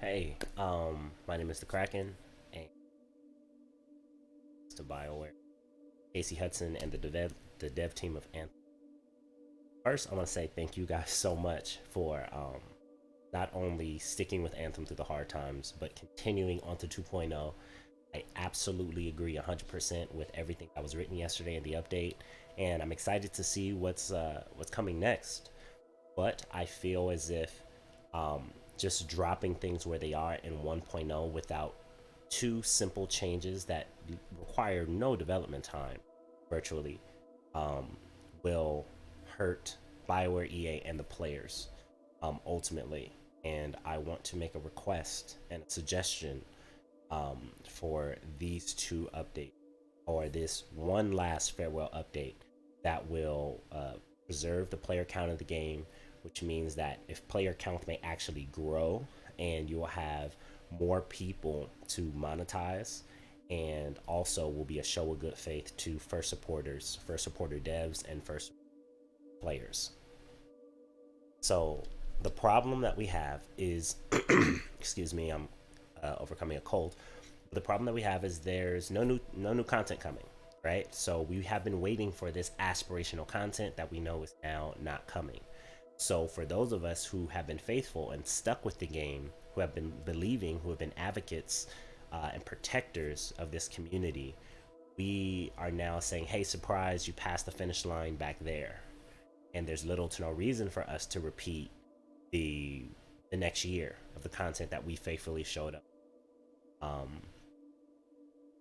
Hey, my name is the Kraken, and it's to BioWare, Casey Hudson, and the dev team of Anthem. First, I want to say thank you guys so much for not only sticking with Anthem through the hard times, but continuing onto 2.0. I absolutely agree 100% with everything that was written yesterday in the update, and I'm excited to see what's coming next. But I feel as if just dropping things where they are in 1.0 without two simple changes that require no development time virtually um, will hurt Bioware, EA, and the players ultimately. And I want to make a request and a suggestion for these two updates, or this one last farewell update that will preserve the player count of the game, which means that if player count may actually grow and you will have more people to monetize, and also will be a show of good faith to first supporters, first supporter devs, and first players. So the problem that we have is, excuse me, I'm overcoming a cold. The problem that we have is there's no new content coming, right? So we have been waiting for this aspirational content that we know is now not coming. So for those of us who have been faithful and stuck with the game, who have been believing, who have been advocates and protectors of this community, we are now saying, "Hey, surprise! You passed the finish line back there," and there's little to no reason for us to repeat the the next year of the content that we faithfully showed up. Um,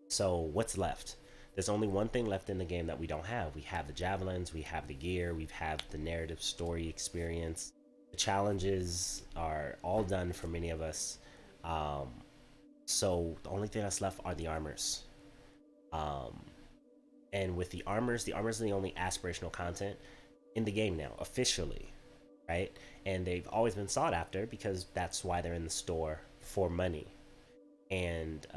So what's left? There's only one thing left in the game that we don't have. We have the javelins, we have the gear, we have the narrative story experience. The challenges are all done for many of us. Um, so the only thing that's left are the armors. Um, and with the armors are the only aspirational content in the game now, officially, right? And they've always been sought after because that's why they're in the store for money. And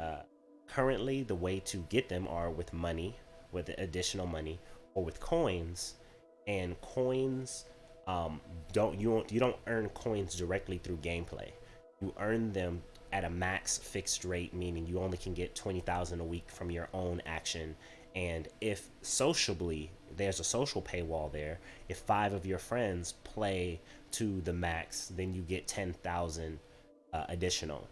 currently the way to get them are with money, with additional money, or with coins. And coins, you don't earn coins directly through gameplay. You earn them at a max fixed rate, meaning you only can get 20,000 a week from your own action. And if sociably there's a social paywall there, if five of your friends play to the max, then you get 10,000 additional.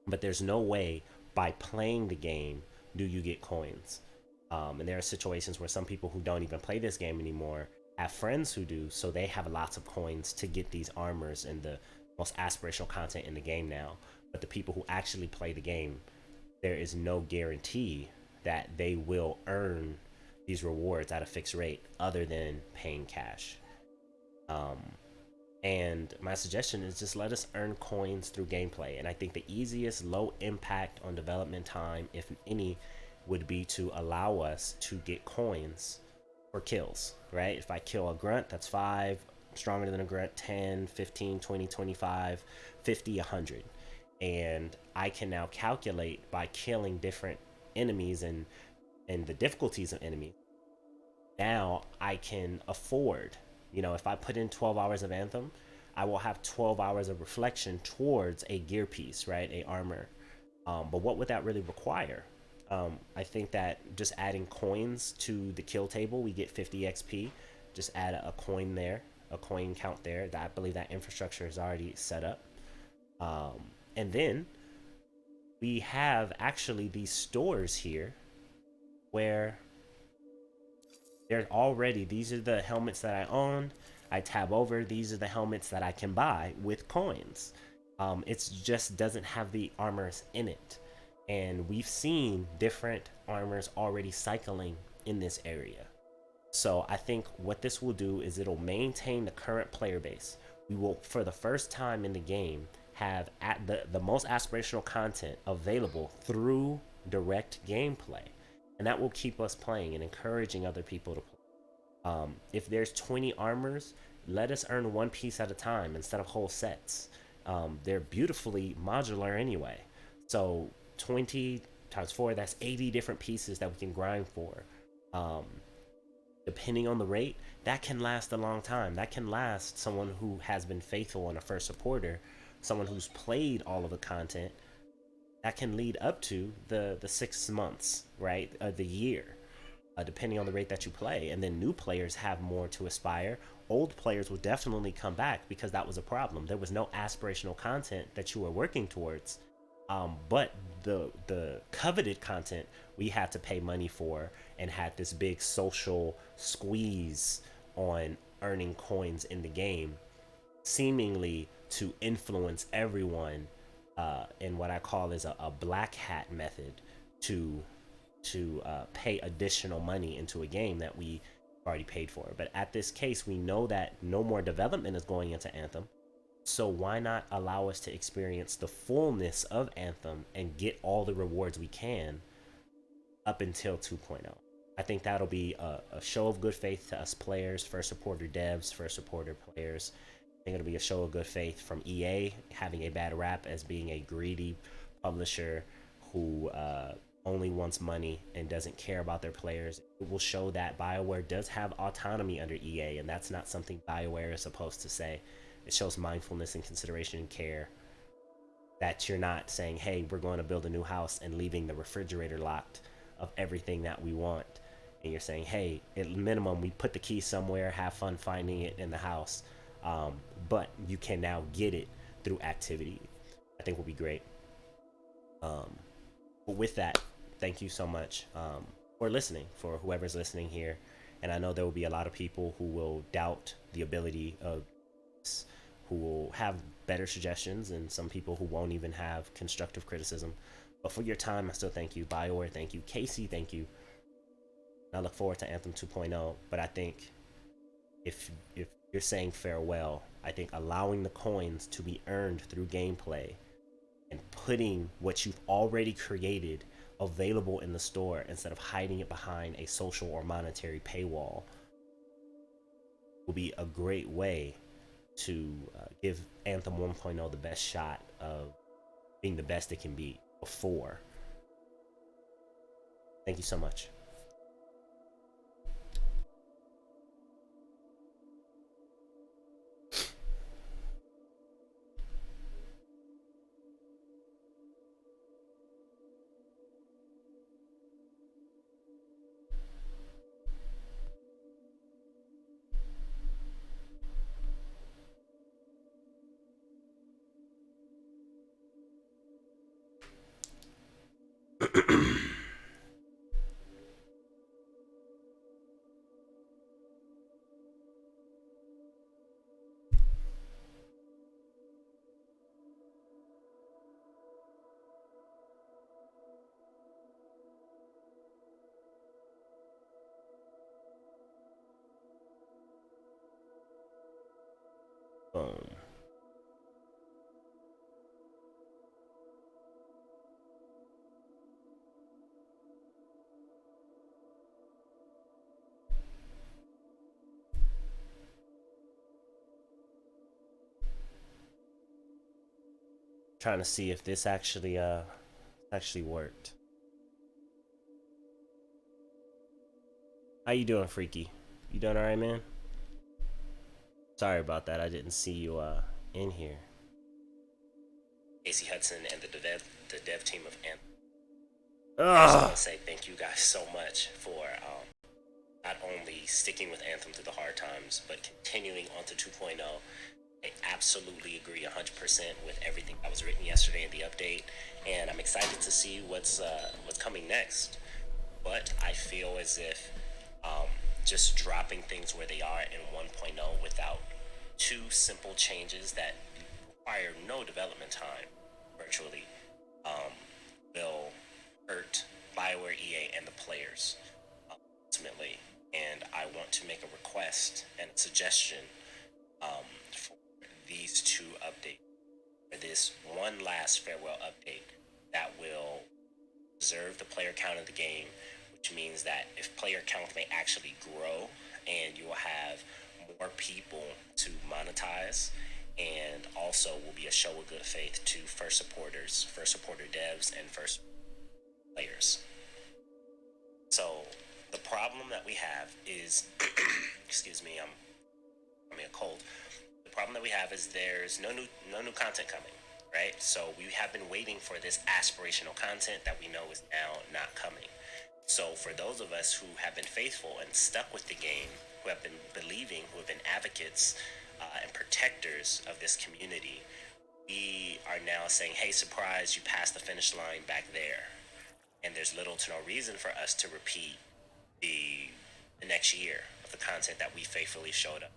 But there's no way by playing the game do you get coins. And there are situations where some people who don't even play this game anymore have friends who do, so they have lots of coins to get these armors and the most aspirational content in the game now. But the people who actually play the game, there is no guarantee that they will earn these rewards at a fixed rate other than paying cash. Um, and my suggestion is just let us earn coins through gameplay. And I think the easiest low impact on development time, if any, would be to allow us to get coins for kills, right? If I kill a grunt, that's 5, stronger than a grunt, 10, 15, 20, 25, 50, 100. And I can now calculate by killing different enemies and the difficulties of enemies. Now I can afford, if I put in 12 hours of Anthem, I will have 12 hours of reflection towards a gear piece, right? A armor. But what would that really require? I think that just adding coins to the kill table, we get 50 XP. Just add a coin there, a coin count there. That I believe that infrastructure is already set up. And then we have actually these stores here where they're already, these are the helmets that I own. I tab over, these are the helmets that I can buy with coins. It just doesn't have the armors in it. And we've seen different armors already cycling in this area. So I think what this will do is it'll maintain the current player base. We will, for the first time in the game, have at the most aspirational content available through direct gameplay. And that will keep us playing and encouraging other people to play. If there's 20 armors, let us earn one piece at a time instead of whole sets. They're beautifully modular anyway. So 20 times 4, that's 80 different pieces that we can grind for. Um, Depending on the rate, that can last a long time. That can last someone who has been faithful and a first supporter someone who's played all of the content, that can lead up to the 6 months, right? The year, depending on the rate that you play. And then new players have more to aspire. Old players will definitely come back because that was a problem. There was no aspirational content that you were working towards. But the coveted content we had to pay money for and had this big social squeeze on earning coins in the game, seemingly to influence everyone in what I call is a black hat method to pay additional money into a game that we already paid for. But at this case, we know that no more development is going into Anthem. So why not allow us to experience the fullness of Anthem and get all the rewards we can up until 2.0? I think that'll be a show of good faith to us players, first supporter devs, first supporter players. I think it'll be a show of good faith from EA, having a bad rap as being a greedy publisher who only wants money and doesn't care about their players. It will show that BioWare does have autonomy under EA, and that's not something BioWare is supposed to say. It shows mindfulness and consideration and care, that you're not saying, hey, we're going to build a new house and leaving the refrigerator locked of everything that we want. And you're saying, hey, at minimum, we put the key somewhere, have fun finding it in the house. But you can now get it through activity. I think will be great. But with that, thank you so much for listening, for whoever's listening here. And I know there will be a lot of people who will doubt the ability of this, who will have better suggestions, and some people who won't even have constructive criticism. But for your time, I still thank you. BioWare, thank you. Casey, thank you. I look forward to Anthem 2.0. But I think if you're saying farewell, I think allowing the coins to be earned through gameplay and putting what you've already created available in the store instead of hiding it behind a social or monetary paywall will be a great way to give Anthem 1.0 the best shot of being the best it can be before. Thank you so much. Boom. Trying to see if this actually worked. How you doing, Freaky? You doing alright, man? Sorry about that. I didn't see you in here. Casey Hudson and the dev team of Anthem. I just want to say thank you guys so much for not only sticking with Anthem through the hard times, but continuing on to 2.0. I absolutely agree 100% with everything that was written yesterday in the update, and I'm excited to see what's coming next. But I feel as if just dropping things where they are in 1.0 without two simple changes that require no development time, virtually, will hurt BioWare, EA, and the players ultimately. And I want to make a request and a suggestion for these two updates, for this one last farewell update that will preserve the player count of the game, which means that if player count may actually grow and you will have more people to monetize, and also will be a show of good faith to first supporters, first supporter devs, and first players. So the problem that we have is, excuse me, I'm having a cold. The problem that we have is there's no new content coming, right? So we have been waiting for this aspirational content that we know is now not coming. So for those of us who have been faithful and stuck with the game, who have been believing, who have been advocates and protectors of this community, we are now saying, "Hey, surprise! You passed the finish line back there," and there's little to no reason for us to repeat the the next year of the content that we faithfully showed up.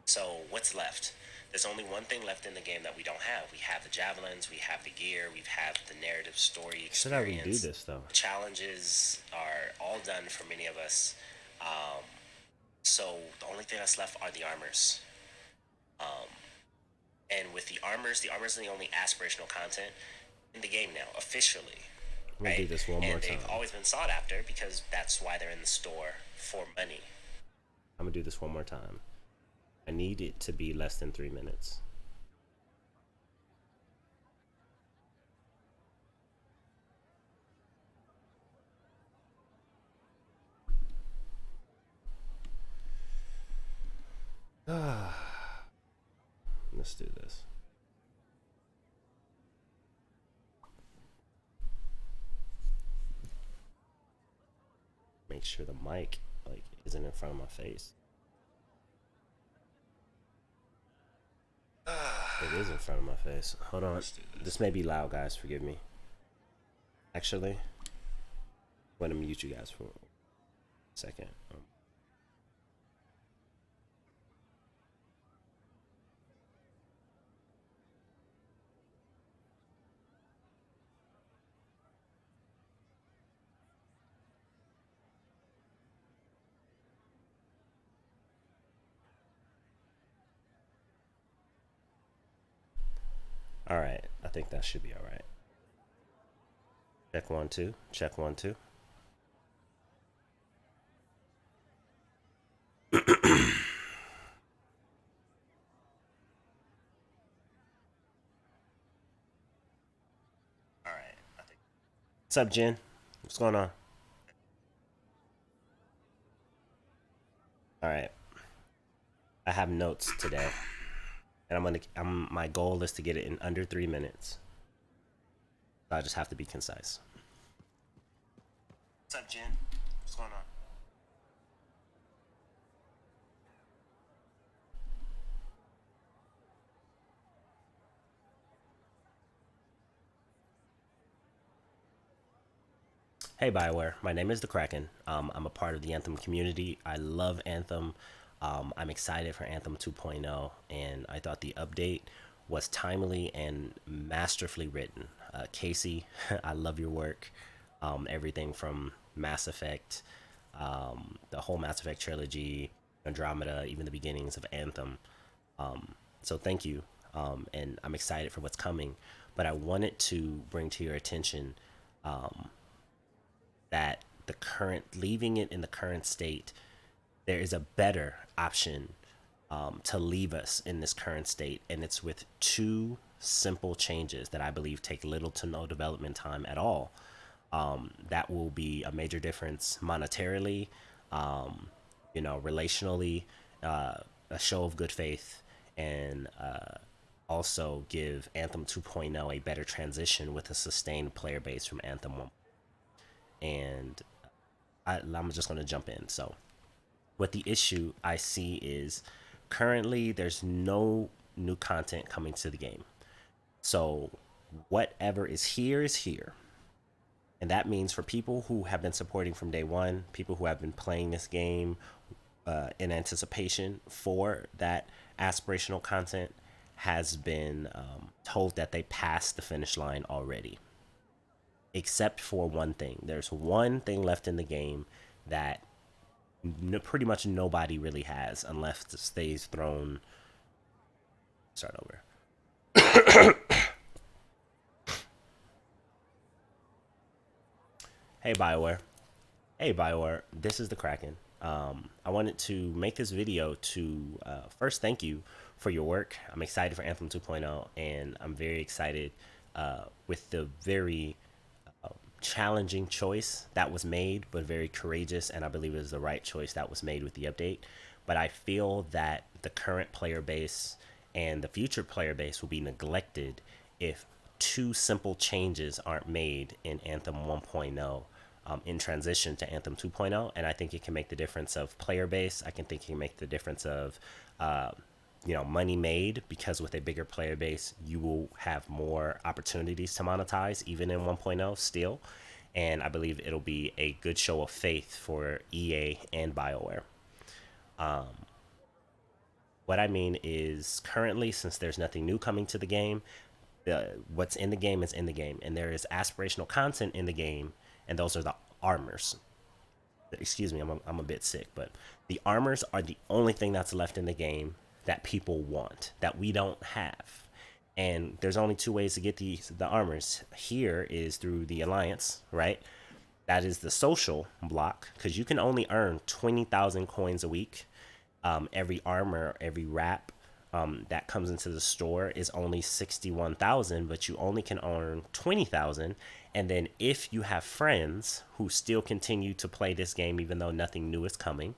So what's left? There's only one thing left in the game that we don't have. We have the javelins, we have the gear, we have the narrative story Should I redo experience. this though? The challenges are all done for many of us. Um, so the only thing that's left are the armors. Um, and with the armors are the only aspirational content in the game now, officially, I'm gonna do right? this one more And time. they've always been sought after because that's why they're in the store for money. I'm gonna do this one more time. I need it to be less than 3 minutes. Let's do this. Make sure the mic like isn't in front of my face. It is in front of my face. Hold on. This may be loud, guys. Forgive me. Actually, I'm gonna mute you guys for a second. All right. I think that should be all right. Check 1 2. Check 1 2. All right. What's up, Jen? What's going on? All right. I have notes today, and my goal is to get it in under 3 minutes. So I just have to be concise. What's up, Jen? What's going on? Hey, Bioware. My name is the Kraken. I'm a part of the Anthem community. I love Anthem. I'm excited for Anthem 2.0, and I thought the update was timely and masterfully written. Casey, I love your work. Everything from Mass Effect, the whole Mass Effect trilogy, Andromeda, even the beginnings of Anthem. So thank you, and I'm excited for what's coming. But I wanted to bring to your attention that the current leaving it in the current state, there is a better option to leave us in this current state, and it's with two simple changes that I believe take little to no development time at all. That will be a major difference monetarily, relationally, a show of good faith, and also give Anthem 2.0 a better transition with a sustained player base from Anthem 1. And I'm just going to jump in. So, what the issue I see is currently there's no new content coming to the game. So, whatever is here. And that means for people who have been supporting from day one, people who have been playing this game in anticipation for that aspirational content, has been told that they passed the finish line already. Except for one thing. There's one thing left in the game that pretty much nobody really has unless it stays thrown. Start over. Hey, Bioware. Hey, Bioware. This is the Kraken. I wanted to make this video to first thank you for your work. I'm excited for Anthem 2.0, and I'm very excited with the very challenging choice that was made, but very courageous, and I believe it was the right choice that was made with the update. but I feel that the current player base and the future player base will be neglected if two simple changes aren't made in Anthem 1.0 in transition to Anthem 2.0. And I think it can make the difference of player base. I can think it can make the difference of uh, money made, because with a bigger player base you will have more opportunities to monetize even in 1.0 still. And I believe it'll be a good show of faith for EA and BioWare. What I mean is, currently, since there's nothing new coming to the game, what's in the game is in the game, and there is aspirational content in the game, and those are the armors. Excuse me, I'm a bit sick, but the armors are the only thing that's left in the game that people want, that we don't have. And there's only two ways to get the armors. Here is through the alliance, right? That is the social block, because you can only earn 20,000 coins a week. Every armor, every wrap that comes into the store is only 61,000, but you only can earn 20,000. And then if you have friends who still continue to play this game, even though nothing new is coming,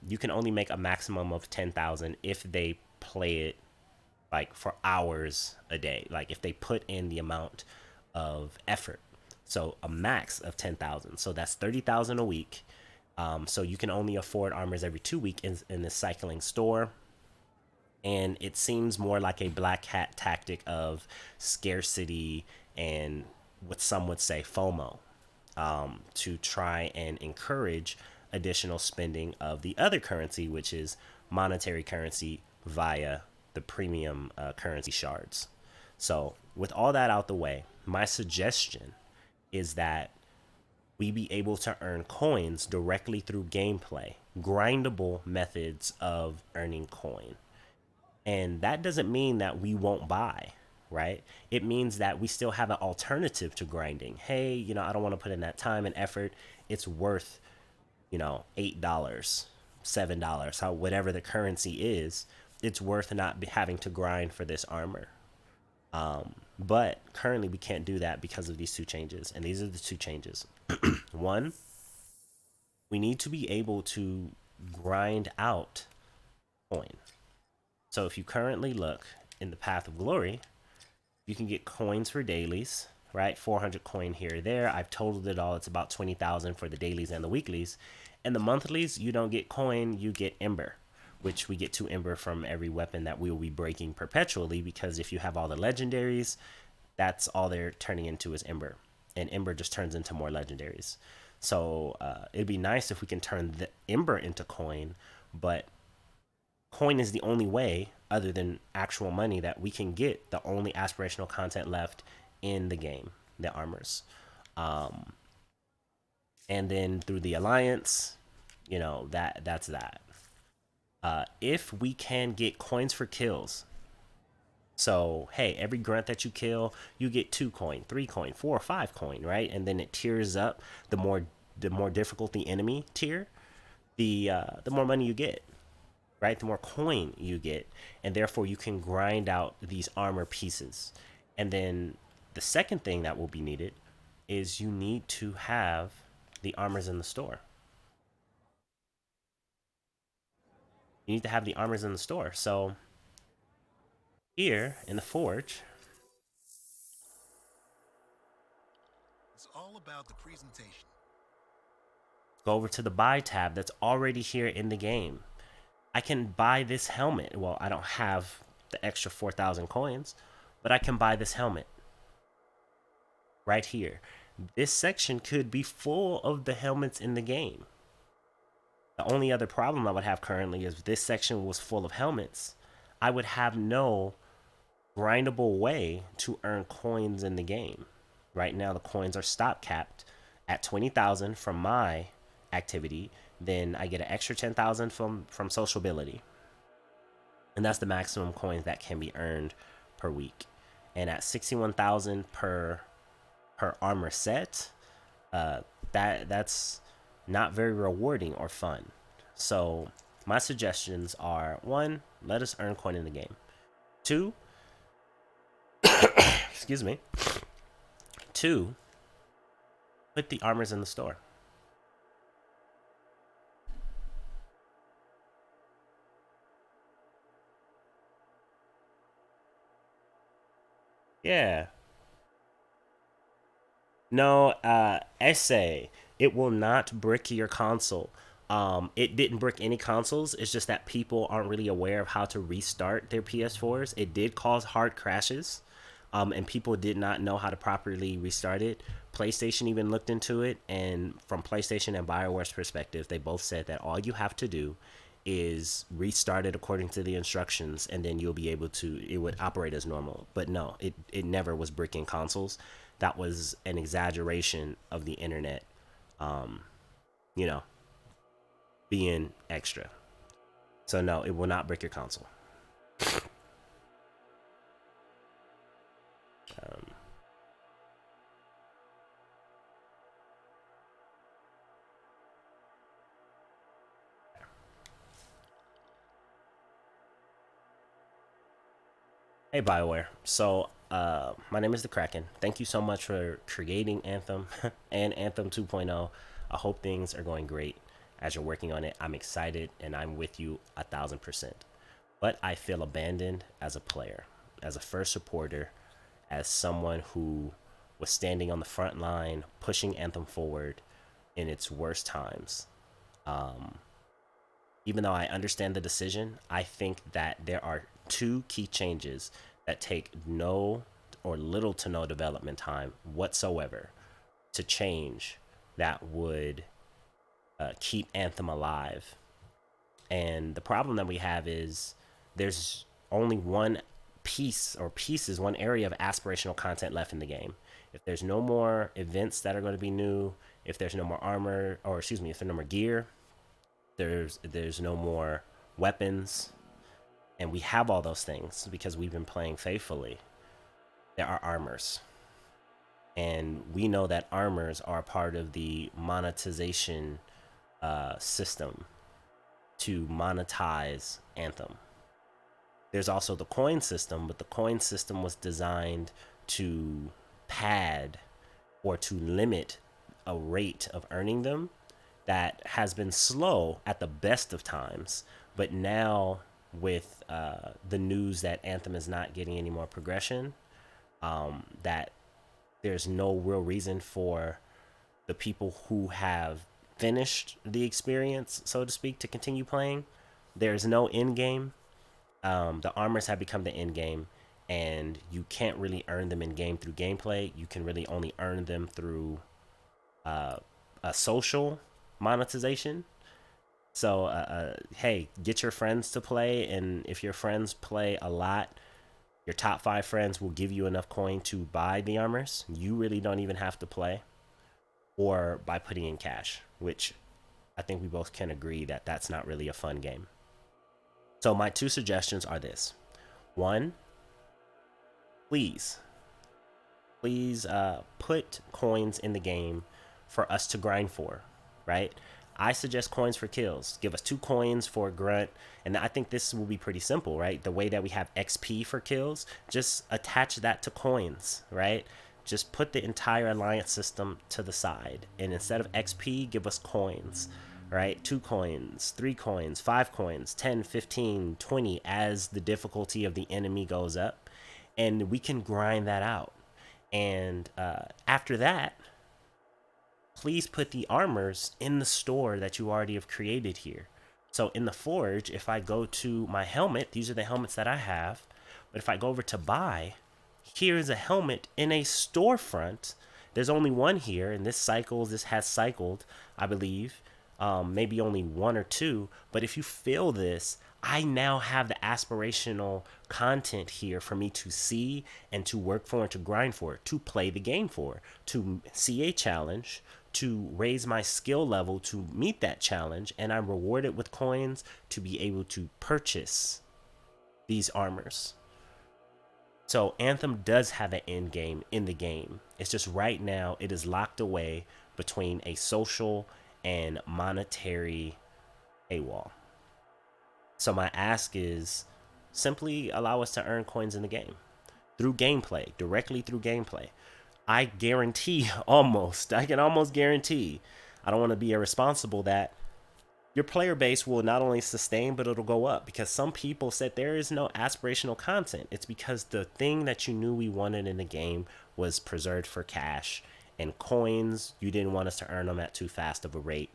you can only make a maximum of 10,000 if they play it like for hours a day. Like if they put in the amount of effort. So a max of 10,000. So that's 30,000 a week. So you can only afford armors every 2 weeks in this cycling store. And it seems more like a black hat tactic of scarcity and what some would say FOMO, to try and encourage additional spending of the other currency, which is monetary currency via the premium currency shards. So with all that out the way, my suggestion is that we be able to earn coins directly through gameplay, grindable methods of earning coin. And that doesn't mean that we won't buy, right? It means that we still have an alternative to grinding. Hey, I don't want to put in that time and effort. It's worth, $8, $7, how whatever the currency is. It's worth not having to grind for this armor. But currently we can't do that because of these two changes. And these are the two changes. One, we need to be able to grind out coin. So if you currently look in the Path of Glory, you can get coins for dailies, right? 400 coin here or there. I've totaled it all. It's about 20,000 for the dailies and the weeklies. And the monthlies, you don't get coin, you get Ember, which we get 2 Ember from every weapon that we will be breaking perpetually, because if you have all the legendaries, that's all they're turning into is Ember. And Ember just turns into more legendaries. So it'd be nice if we can turn the Ember into coin, but coin is the only way, other than actual money, that we can get the only aspirational content left in the game, the armors. And then through the alliance, that's that. If we can get coins for kills, so hey, every grunt that you kill, you get 2 coin, 3 coin, 4 or 5 coin, right? And then it tiers up. The more difficult the enemy tier, the more money you get, right? The more coin you get, and therefore you can grind out these armor pieces. And then the second thing that will be needed is you need to have the armors in the store. You need to have the armors in the store. So here in the forge, it's all about the presentation. Go over to the buy tab that's already here in the game. I can buy this helmet. Well, I don't have the extra 4,000 coins, but I can buy this helmet right here. This section could be full of the helmets in the game. The only other problem I would have currently is if this section was full of helmets, I would have no grindable way to earn coins in the game. Right now, the coins are stop capped at 20,000 from my activity. Then I get an extra 10,000 from sociability, and that's the maximum coins that can be earned per week. And at 61,000 per armor set, that's not very rewarding or fun. So my suggestions are: 1, let us earn coin in the game. 2, excuse me. 2, put the armors in the store. Yeah. No, essay. It will not brick your console. It didn't brick any consoles. It's just that people aren't really aware of how to restart their PS4s. It did cause hard crashes, and people did not know how to properly restart it. PlayStation even looked into it, and from PlayStation and BioWare's perspective, they both said that all you have to do is restart it according to the instructions, and then you'll be able to. It would operate as normal. But no, it never was bricking consoles. That was an exaggeration of the internet, um, you know, being extra. So no, it will not brick your console. Um, Hey Bioware. So my name is the Kraken. Thank you so much for creating Anthem and Anthem 2.0. I hope things are going great as you're working on it. I'm excited and I'm with you 1,000%. But I feel abandoned as a player, as a first supporter, as someone who was standing on the front line, pushing Anthem forward in its worst times. Um, Even though I understand the decision, I think that there are two key changes that take no or little to no development time whatsoever to change that would keep Anthem alive. And the problem that we have is there's only one piece or pieces, one area of aspirational content left in the game. If there's no more events that are going to be new, if there's no more armor, or excuse me, if there's no more gear, there's no more weapons, and we have all those things because we've been playing faithfully. There are armors, and we know that armors are part of the monetization system to monetize Anthem. There's also the coin system, but the coin system was designed to pad or to limit a rate of earning them that has been slow at the best of times. But now, with the news that Anthem is not getting any more progression, that there's no real reason for the people who have finished the experience, so to speak, to continue playing. There's no end game. The armors have become the end game, and you can't really earn them in game through gameplay. You can really only earn them through a social monetization. So, hey, get your friends to play, and if your friends play a lot, your top 5 friends will give you enough coin to buy the armors. You really don't even have to play, or by putting in cash, which I think we both can agree that that's not really a fun game. So my two suggestions are this: one, please, put coins in the game for us to grind for, right? I suggest coins for kills. Give us 2 coins for a grunt. And I think this will be pretty simple, right? The way that we have XP for kills, just attach that to coins, right? Just put the entire alliance system to the side. And instead of XP, give us coins, right? 2 coins, 3 coins, 5 coins, 10, 15, 20 as the difficulty of the enemy goes up. And we can grind that out. And after that, please put the armors in the store that you already have created here. So in the forge, if I go to my helmet, these are the helmets that I have. But if I go over to buy, here's a helmet in a storefront. There's only one here, and this has cycled, I believe. Maybe only 1 or 2. But if you fill this, I now have the aspirational content here for me to see and to work for and to grind for, to play the game for, to see a challenge, to raise my skill level to meet that challenge, and I'm rewarded with coins to be able to purchase these armors. So Anthem does have an end game in the game. It's just right now it is locked away between a social and monetary paywall. So my ask is simply allow us to earn coins in the game through gameplay, directly through gameplay. I guarantee I can almost guarantee, I don't want to be irresponsible, that your player base will not only sustain, but it'll go up, because some people said there is no aspirational content. It's because the thing that you knew we wanted in the game was preserved for cash, and coins, you didn't want us to earn them at too fast of a rate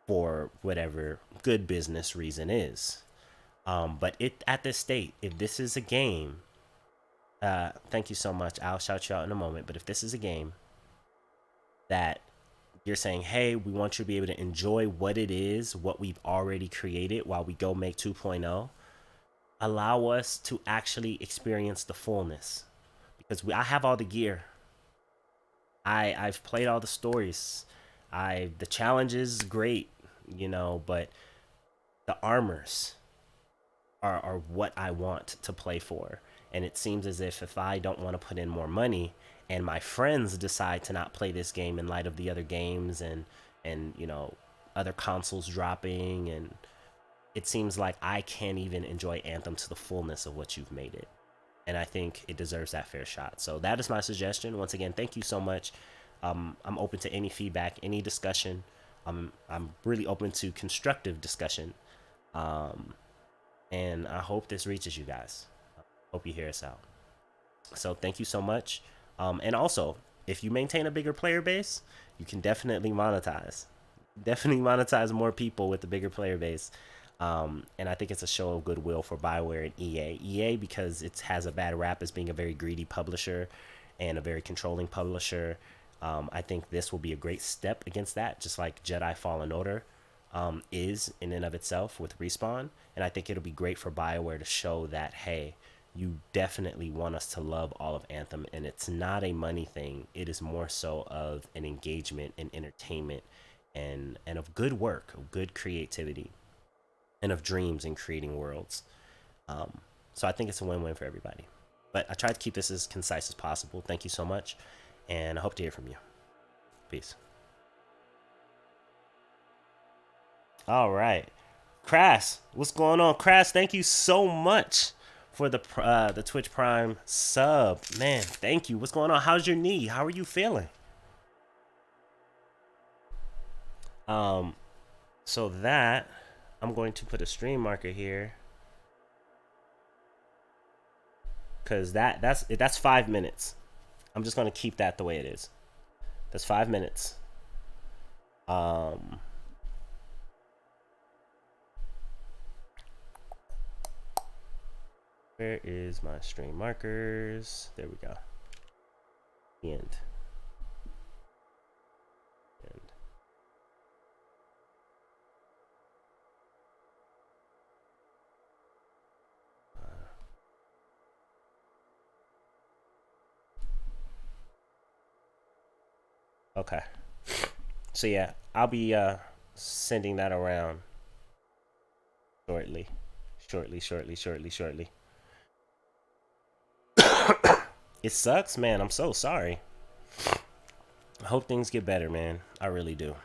for whatever good business reason is. But it at this state, if this is a game, thank you so much. I'll shout you out in a moment. But if this is a game that you're saying, hey, we want you to be able to enjoy what it is, what we've already created while we go make 2.0, allow us to actually experience the fullness. Because I have all the gear. I've played all the stories. The challenge is great, you know, but the armors are what I want to play for. And it seems as if I don't want to put in more money, and my friends decide to not play this game in light of the other games and you know, other consoles dropping, and it seems like I can't even enjoy Anthem to the fullness of what you've made it. And I think it deserves that fair shot. So that is my suggestion. Once again, thank you so much. I'm open to any feedback, any discussion. I'm really open to constructive discussion. And I hope this reaches you guys. Hope you hear us out. So thank you so much. And also, if you maintain a bigger player base, you can definitely monetize. Definitely monetize more people with the bigger player base. And I think it's a show of goodwill for BioWare and EA. EA, because it has a bad rap as being a very greedy publisher and a very controlling publisher. I think this will be a great step against that, just like Jedi Fallen Order is in and of itself with Respawn. And I think it'll be great for BioWare to show that, hey, you definitely want us to love all of Anthem, and it's not a money thing. It is more so of an engagement and entertainment and of good work, of good creativity, and of dreams in creating worlds. So I think it's a win-win for everybody. But I tried to keep this as concise as possible. Thank you so much, and I hope to hear from you. Peace. All right. Crass, what's going on? Crass, thank you so much for the Twitch Prime sub. Man, thank you. What's going on? How's your knee? How are you feeling? So that, I'm going to put a stream marker here, because that's 5 minutes. I'm just going to keep that the way it is. That's 5 minutes. Where is my stream markers? There we go. End. Okay. So yeah, I'll be sending that around shortly. Shortly. It sucks, man. I'm so sorry. I hope things get better, man. I really do.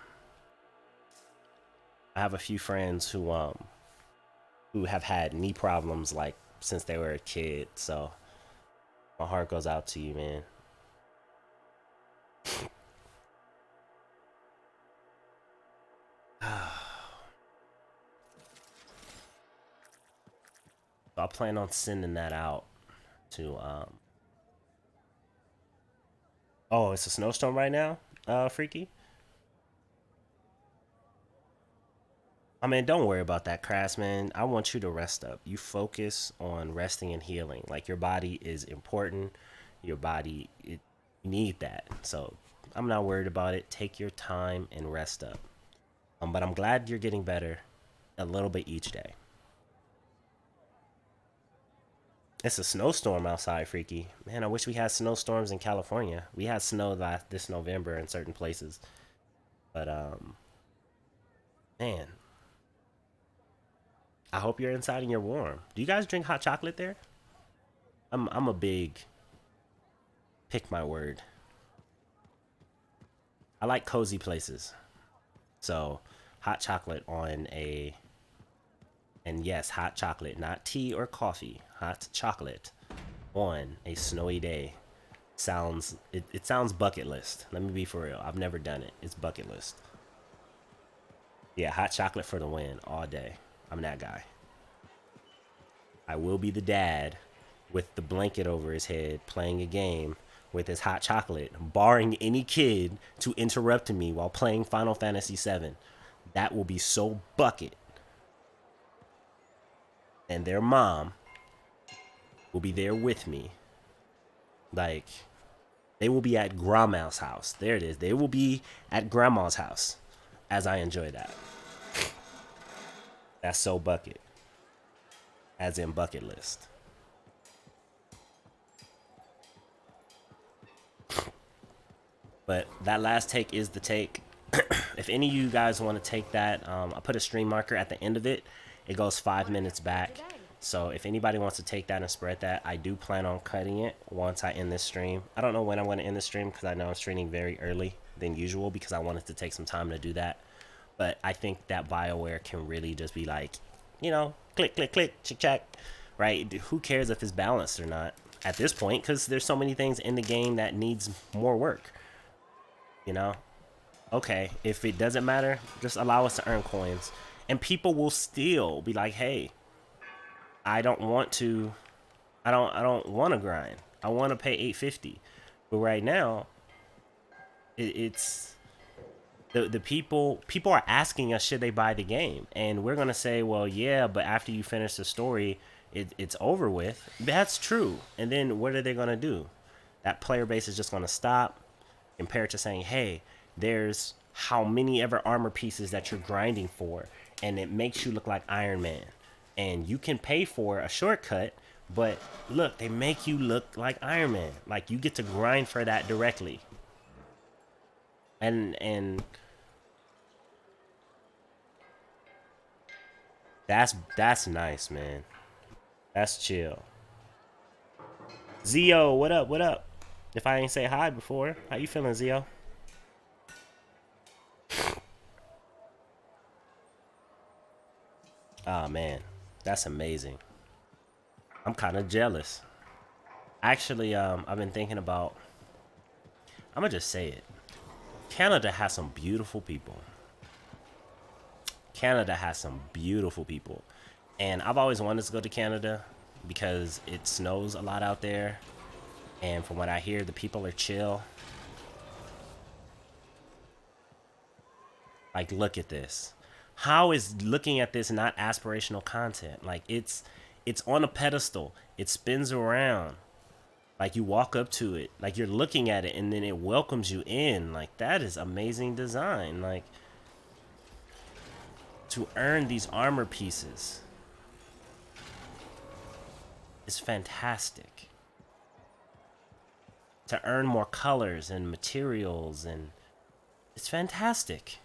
I have a few friends who have had knee problems like since they were a kid, so my heart goes out to you, man. I plan on sending that out to Oh, it's a snowstorm right now, Freaky? I mean, don't worry about that, Crass, man. I want you to rest up. You focus on resting and healing. Like, your body is important. Your body, you need that. So I'm not worried about it. Take your time and rest up. But I'm glad you're getting better a little bit each day. It's a snowstorm outside, Freaky. Man, I wish we had snowstorms in California. We had snow this November in certain places. But, man, I hope you're inside and you're warm. Do you guys drink hot chocolate there? I'm a big, pick my word. I like cozy places. So, hot chocolate on a, and yes, hot chocolate, not tea or coffee, hot chocolate on a snowy day sounds, it sounds bucket list. Let me be for real. I've never done it. It's bucket list. Yeah, hot chocolate for the win all day. I'm that guy. I will be the dad with the blanket over his head playing a game with his hot chocolate, barring any kid to interrupt me while playing Final Fantasy VII. That will be so bucket. And their mom will be there with me. Like, they will be at grandma's house. There it is. They will be at grandma's house as I enjoy that. That's so bucket. As in bucket list. But that last take is the take. If any of you guys want to take that, I put a stream marker at the end of it. It goes 5 minutes back. So if anybody wants to take that and spread that, I do plan on cutting it once I end this stream. I don't know when I'm going to end the stream because I know I'm streaming very early than usual because I wanted to take some time to do that. But I think that BioWare can really just be like, you know, click, click, click, check, check, right? Who cares if it's balanced or not at this point? Because there's so many things in the game that needs more work, you know? Okay, if it doesn't matter, just allow us to earn coins. And people will still be like, hey, I don't want to, I don't want to grind. I want to pay 850. But right now, it's the people are asking us should they buy the game, and we're gonna say, well, yeah, but after you finish the story, it's over with. That's true. And then what are they gonna do? That player base is just gonna stop compared to saying, hey, there's how many ever armor pieces that you're grinding for, and it makes you look like Iron Man, and you can pay for a shortcut, but look, they make you look like Iron Man. Like, you get to grind for that directly. And that's nice, man. That's chill. Zio, what up? What up? If I ain't say hi before, how you feeling, Zio? Oh man, that's amazing. I'm kind of jealous. Actually, I've been thinking about. I'm gonna just say it. Canada has some beautiful people. Canada has some beautiful people, and I've always wanted to go to Canada because it snows a lot out there, and from what I hear, the people are chill. Like, look at this. How is looking at this not aspirational content? Like, it's on a pedestal. It spins around. Like, you walk up to it, like you're looking at it, and then it welcomes you in. Like, that is amazing design. Like, to earn these armor pieces is fantastic. To earn more colors and materials, and it's fantastic.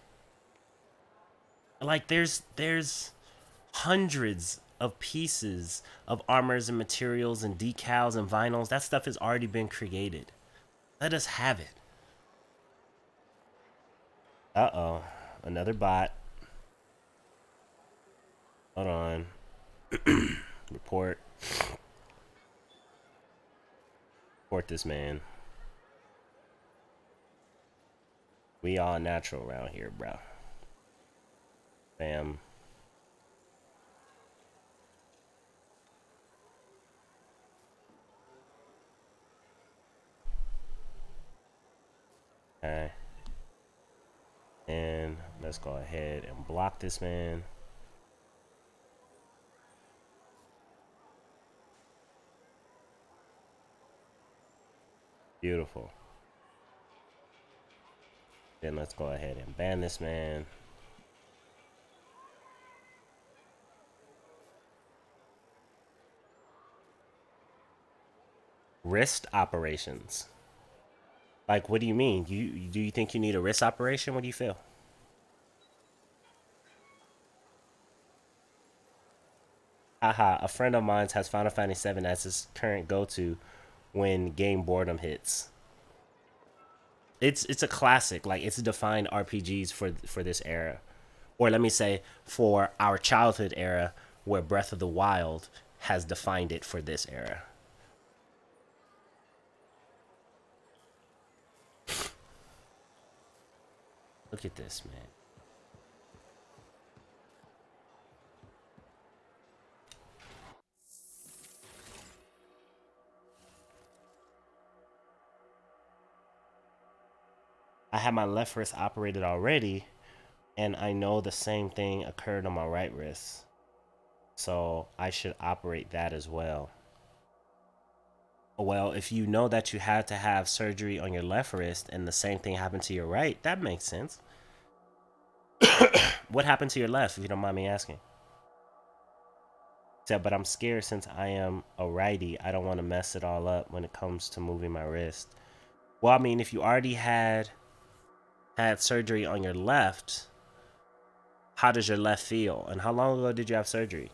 Like, there's hundreds of pieces of armors and materials and decals and vinyls. That stuff has already been created. Let us have it. Uh-oh. Another bot. Hold on. Report. Report this man. We all natural around here, bro. Bam. Okay. And let's go ahead and block this man. Beautiful. Then let's go ahead and ban this man. Wrist operations. Like, what do you mean? Do you think you need a wrist operation? What do you feel? Haha, a friend of mine has Final Fantasy VII as his current go-to when game boredom hits. It's a classic. Like, it's defined RPGs for this era, or let me say, for our childhood era, where Breath of the Wild has defined it for this era. Look at this, man. I had my left wrist operated already, and I know the same thing occurred on my right wrist. So I should operate that as well. Well, if you know that you had to have surgery on your left wrist and the same thing happened to your right, that makes sense. What happened to your left, if you don't mind me asking? Yeah, but I'm scared since I am a righty. I don't want to mess it all up when it comes to moving my wrist. Well, I mean, if you already had surgery on your left, how does your left feel? And how long ago did you have surgery?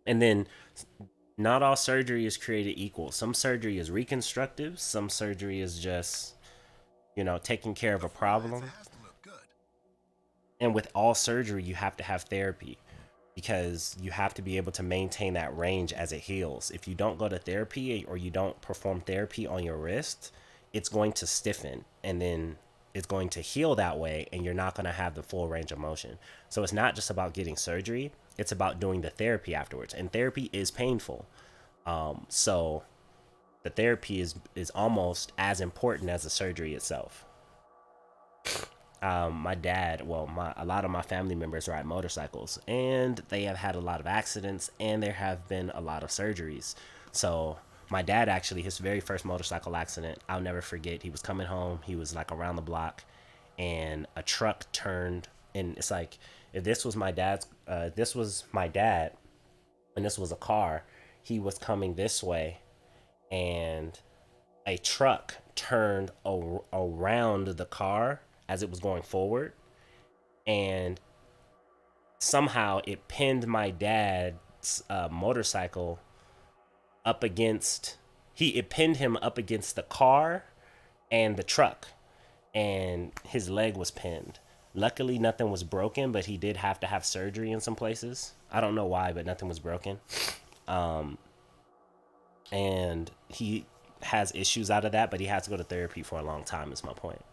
And then not all surgery is created equal. Some surgery is reconstructive, some surgery is just, taking care of The a front It problem. has to look good. And with all surgery, you have to have therapy because you have to be able to maintain that range as it heals. If you don't go to therapy or you don't perform therapy on your wrist, it's going to stiffen and then it's going to heal that way, and you're not going to have the full range of motion. So it's not just about getting surgery, it's about doing the therapy afterwards. And therapy is painful. So the therapy is almost as important as the surgery itself. My dad, well, a lot of my family members ride motorcycles, and they have had a lot of accidents, and there have been a lot of surgeries. So my dad actually, his very first motorcycle accident, I'll never forget. He was coming home. He was like around the block, and a truck turned. And it's like, if this was my dad, and this was a car, he was coming this way, and a truck turned around the car as it was going forward, and somehow it pinned my dad's motorcycle up against it pinned him up against the car and the truck, and his leg was pinned. Luckily nothing was broken, but he did have to have surgery in some places. I don't know why, but nothing was broken. And he has issues out of that, but he has to go to therapy for a long time, is my point.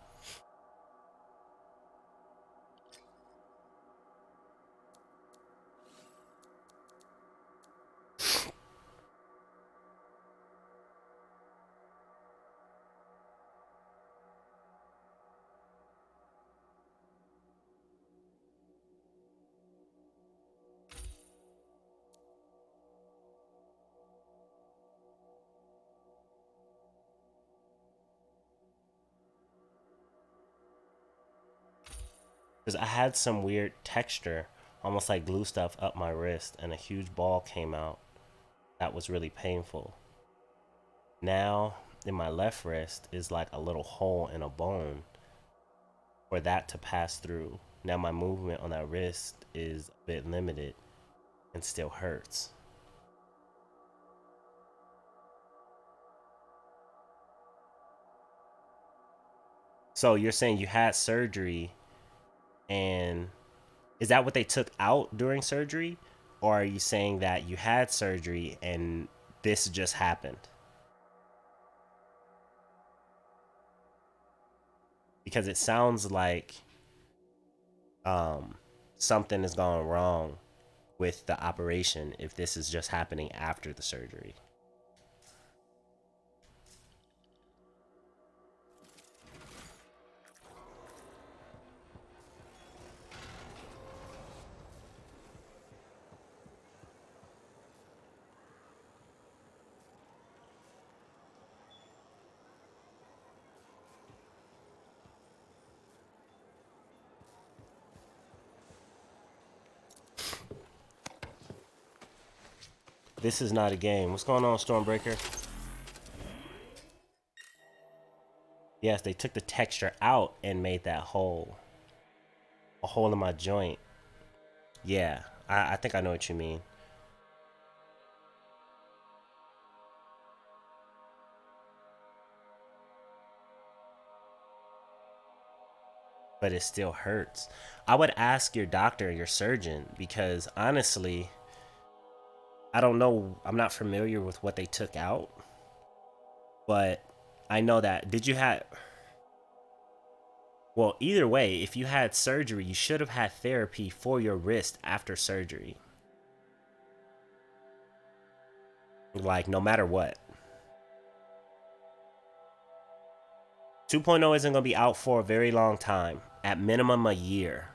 Because I had some weird texture, almost like glue stuff, up my wrist, and a huge ball came out. That was really painful. Now, in my left wrist is like a little hole in a bone for that to pass through. Now, my movement on that wrist is a bit limited and still hurts. So, you're saying you had surgery, and is that what they took out during surgery? Or are you saying that you had surgery and this just happened? Because it sounds like um, something is going wrong with the operation if this is just happening after the surgery. This is not a game. What's going on, Stormbreaker? Yes, they took the texture out and made that hole. A hole in my joint. Yeah, I think I know what you mean. But it still hurts. I would ask your doctor, your surgeon, because honestly, I don't know. I'm not familiar with what they took out, but I know that. Did you have. Well, either way, if you had surgery, you should have had therapy for your wrist after surgery. Like, no matter what. 2.0 isn't going to be out for a very long time. At minimum a year.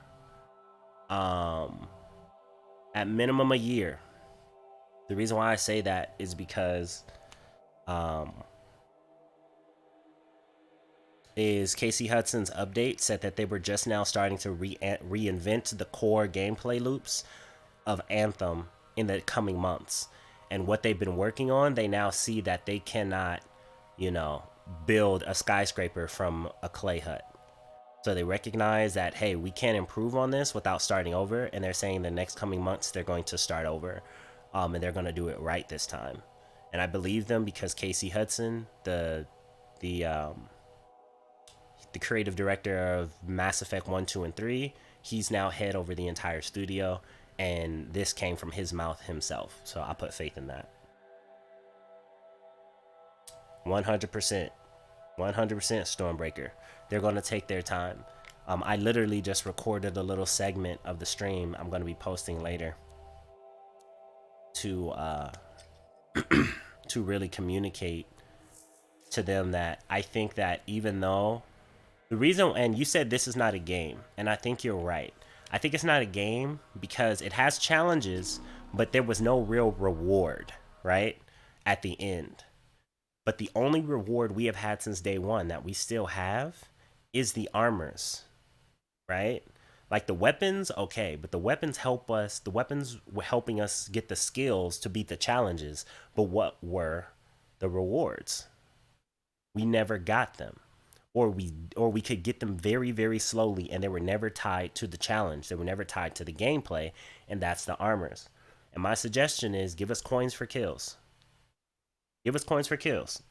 At minimum a year. The reason why I say that is because is Casey Hudson's update said that they were just now starting to reinvent the core gameplay loops of Anthem in the coming months. And what they've been working on, they now see that they cannot, you know, build a skyscraper from a clay hut. So they recognize that, hey, we can't improve on this without starting over. And they're saying the next coming months, they're going to start over. And they're going to do it right this time. And I believe them because Casey Hudson, the creative director of Mass Effect 1, 2, and 3, he's now head over the entire studio. And this came from his mouth himself. So I put faith in that. 100%. 100% Stormbreaker. They're going to take their time. I literally just recorded a little segment of the stream I'm going to be posting later to to really communicate to them that I think that even though the reason, and you said this is not a game, and I think you're right. I think it's not a game because it has challenges, but there was no real reward, right, at the end. But the only reward we have had since day one that we still have is the armors, right? Like the weapons, okay, but the weapons help us. The weapons were helping us get the skills to beat the challenges. But what were the rewards? We never got them. Or we could get them very, very slowly, and they were never tied to the challenge. They were never tied to the gameplay, and that's the armors. And my suggestion is give us coins for kills. Give us coins for kills.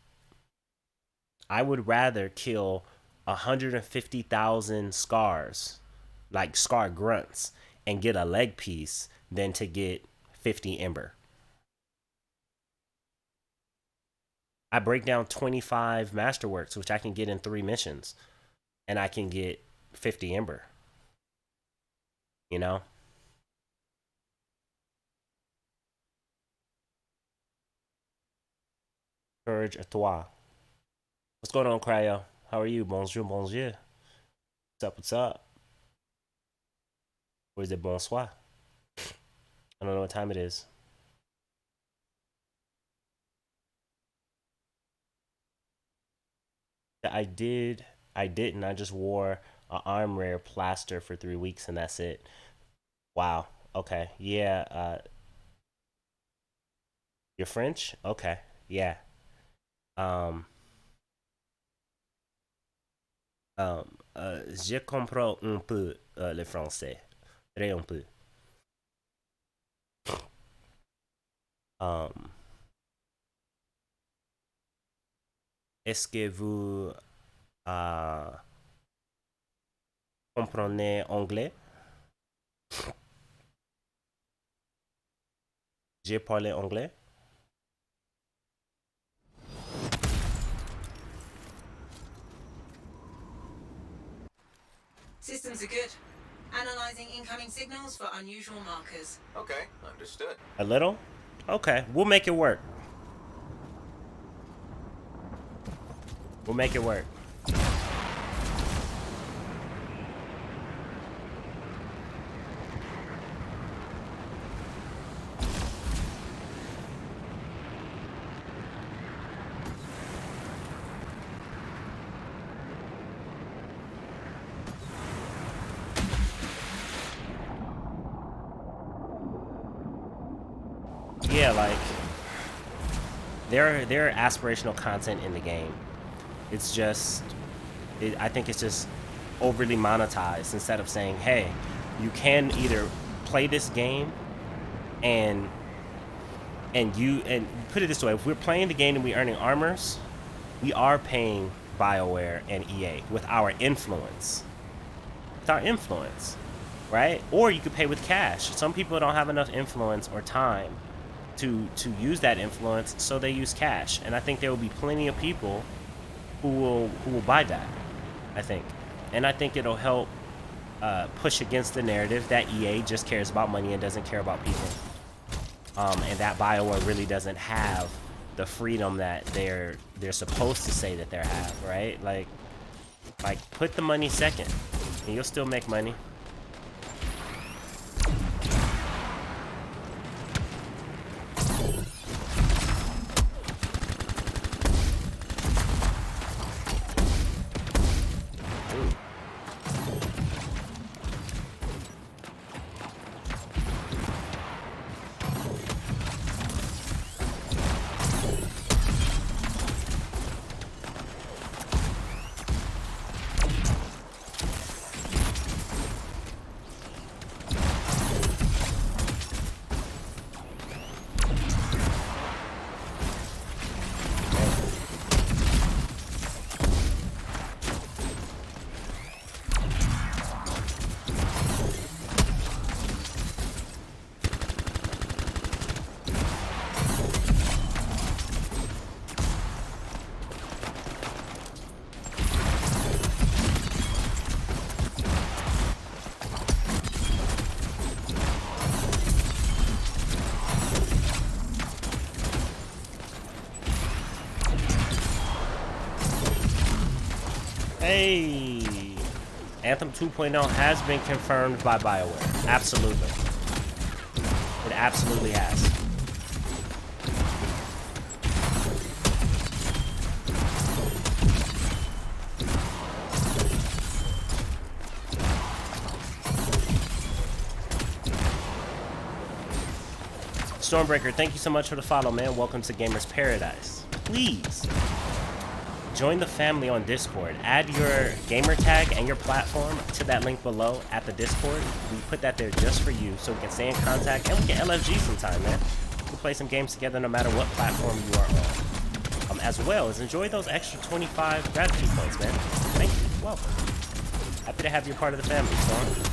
I would rather kill 150,000 scars, like scar grunts, and get a leg piece than to get 50 ember. I break down 25 masterworks, which I can get in 3 missions, and I can get 50 ember. You know? Courage à toi. What's going on, Cryo? How are you? Bonjour, bonjour. What's up, what's up? Or is it bonsoir? I don't know what time it is. I didn't. I just wore an arm rare plaster for 3 weeks and that's it. Wow. Okay. Yeah. You're French? Okay. Yeah. Je comprends un peu le français. Très un peu. Est-ce que vous comprenez anglais? J'ai parlé anglais? Systems are good. Analyzing incoming signals for unusual markers. Okay, understood. A little? Okay, we'll make it work. We'll make it work. Yeah, like there are aspirational content in the game. It's just I think it's just overly monetized instead of saying, hey, you can either play this game and put it this way, if we're playing the game and we're earning armors, we are paying BioWare and EA with our influence. With our influence, right? Or you could pay with cash. Some people don't have enough influence or time to use that influence, so they use cash. And I think there will be plenty of people who will buy that, I think. And I think it'll help push against the narrative that EA just cares about money and doesn't care about people. And that BioWare really doesn't have the freedom that they're supposed to say that they have, right? Like, Like, put the money second, and you'll still make money. Hey! Anthem 2.0 has been confirmed by BioWare. Absolutely. It absolutely has. Stormbreaker, thank you so much for the follow, man. Welcome to Gamers Paradise. Please join the family on Discord. Add your gamer tag and your platform to that link below at the Discord. We put that there just for you so we can stay in contact and we can LFG sometime, man. We can play some games together no matter what platform you are on. As well as enjoy those extra 25 gratitude points, man. Thank you. Welcome. Happy to have you part of the family, Storm.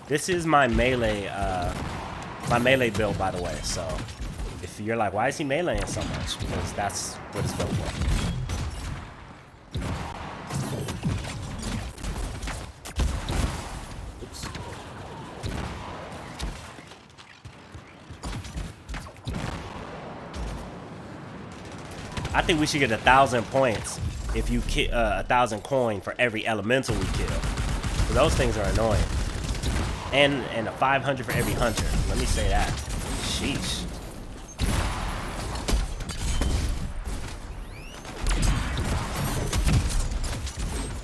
This is my melee build, by the way. So if you're like, why is he meleeing so much? Because that's what it's built for. Oops. I think we should get 1,000 points if you kill 1,000 coin for every elemental we kill. So those things are annoying. And a 500 for every hunter. Let me say that. Sheesh.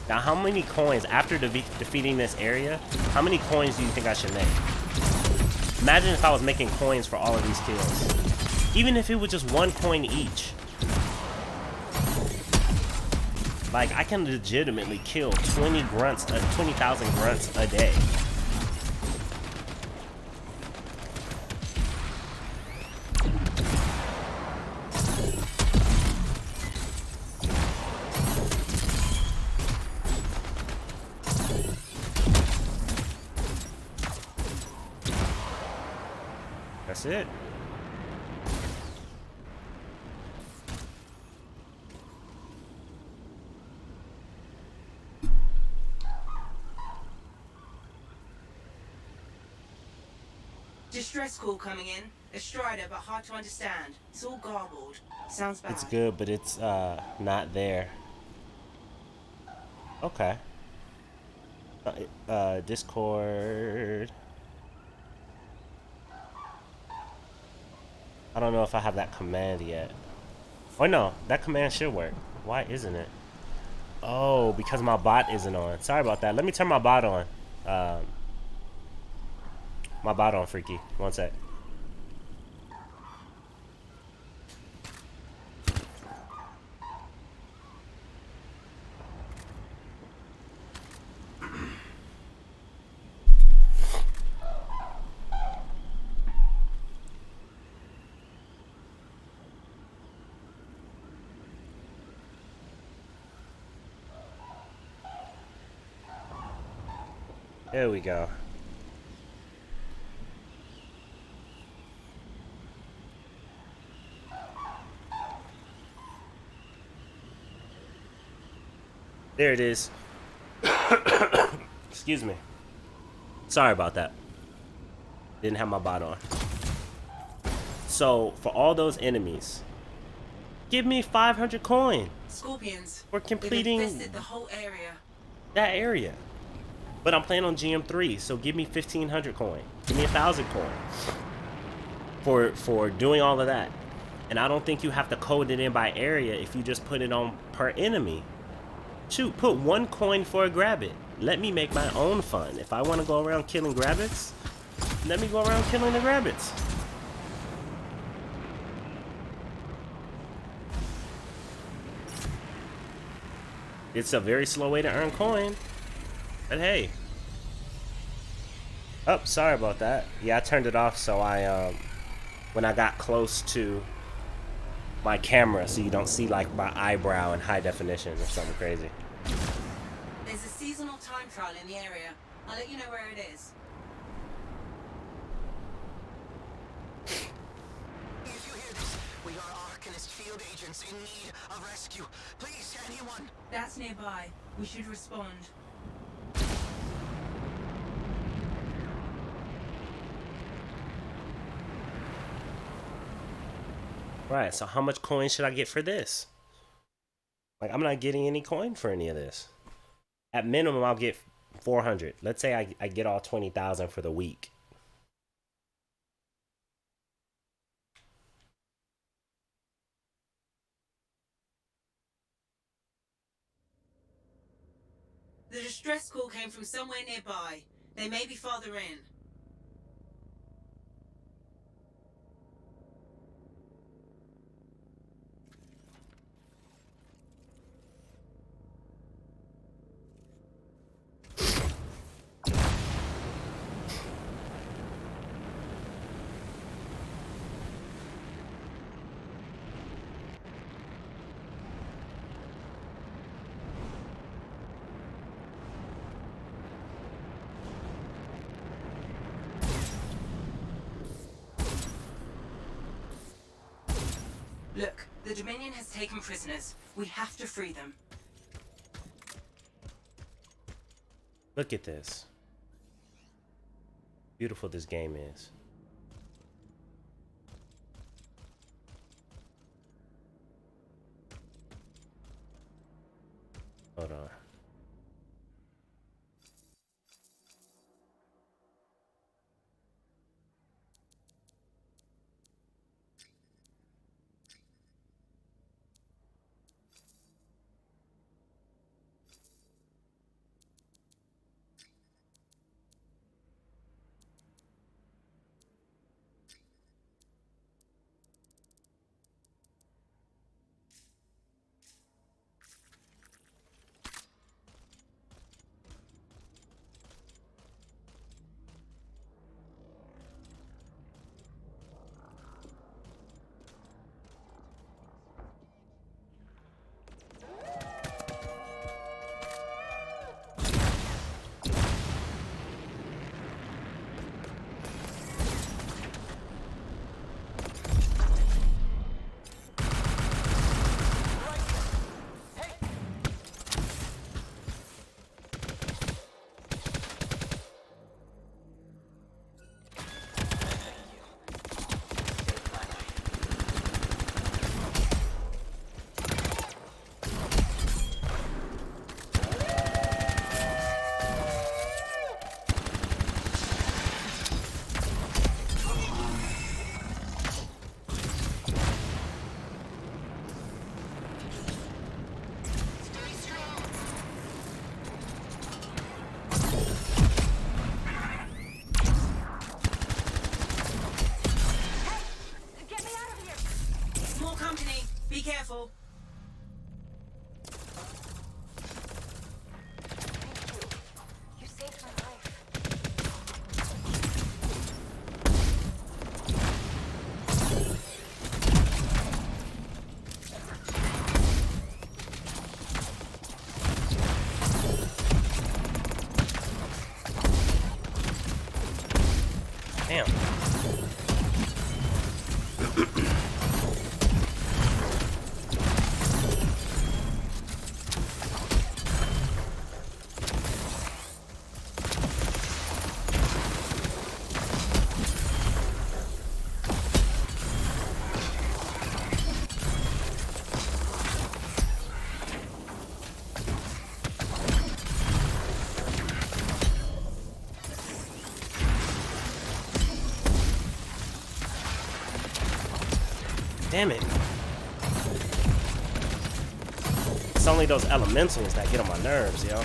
Now, how many coins, after defeating this area, how many coins do you think I should make? Imagine if I was making coins for all of these kills. Even if it was just 1 coin each. Like, I can legitimately kill 20,000 grunts a day. That's it. Distress call coming in. A strider, but hard to understand. It's all garbled. Sounds bad. It's good, but it's not there. Okay. Discord. I don't know if I have that command yet. Oh no, that command should work. Why isn't it? Oh, because my bot isn't on. Sorry about that. Let me turn my bot on. My bot on, Freaky. One sec. There we go. There it is. Excuse me. Sorry about that. Didn't have my bot on. So, for all those enemies, give me 500 coin. Scorpions. We're completing They've infested the whole area. that area. But I'm playing on GM3, so give me 1,500 coin. Give me 1,000 coin. For doing all of that. And I don't think you have to code it in by area if you just put it on per enemy. Shoot, put 1 coin for a grabbit. Let me make my own fun. If I want to go around killing grabbits, let me go around killing the grabbits. It's a very slow way to earn coin. But hey. Oh, sorry about that. Yeah, I turned it off so when I got close to my camera so you don't see like my eyebrow in high definition or something crazy. There's a seasonal time trial in the area. I'll let you know where it is. If you hear this, we are Arcanist field agents in need of rescue. Please, anyone. That's nearby. We should respond. Right, so how much coin should I get for this? Like, I'm not getting any coin for any of this. At minimum, I'll get 400. Let's say I get all 20,000 for the week. The distress call came from somewhere nearby. They may be farther in. Look, the Dominion has taken prisoners. We have to free them. Look at this. Beautiful this game is. Hold on. Damn. Damn it. It's only those elementals that get on my nerves, yo.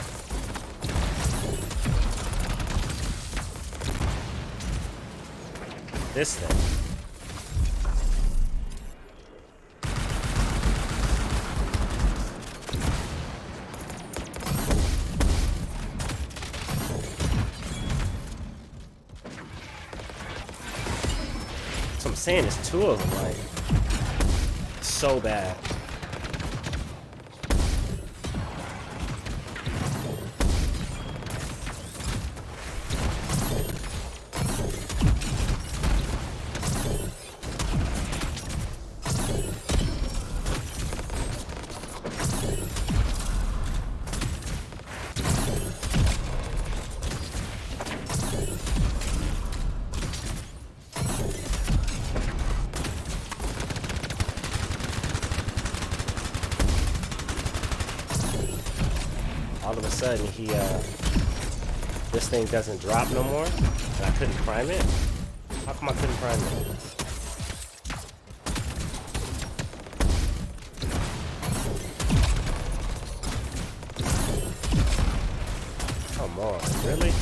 This thing. So I'm saying there's two of them, like, so bad. All of a sudden this thing doesn't drop no more, and I couldn't prime it. How come I couldn't prime it? Come on, really?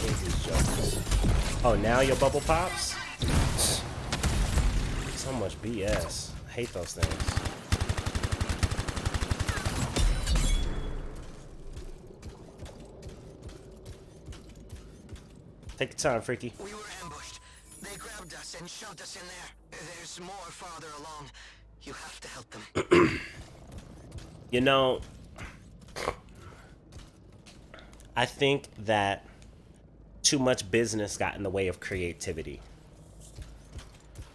These jokers. Oh, now your bubble pops? So much BS. I hate those things. Take your time, Freaky. We were ambushed. They grabbed us and shoved us in there. There's more farther along. You have to help them. You know, I think that too much business got in the way of creativity.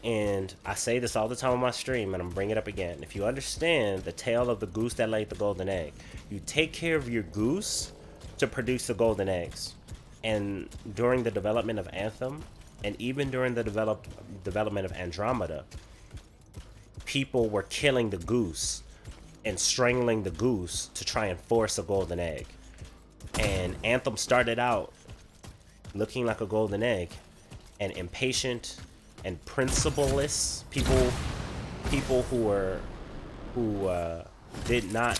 And I say this all the time on my stream, and I'm bringing it up again. If you understand the tale of the goose that laid the golden egg, you take care of your goose to produce the golden eggs. And during the development of Anthem, and even during the development of Andromeda, people were killing the goose and strangling the goose to try and force a golden egg. And Anthem started out looking like a golden egg, and impatient and principleless people who did not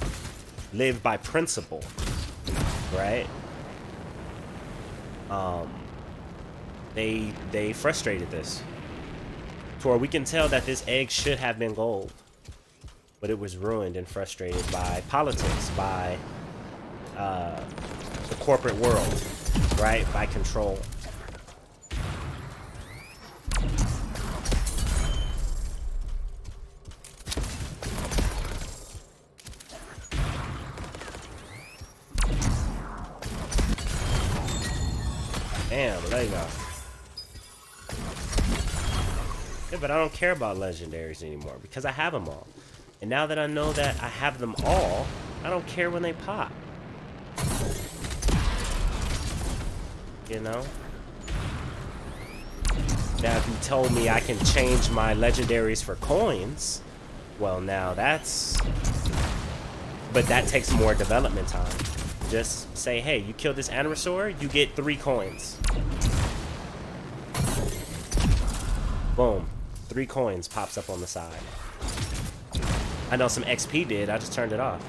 live by principle, right? They frustrated this to where we can tell that this egg should have been gold, but it was ruined and frustrated by politics, by the corporate world, right? By control. Damn, there you go. Yeah, but I don't care about legendaries anymore because I have them all. And now that I know that I have them all, I don't care when they pop. You know? Now, if you told me I can change my legendaries for coins, well, now that's... But that takes more development time. Just say, hey, you kill this Anosaur, you get 3 coins. Boom. 3 coins pops up on the side. I know some XP did, I just turned it off.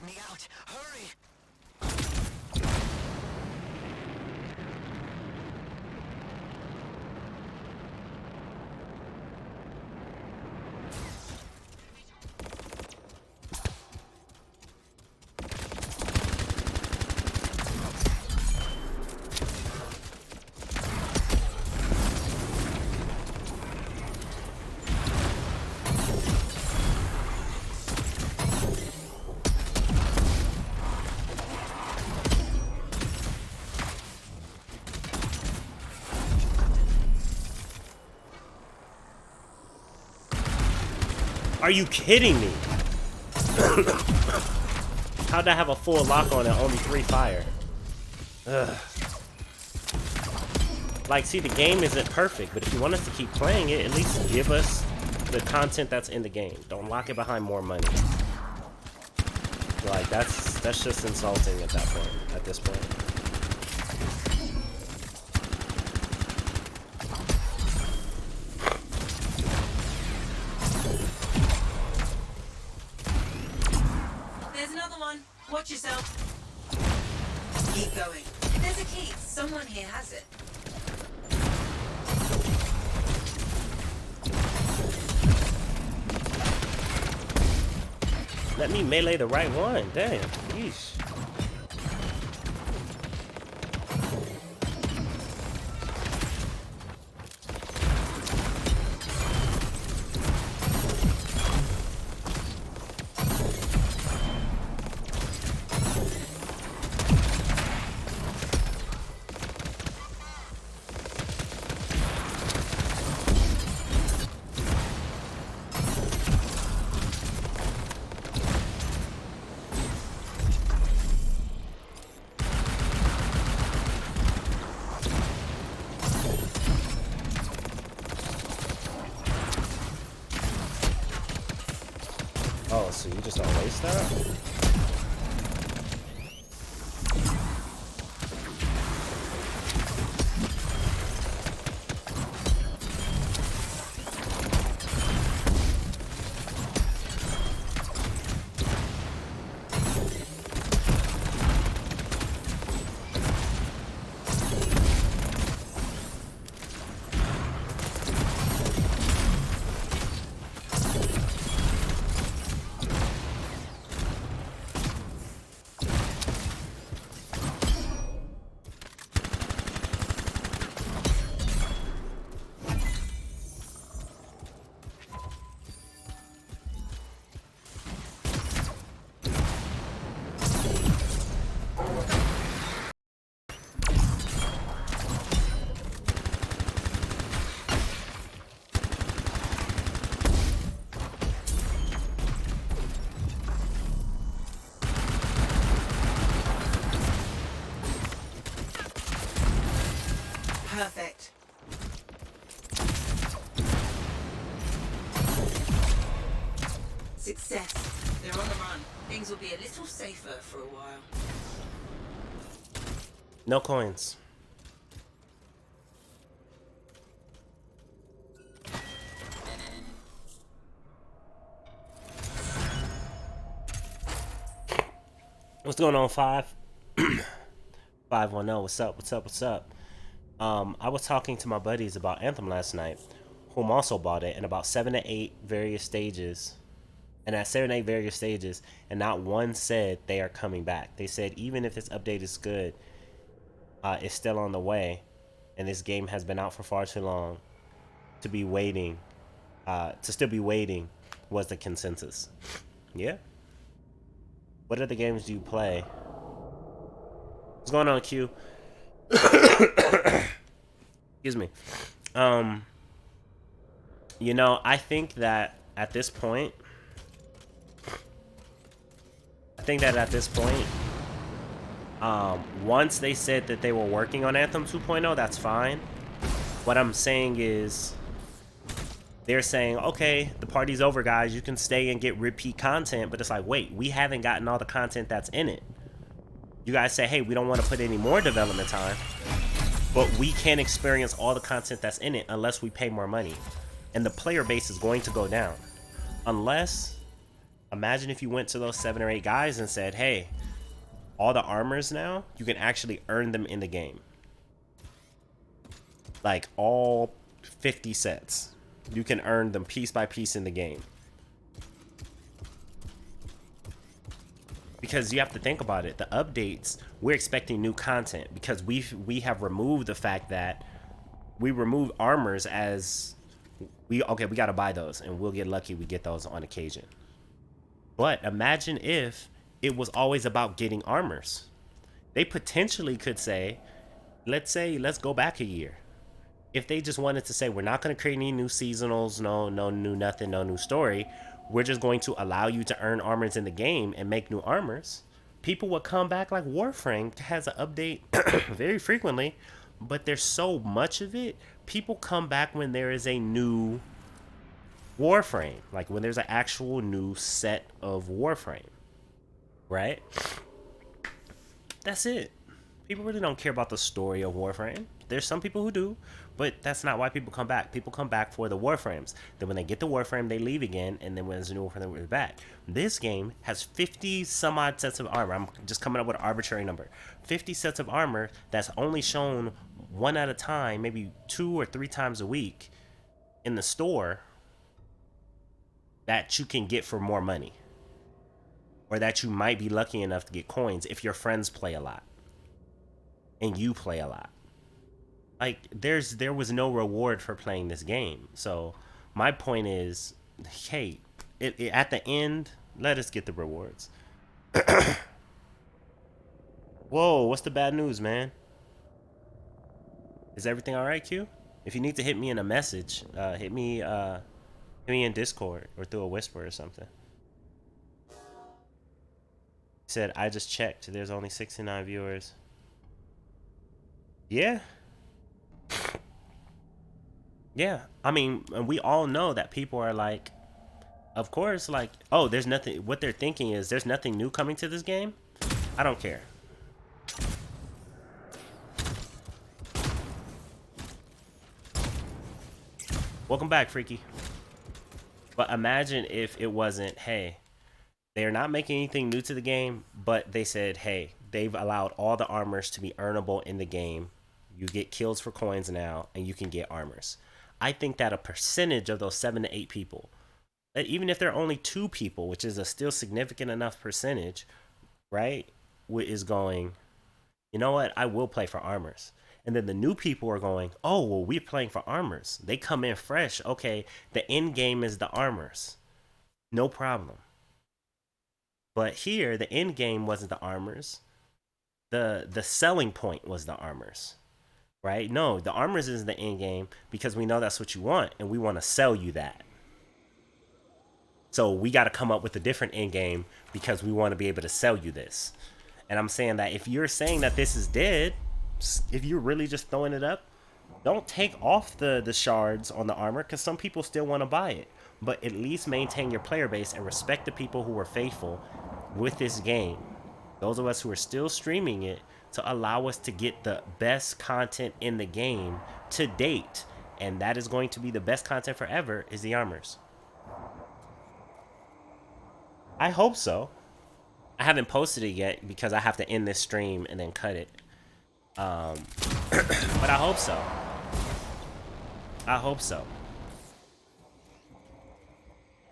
Let me out. Hurry. Are you kidding me? How'd I have a full lock on and only 3 fire? Ugh. Like, see, the game isn't perfect, but if you want us to keep playing it, at least give us the content that's in the game. Don't lock it behind more money. Like, that's just insulting at that point, at this point. There's another one. Watch yourself. Keep going. There's a key. Someone here has it. Let me melee the right one. Damn. Yeesh. Oh, so you just don't waste that? Perfect. Success. They're on the run. Things will be a little safer for a while. No coins. What's going on, 510? What's up? What's up? What's up? I was talking to my buddies about Anthem last night, whom also bought it, in about 7 to 8 various stages. And at 7 to 8 various stages, and not one said they are coming back. They said even if this update is good, it's still on the way, and this game has been out for far too long to be waiting. To still be waiting was the consensus. Yeah. What other games do you play? What's going on, Q? Excuse me. You know, I think that at this point, once they said that they were working on Anthem 2.0, that's fine. What I'm saying is, they're saying, okay, the party's over, guys. You can stay and get repeat content. But it's like, wait, we haven't gotten all the content that's in it. You guys say, hey, we don't want to put any more development time, but we can't experience all the content that's in it unless we pay more money. And the player base is going to go down. Unless Imagine if you went to those 7 or 8 guys and said, hey, all the armors now, you can actually earn them in the game. Like all 50 sets. You can earn them piece by piece in the game. Because you have to think about it. The updates, we're expecting new content because we have removed the fact that we remove armors as we gotta buy those and we'll get lucky we get those on occasion. But imagine if it was always about getting armors. They potentially could say, let's go back a year. If they just wanted to say, we're not going to create any new seasonals, no new nothing, no new story, we're just going to allow you to earn armors in the game and make new armors, people would come back. Like Warframe has an update very frequently, but there's so much of it. People come back when there is a new Warframe, like when there's an actual new set of Warframe, right? That's it. People really don't care about the story of Warframe. There's some people who do, but that's not why people come back. People come back for the Warframes. Then when they get the Warframe, they leave again, and then when there's a new Warframe, they're back. This game has 50 some odd sets of armor. I'm just coming up with an arbitrary number. 50 sets of armor that's only shown one at a time, maybe 2 or 3 times a week in the store that you can get for more money. Or that you might be lucky enough to get coins if your friends play a lot. And you play a lot. Like, there was no reward for playing this game. So my point is, hey, at the end, let us get the rewards. Whoa, what's the bad news, man? Is everything all right, Q? If you need to hit me in a message, hit me in Discord or through a whisper or something. Said, I just checked. There's only 69 viewers. Yeah. Yeah. I mean, we all know that people are like, of course, like, oh, there's nothing. What they're thinking is there's nothing new coming to this game. I don't care. Welcome back, Freaky. But imagine if it wasn't, hey, they're not making anything new to the game, but they said, hey, they've allowed all the armors to be earnable in the game. You get kills for coins now, and you can get armors. I think that a percentage of those 7 to 8 people, that even if there are only 2 people, which is a still significant enough percentage, right, is going, you know what, I will play for armors. And then the new people are going, oh, well, we're playing for armors. They come in fresh. Okay, the end game is the armors. No problem. But here, the end game wasn't the armors. The selling point was the armors. Right? No, the armors isn't the end game because we know that's what you want and we want to sell you that. So we got to come up with a different end game because we want to be able to sell you this. And I'm saying that if you're saying that this is dead, if you're really just throwing it up, don't take off the shards on the armor because some people still want to buy it. But at least maintain your player base and respect the people who are faithful with this game. Those of us who are still streaming it, to allow us to get the best content in the game to date. And that is going to be the best content forever, is the armors. I hope so. I haven't posted it yet because I have to end this stream and then cut it. But I hope so. I hope so.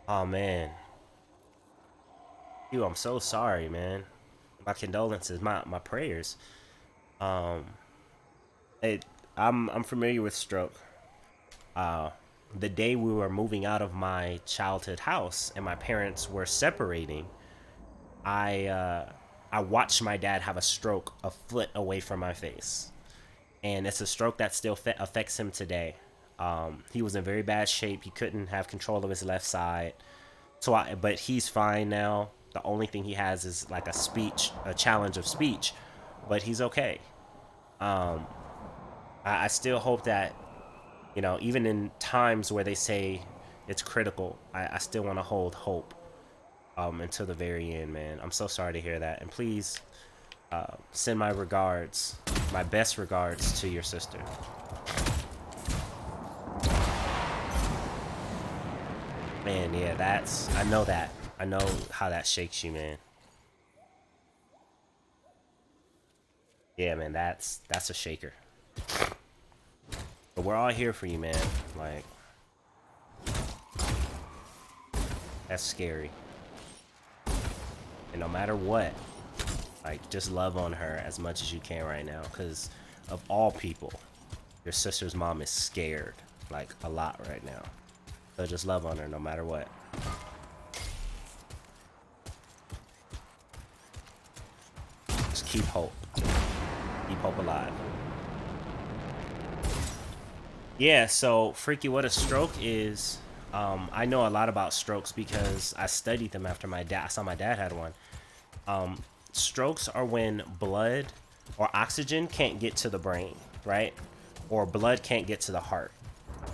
Oh, man. I'm so sorry, man. My condolences, my prayers. I'm familiar with stroke. The day we were moving out of my childhood house and my parents were separating, I watched my dad have a stroke a foot away from my face, and it's a stroke that still affects him today. He was in very bad shape. He couldn't have control of his left side, but he's fine now. The only thing he has is like a challenge of speech, but he's okay. I still hope that, you know, even in times where they say it's critical, I still want to hold hope until the very end, man. I'm so sorry to hear that. And please send my regards, my best regards to your sister. Man, yeah, I know that. I know how that shakes you, man. Yeah, man, that's a shaker. But we're all here for you, man. Like, that's scary. And no matter what, like, just love on her as much as you can right now. Because of all people, your sister's mom is scared, like, a lot right now. So just love on her no matter what. Just keep hope. Keep hope alive. Yeah, so Freaky, what a stroke is. I know a lot about strokes because I studied them after my dad. I saw my dad had one. Strokes are when blood or oxygen can't get to the brain, right? Or blood can't get to the heart.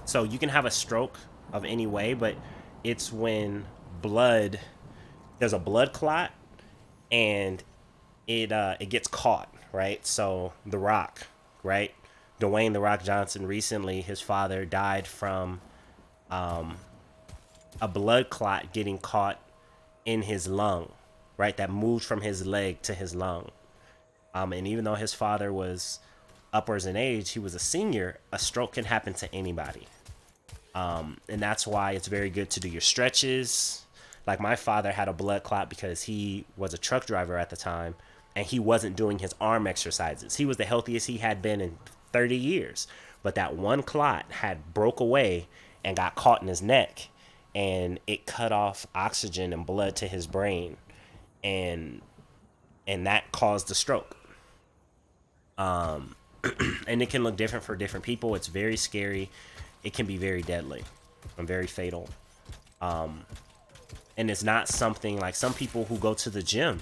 So you can have a stroke of any way, but it's when there's a blood clot and it gets caught, right? So The Rock, right? Dwayne "The Rock" Johnson, recently his father died from a blood clot getting caught in his lung, right? That moved from his leg to his lung. And even though his father was upwards in age, he was a senior, a stroke can happen to anybody. And that's why it's very good to do your stretches. Like, my father had a blood clot because he was a truck driver at the time and he wasn't doing his arm exercises. He was the healthiest he had been in 30 years. But that one clot had broke away and got caught in his neck, and it cut off oxygen and blood to his brain, and that caused the stroke. And it can look different for different people. It's very scary. It can be very deadly and very fatal. And it's not something like some people who go to the gym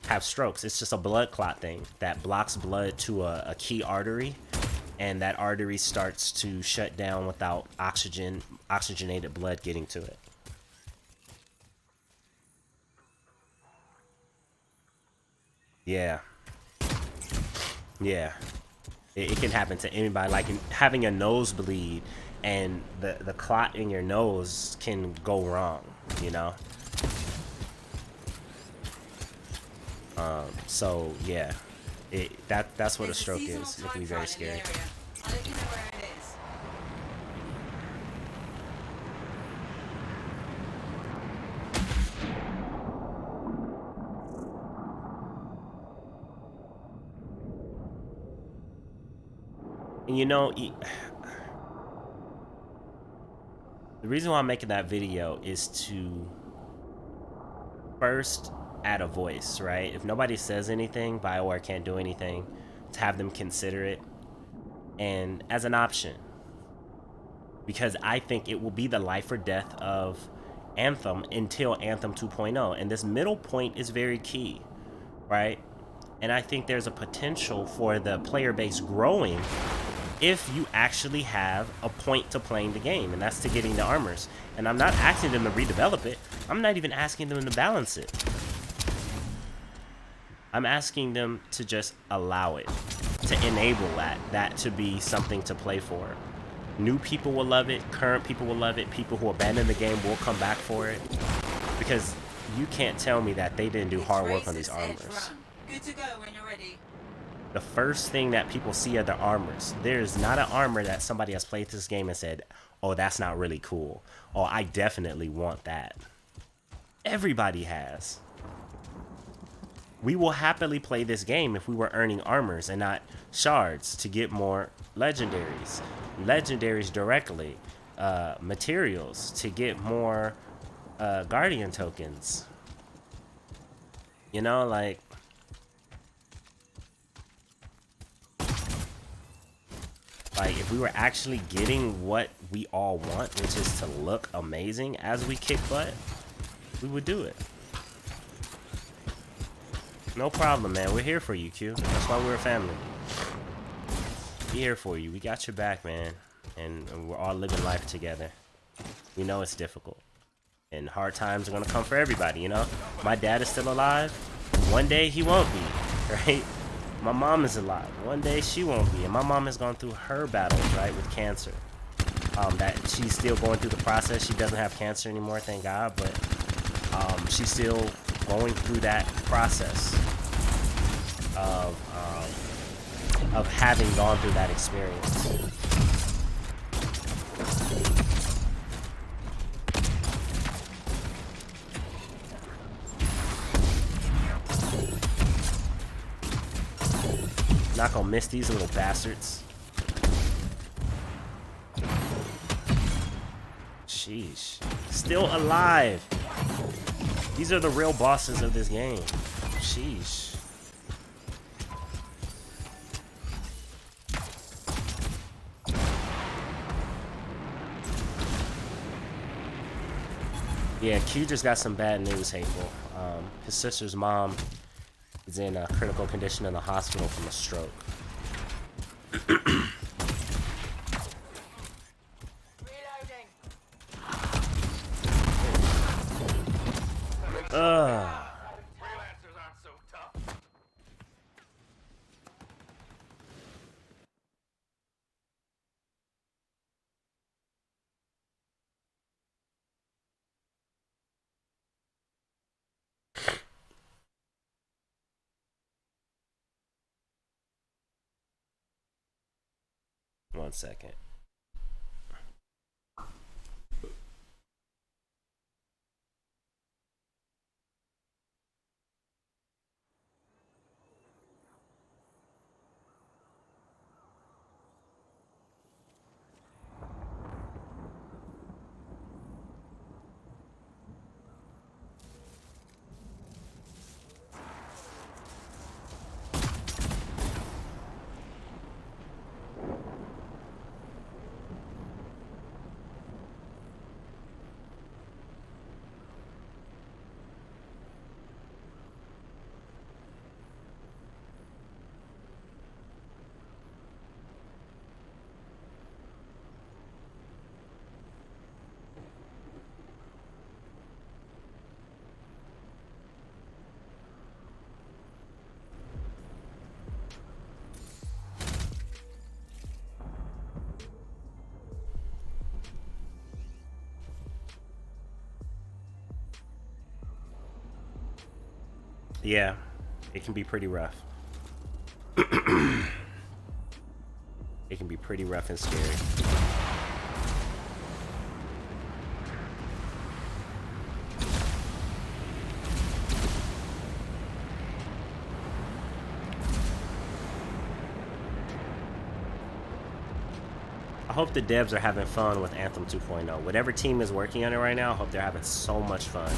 have strokes. It's just a blood clot thing that blocks blood to a key artery, and that artery starts to shut down without oxygenated blood getting to it. Yeah. Yeah. It can happen to anybody. Like, having a nosebleed and the clot in your nose can go wrong, you know? So yeah, that's what a stroke is. It can be very scary. I'll let you know where it is. And you know, the reason why I'm making that video is to first add a voice, right? If nobody says anything, BioWare can't do anything. To have them consider it and as an option, because I think it will be the life or death of Anthem until Anthem 2.0, and this middle point is very key, right? And I think there's a potential for the player base growing if you actually have a point to playing the game, and that's to getting the armors. And I'm not asking them to redevelop it. I'm not even asking them to balance it. I'm asking them to just allow it, to enable that to be something to play for. New people will love it, current people will love it, people who abandon the game will come back for it. Because you can't tell me that they didn't do hard work on these armors. Good to go when you're ready. The first thing that people see are the armors. There's not an armor that somebody has played this game and said, oh, that's not really cool. Oh, I definitely want that. Everybody has. We will happily play this game if we were earning armors and not shards to get more legendaries. Legendaries directly. Materials to get more guardian tokens. You know, like... Like, if we were actually getting what we all want, which is to look amazing as we kick butt, we would do it. No problem, man. We're here for you, Q. That's why we're a family. We're here for you. We got your back, man. And we're all living life together. We know it's difficult. And hard times are going to come for everybody, you know? My dad is still alive. One day he won't be, right? My mom is alive. One day she won't be. And my mom has gone through her battles, right, with cancer. That she's still going through the process. She doesn't have cancer anymore, thank God. But she's still going through that process of having gone through that experience. Not gonna miss these little bastards. Sheesh. Still alive. These are the real bosses of this game. Sheesh. Yeah, Q just got some bad news, Hateful. His sister's mom is in a critical condition in the hospital from a stroke. Freelancers aren't so tough. 1 second. Yeah, it can be pretty rough. It can be pretty rough and scary. I hope the devs are having fun with Anthem 2.0. Whatever team is working on it right now, I hope they're having so much fun.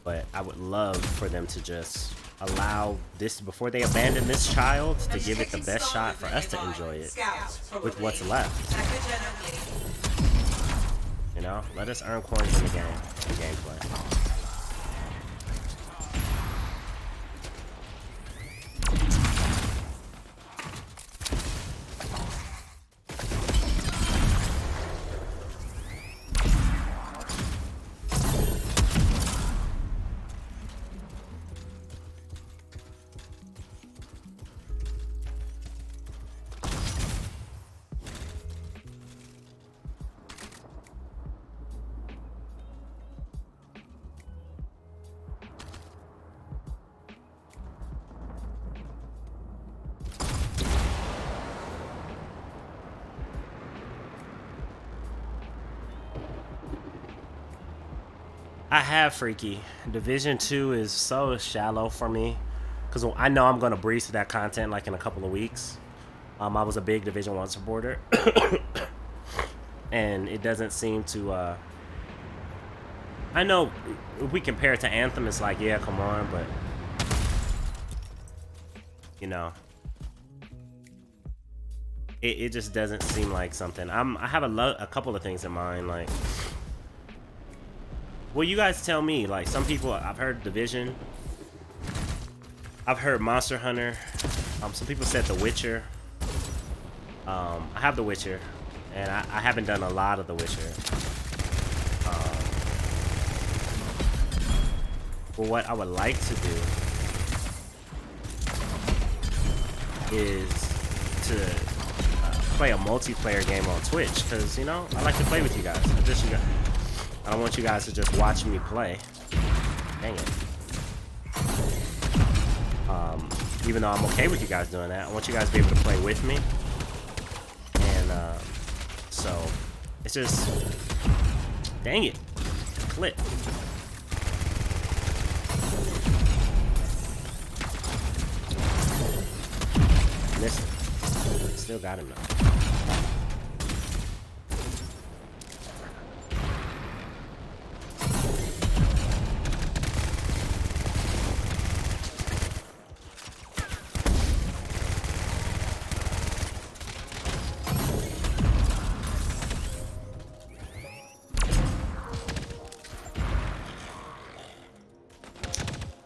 But I would love for them to just allow this, before they abandon this child, to give it the best shot for us to enjoy it with what's left. You know, let us earn coins in the game, in gameplay. I have Freaky. Division 2 is so shallow for me because I know I'm going to breeze through that content like in a couple of weeks. I was a big Division 1 supporter. And it doesn't seem to... I know if we compare it to Anthem, it's like, yeah, come on, but... You know... It just doesn't seem like something. I have a couple of things in mind, like... Well, you guys tell me. Like, some people, I've heard Division. I've heard Monster Hunter. Some people said The Witcher. I have The Witcher, and I haven't done a lot of The Witcher. But what I would like to do is to play a multiplayer game on Twitch, because, you know, I like to play with you guys. I don't want you guys to just watch me play. Dang it. Even though I'm okay with you guys doing that, I want you guys to be able to play with me. And so it's just, dang it, flip. Missed it. Still got him though.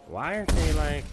Why aren't they like...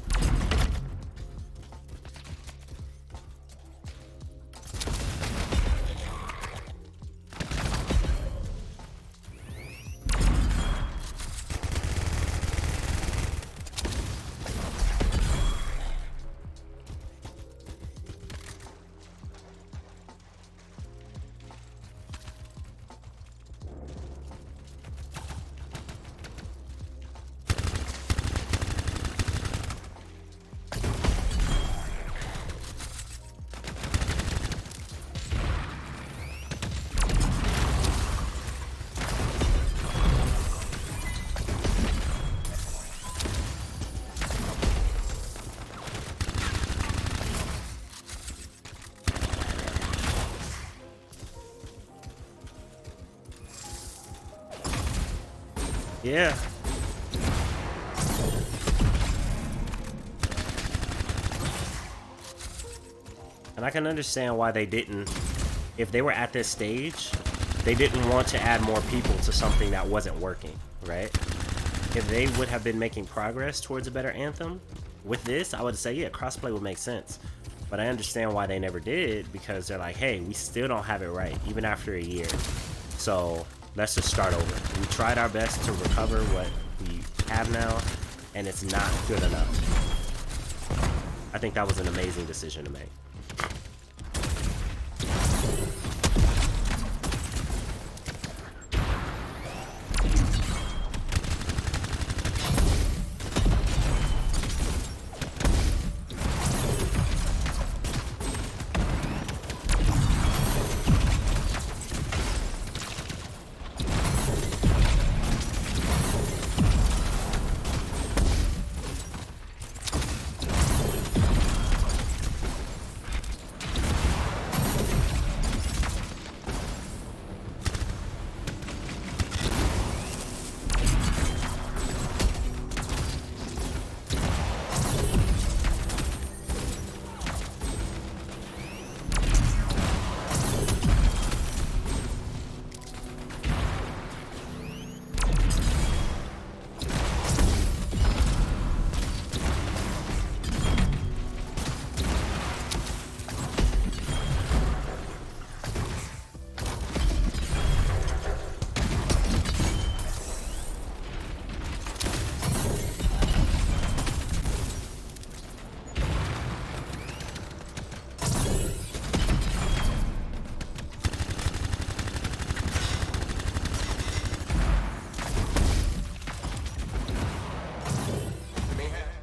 Yeah. And I can understand why they didn't, if they were at this stage, they didn't want to add more people to something that wasn't working, right? If they would have been making progress towards a better Anthem, with this, I would say, yeah, crossplay would make sense. But I understand why they never did, because they're like, hey, we still don't have it right, even after a year. So let's just start over. We tried our best to recover what we have now, and it's not good enough. I think that was an amazing decision to make.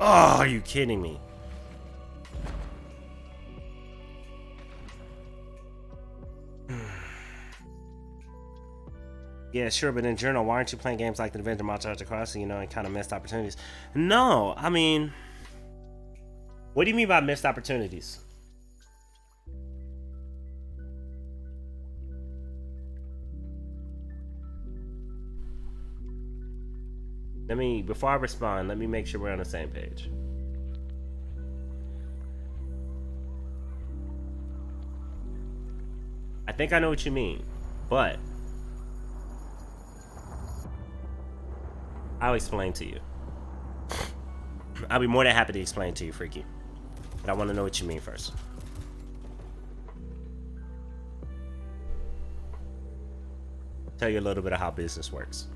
Oh, are you kidding me? Yeah, sure, but in general, why aren't you playing games like the Avenger Montage Crossing, you know, and kind of missed opportunities? No, I mean, what do you mean by missed opportunities? Before I respond, let me make sure we're on the same page. I think I know what you mean, but I'll explain to you. I'll be more than happy to explain to you, Freaky. But I want to know what you mean first. Tell you a little bit of how business works.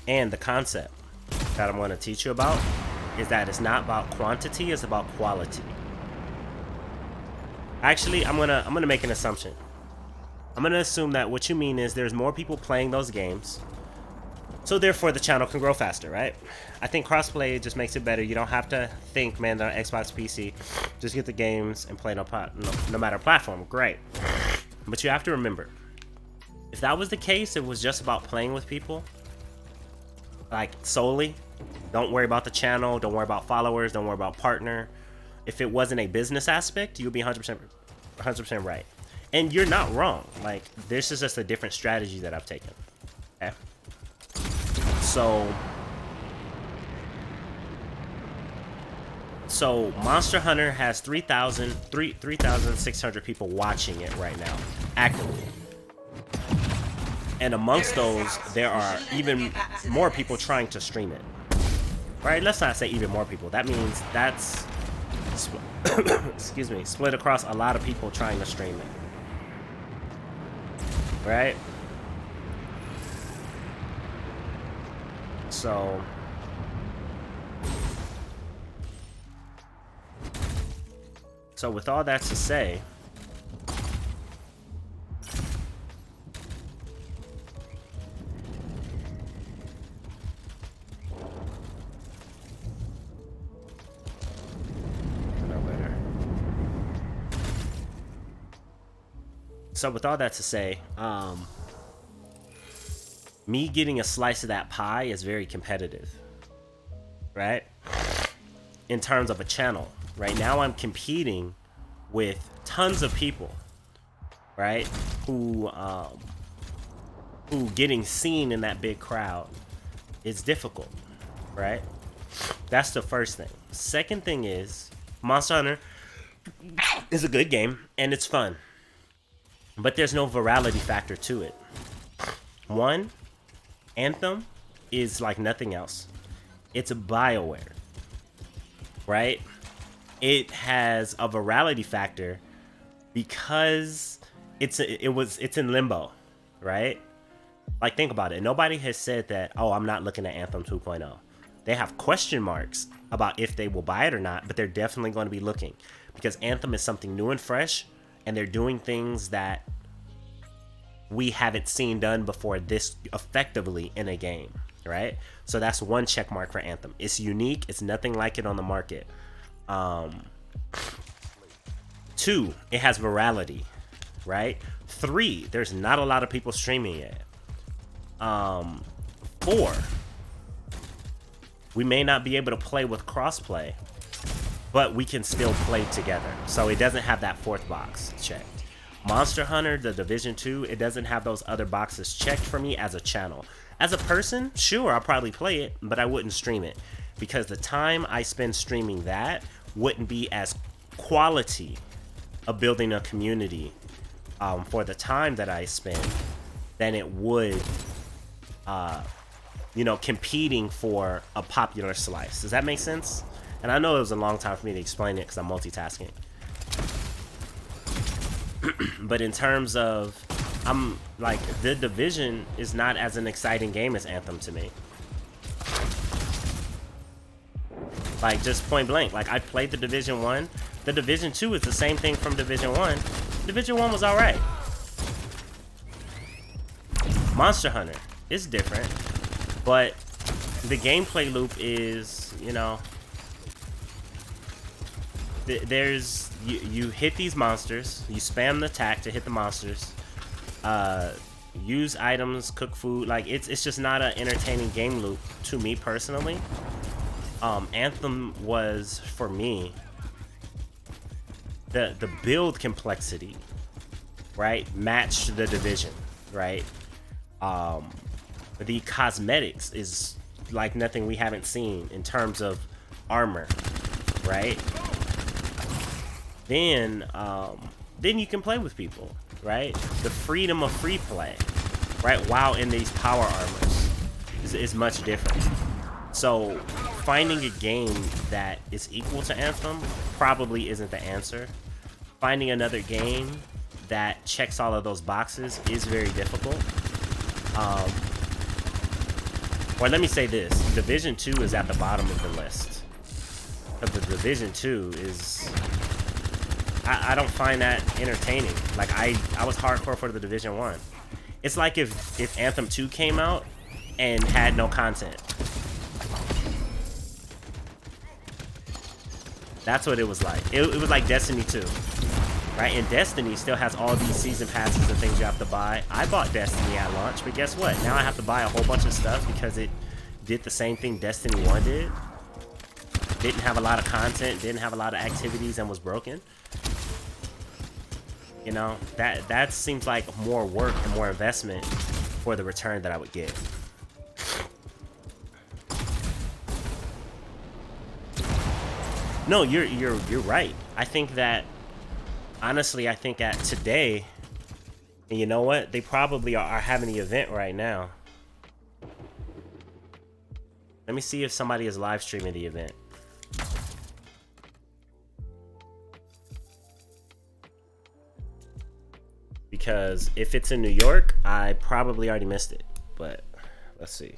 And the concept that I'm going to teach you about is that it's not about quantity, it's about quality. Actually, I'm gonna make an assumption. I'm gonna assume that what you mean is there's more people playing those games, so therefore the channel can grow faster, right? I think crossplay just makes it better. You don't have to think, man, on Xbox, PC. Just get the games and play no matter platform. Great. But you have to remember, if that was the case, it was just about playing with people, like solely. Don't worry about the channel. Don't worry about followers. Don't worry about partner. If it wasn't a business aspect, you'll be 100% right. And you're not wrong. Like, this is just a different strategy that I've taken. Okay. So Monster Hunter has 3,600 people watching it right now, actively. And amongst those, there are even more people trying to stream it. Right? Let's not say even more people. That means that's, excuse me, split across a lot of people trying to stream it. Right? So with all that to say, me getting a slice of that pie is very competitive, right? In terms of a channel. Right now I'm competing with tons of people, right? Who getting seen in that big crowd is difficult, right? That's the first thing. Second thing is, Monster Hunter is a good game and it's fun, but there's no virality factor to it. One, Anthem is like nothing else. It's a BioWare, right? It has a virality factor because it's in limbo, right? Like, think about it. Nobody has said that, oh, I'm not looking at Anthem 2.0. They have question marks about if they will buy it or not, but they're definitely going to be looking because Anthem is something new and fresh, and they're doing things that we haven't seen done before this effectively in a game, right? So that's one check mark for Anthem. It's unique. It's nothing like it on the market. Two, it has virality, right? Three, there's not a lot of people streaming it. Four, we may not be able to play with crossplay, but we can still play together. So it doesn't have that fourth box checked. Monster Hunter, the Division 2, it doesn't have those other boxes checked for me as a channel. As a person, sure, I'll probably play it, but I wouldn't stream it because the time I spend streaming that wouldn't be as quality of building a community for the time that I spend than it would, competing for a popular slice. Does that make sense? And I know it was a long time for me to explain it because I'm multitasking. But in terms of, I'm like, the Division is not as an exciting game as Anthem to me. Like, just point blank. Like, I played the Division 1. The Division 2 is the same thing from Division 1. Division 1 was alright. Monster Hunter is different, but the gameplay loop is, there's you hit these monsters, you spam the attack to hit the monsters, use items, cook food. Like, it's just not an entertaining game loop to me personally. Anthem was, for me, the build complexity, right, matched the Division, right? The cosmetics is like nothing we haven't seen in terms of armor, right? Then you can play with people, right? The freedom of free play, right, while in these power armors is much different. So finding a game that is equal to Anthem probably isn't the answer. Finding another game that checks all of those boxes is very difficult. Or let me say this, Division 2 is at the bottom of the list. But the Division 2 is I don't find that entertaining. Like I was hardcore for the Division 1. It's like if Anthem 2 came out and had no content. That's what it was like. It was like Destiny 2. Right? And Destiny still has all these season passes and things you have to buy. I bought Destiny at launch, but guess what? Now I have to buy a whole bunch of stuff because it did the same thing Destiny 1 did. Didn't have a lot of content, didn't have a lot of activities, and was broken. You know, that seems like more work and more investment for the return that I would get. No, you're right. I think that honestly, I think at today, and you know what? They probably are having the event right now. Let me see if somebody is live streaming the event. Because if it's in New York, I probably already missed it. But let's see.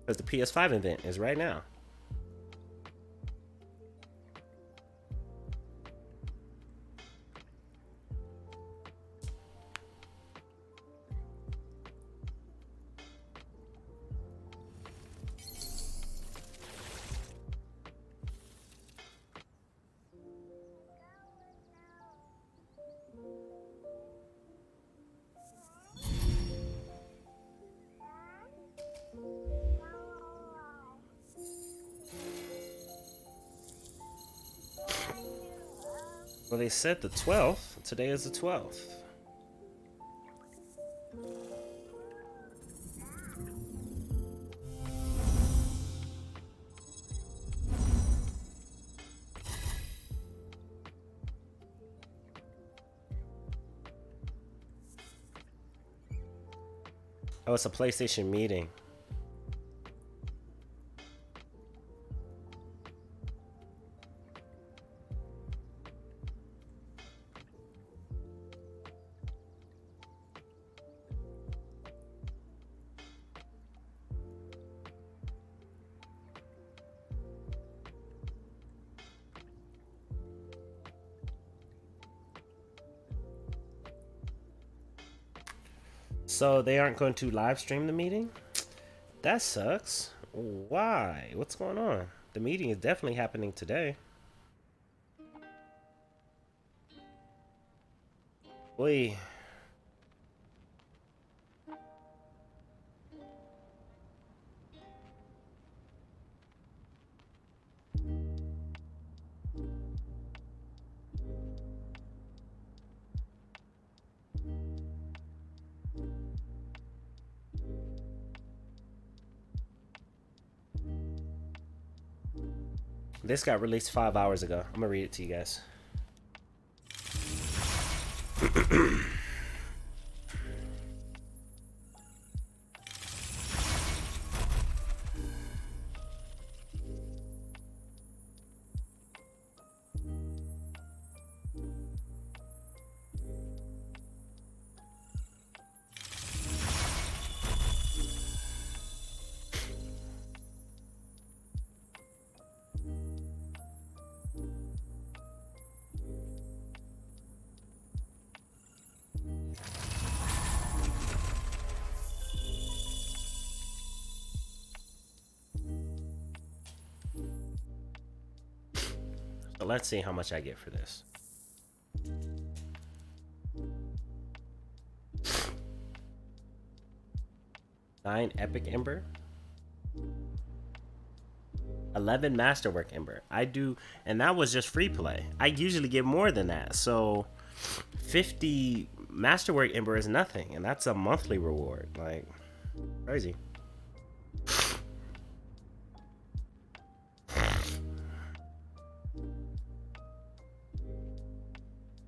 Because the PS5 event is right now. Well, they said the 12th. Today is the 12th. Oh, it's a PlayStation meeting. So they aren't going to live stream the meeting? That sucks. Why? What's going on? The meeting is definitely happening today. Boy. This got released 5 hours ago. I'm gonna read it to you guys. So let's see how much I get for this. Nine Epic Ember. 11 Masterwork Ember. I do, and that was just free play. I usually get more than that. So 50 Masterwork Ember is nothing, and that's a monthly reward. Like, crazy.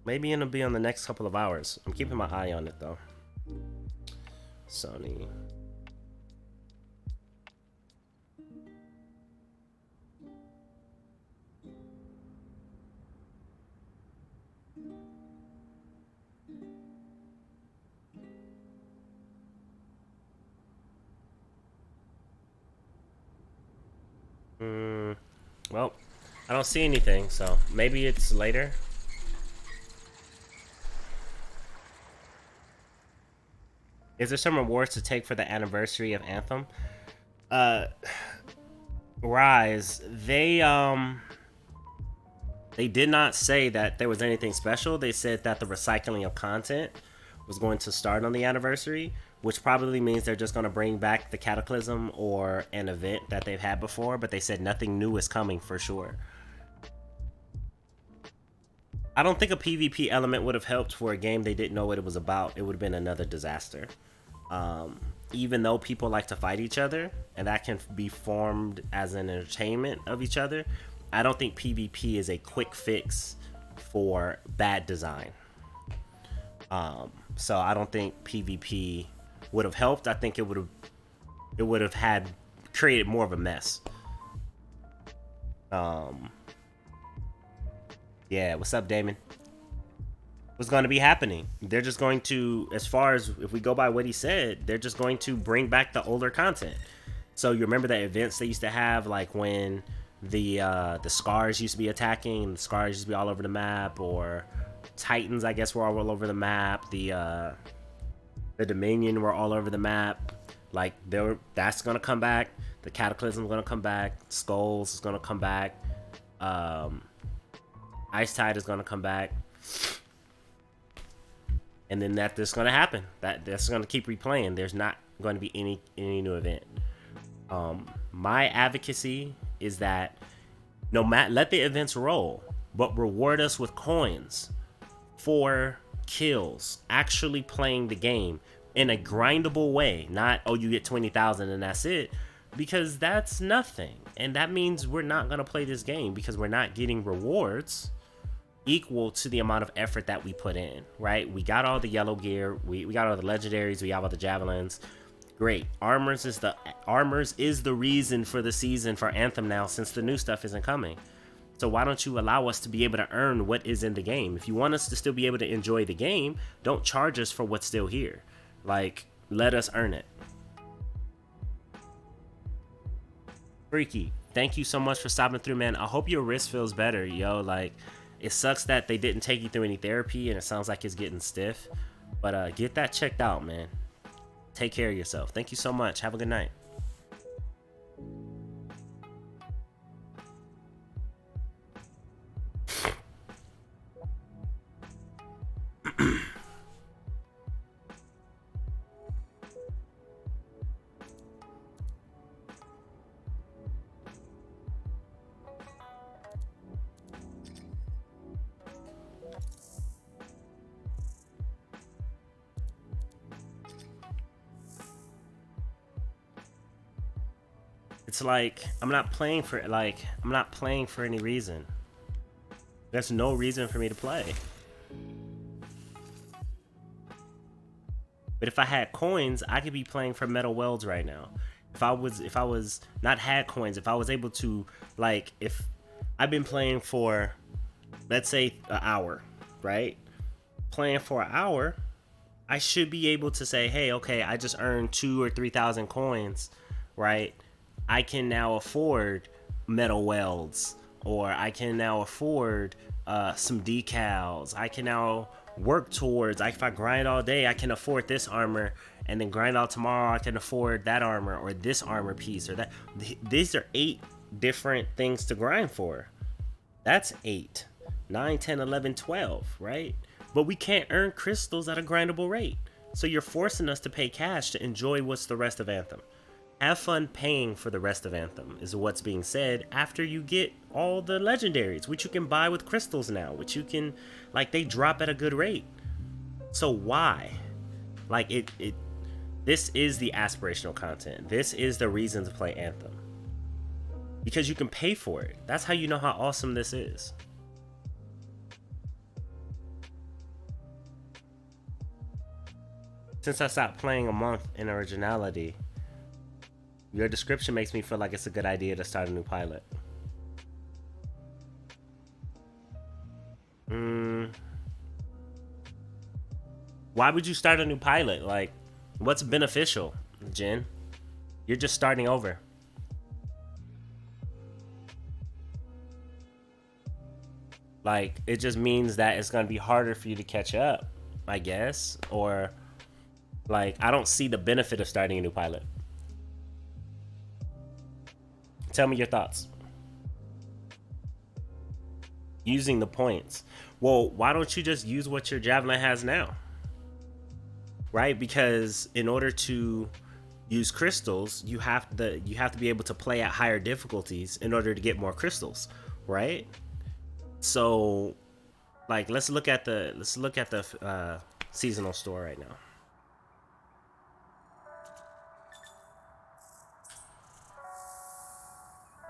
Maybe it'll be on the next couple of hours. I'm keeping my eye on it though. Sony. Well, I don't see anything, so maybe it's later. Is there some rewards to take for the anniversary of Anthem? Rise, they did not say that there was anything special. They said that the recycling of content was going to start on the anniversary, which probably means they're just going to bring back the Cataclysm or an event that they've had before, but they said nothing new is coming for sure. I don't think a PvP element would have helped for a game they didn't know what it was about. It would have been another disaster. Even though people like to fight each other, and that can be formed as an entertainment of each other, I don't think PvP is a quick fix for bad design. So I don't think PvP would have helped. I think it would have had created more of a mess. Yeah, what's up, Damon? What's going to be happening? They're just going to, as far as if we go by what he said, they're just going to bring back the older content. So you remember the events they used to have, like when the scars used to be attacking, and the scars used to be all over the map, or Titans, I guess, were all over the map. The Dominion were all over the map. Like that's gonna come back. The Cataclysm's gonna come back. Skulls is gonna come back. Ice Tide is gonna come back. And then that's gonna happen. That's gonna keep replaying. There's not going to be any new event. My advocacy is that let the events roll, but reward us with coins for kills, actually playing the game in a grindable way. Not, oh, you get 20,000 and that's it, because that's nothing. And that means we're not gonna play this game because we're not getting rewards equal to the amount of effort that we put in, right? We got all the yellow gear, we got all the legendaries, we have all the javelins. Great. Armors is the reason for the season for Anthem now, since the new stuff isn't coming. So why don't you allow us to be able to earn what is in the game? If you want us to still be able to enjoy the game, don't charge us for what's still here. Like, let us earn it. Freaky, thank you so much for stopping through, man. I hope your wrist feels better, yo. Like, it sucks that they didn't take you through any therapy and it sounds like it's getting stiff. But get that checked out, man. Take care of yourself. Thank you so much. Have a good night. It's like I'm not playing for any reason. There's no reason for me to play. But if I had coins, I could be playing for Metal Welds right now. If I was not had coins, if I was able to, like, if I've been playing for, let's say, an hour, right? Playing for an hour, I should be able to say, hey, okay, I just earned 2,000 or 3,000 coins, right? I can now afford Metal Welds, or I can now afford some decals. I can now work towards, if I grind all day, I can afford this armor, and then grind out tomorrow, I can afford that armor, or this armor piece, or that. These are 8 different things to grind for. That's 8, 9, 10, 11, 12, right? But we can't earn crystals at a grindable rate. So you're forcing us to pay cash to enjoy what's the rest of Anthem. Have fun paying for the rest of Anthem, is what's being said after you get all the legendaries, which you can buy with crystals now, which you can, like, they drop at a good rate. So why? Like, this is the aspirational content. This is the reason to play Anthem. Because you can pay for it. That's how you know how awesome this is. Since I stopped playing a month in originality, your description makes me feel like it's a good idea to start a new pilot. Why would you start a new pilot? Like, what's beneficial, Jen? You're just starting over. Like, it just means that it's going to be harder for you to catch up, I guess. Or, like, I don't see the benefit of starting a new pilot. Tell me your thoughts. Using the points. Well, why don't you just use what your Javelin has now? Right? Because in order to use crystals, you have to be able to play at higher difficulties in order to get more crystals, right? So, like, let's look at the seasonal store right now.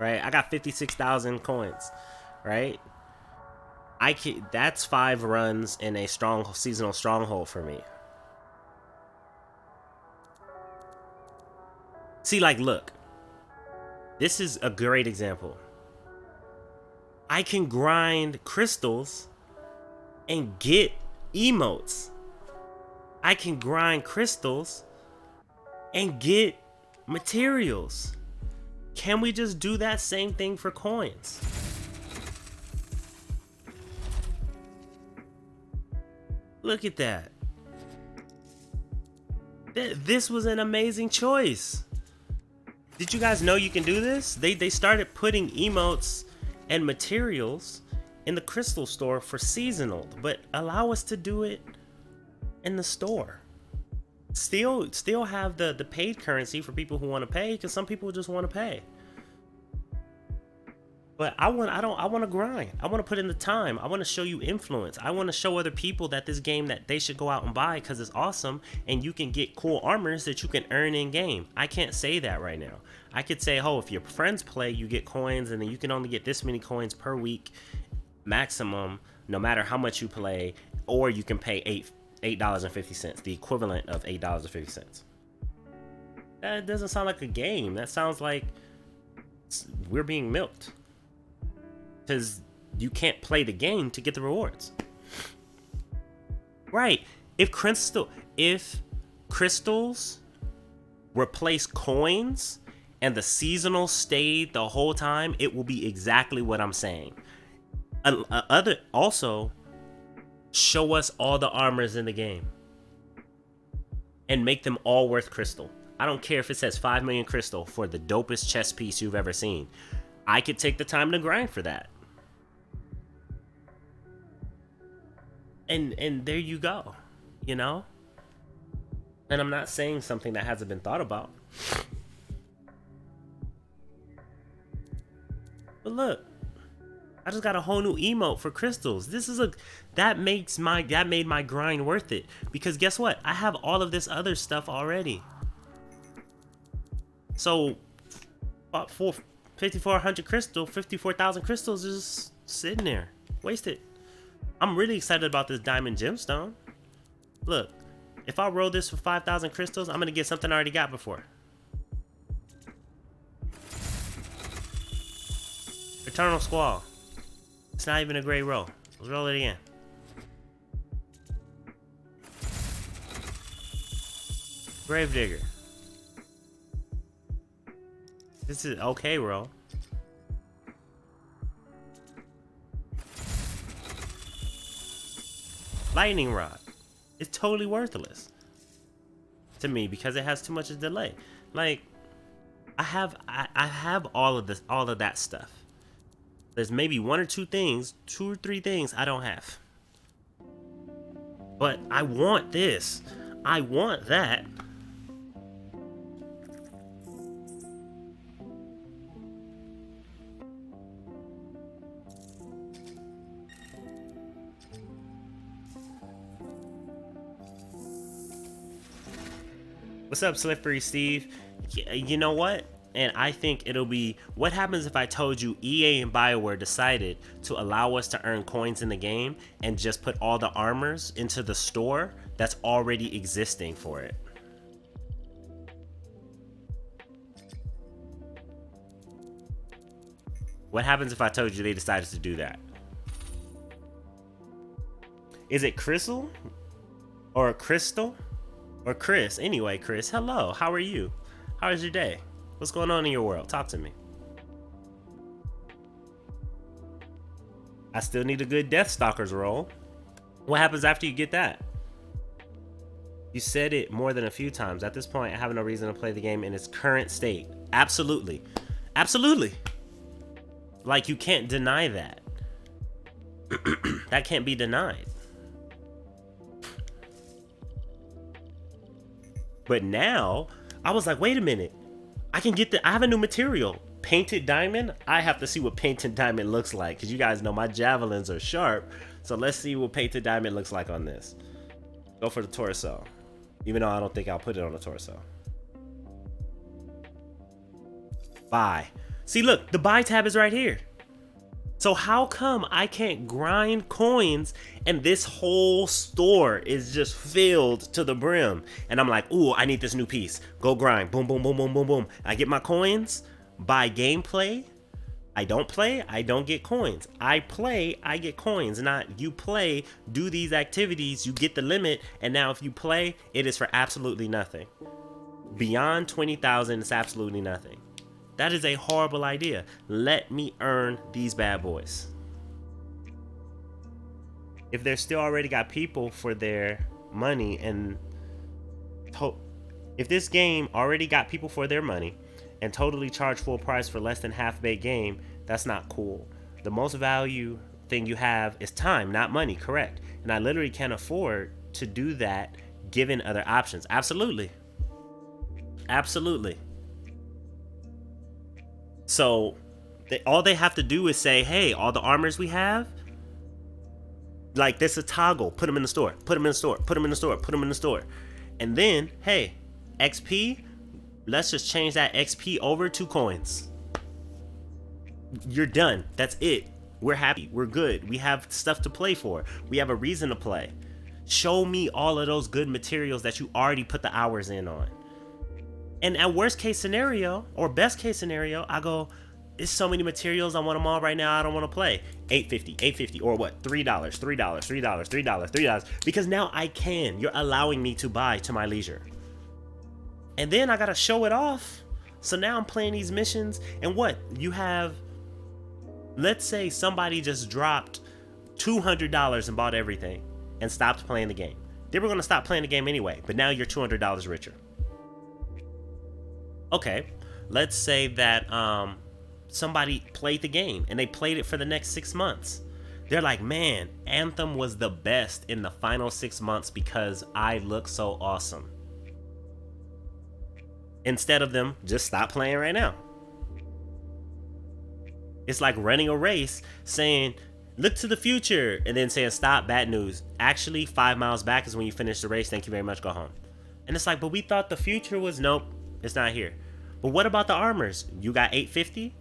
Right, I got 56,000 coins, right? That's 5 runs in a strong seasonal stronghold for me. See, like, look, this is a great example. I can grind crystals and get emotes. I can grind crystals and get materials. Can we just do that same thing for coins? Look at that. This was an amazing choice. Did you guys know you can do this? They started putting emotes and materials in the crystal store for seasonal, but allow us to do it in the store. Still have the paid currency for people who want to pay, because some people just want to pay. But I want to grind. I want to put in the time. I want to show you influence. I want to show other people that this game, that they should go out and buy because it's awesome, and you can get cool armors that you can earn in game. I can't say that right now. I could say, oh, if your friends play, you get coins, and then you can only get this many coins per week maximum, no matter how much you play, or you can pay $8.50, the equivalent of $8.50. That doesn't sound like a game. That sounds like we're being milked. Because you can't play the game to get the rewards. Right. If crystals replace coins and the seasonal stayed the whole time, it will be exactly what I'm saying. Also, show us all the armors in the game and make them all worth crystal. I don't care if it says 5 million crystal for the dopest chess piece you've ever seen. I could take the time to grind for that. And there you go, you know? And I'm not saying something that hasn't been thought about. But look, I just got a whole new emote for crystals. That made my grind worth it. Because guess what? I have all of this other stuff already. So, for 5,400 crystal, 54,000 crystals is sitting there, wasted. I'm really excited about this diamond gemstone. Look, if I roll this for 5,000 crystals, I'm gonna get something I already got before. Eternal Squall. It's not even a great roll. Let's roll it again. Gravedigger. This is okay roll. Lightning Rod. It's totally worthless to me because it has too much delay. Like, I have all of that stuff. There's maybe 1 or 2 things, 2 or 3 things I don't have. But I want this. I want that. What's up, Slippery Steve? You know what? And I think it'll be, what happens if I told you EA and BioWare decided to allow us to earn coins in the game and just put all the armors into the store that's already existing for it? What happens if I told you they decided to do that? Is it Crystal? Or Crystal? Or Chris? Anyway, Chris, hello. How are you? How is your day? What's going on in your world? Talk to me. I still need a good Deathstalker's roll. What happens after you get that? You said it more than a few times. At this point, I have no reason to play the game in its current state. Absolutely. Absolutely. Like, you can't deny that. That can't be denied. But now, I was like, wait a minute. I have a new material. Painted diamond? I have to see what painted diamond looks like, because you guys know my javelins are sharp. So let's see what painted diamond looks like on this. Go for the torso. Even though I don't think I'll put it on the torso. Buy. See, look, the buy tab is right here. So how come I can't grind coins and this whole store is just filled to the brim? And I'm like, ooh, I need this new piece. Go grind. Boom, boom, boom, boom, boom, boom. I get my coins. Buy gameplay. I don't play, I don't get coins. I play, I get coins. Not you play, do these activities, you get the limit, and now if you play, it is for absolutely nothing. Beyond 20,000, it's absolutely nothing. That is a horrible idea. Let me earn these bad boys. If they're still already got people for their money and if this game already got people for their money and totally charge full price for less than half-baked game, that's not cool. The most value thing you have is time, not money, correct? And I literally can't afford to do that given other options. Absolutely. Absolutely. So all they have to do is say, hey, all the armors we have, like this is a toggle, put them in the store, put them in the store, put them in the store, put them in the store. And then, hey, XP, let's just change that XP over to coins. You're done. That's it. We're happy. We're good. We have stuff to play for. We have a reason to play. Show me all of those good materials that you already put the hours in on. And at worst case scenario, or best case scenario, I go, there's so many materials, I want them all right now, I don't want to play. $8.50, or what? $3, because now I can. You're allowing me to buy to my leisure. And then I gotta show it off. So now I'm playing these missions, and what? You have, let's say somebody just dropped $200 and bought everything and stopped playing the game. They were gonna stop playing the game anyway, but now you're $200 richer. Okay, let's say that somebody played the game and they played it for the next 6 months. They're like, man, Anthem was the best in the final 6 months because I look so awesome. Instead of them just stop playing right now. It's like running a race saying, look to the future, and then saying, stop, bad news. Actually, 5 miles back is when you finish the race. Thank you very much, go home. And it's like, but we thought the future was, nope, it's not here. But what about the armors? You got $8.50?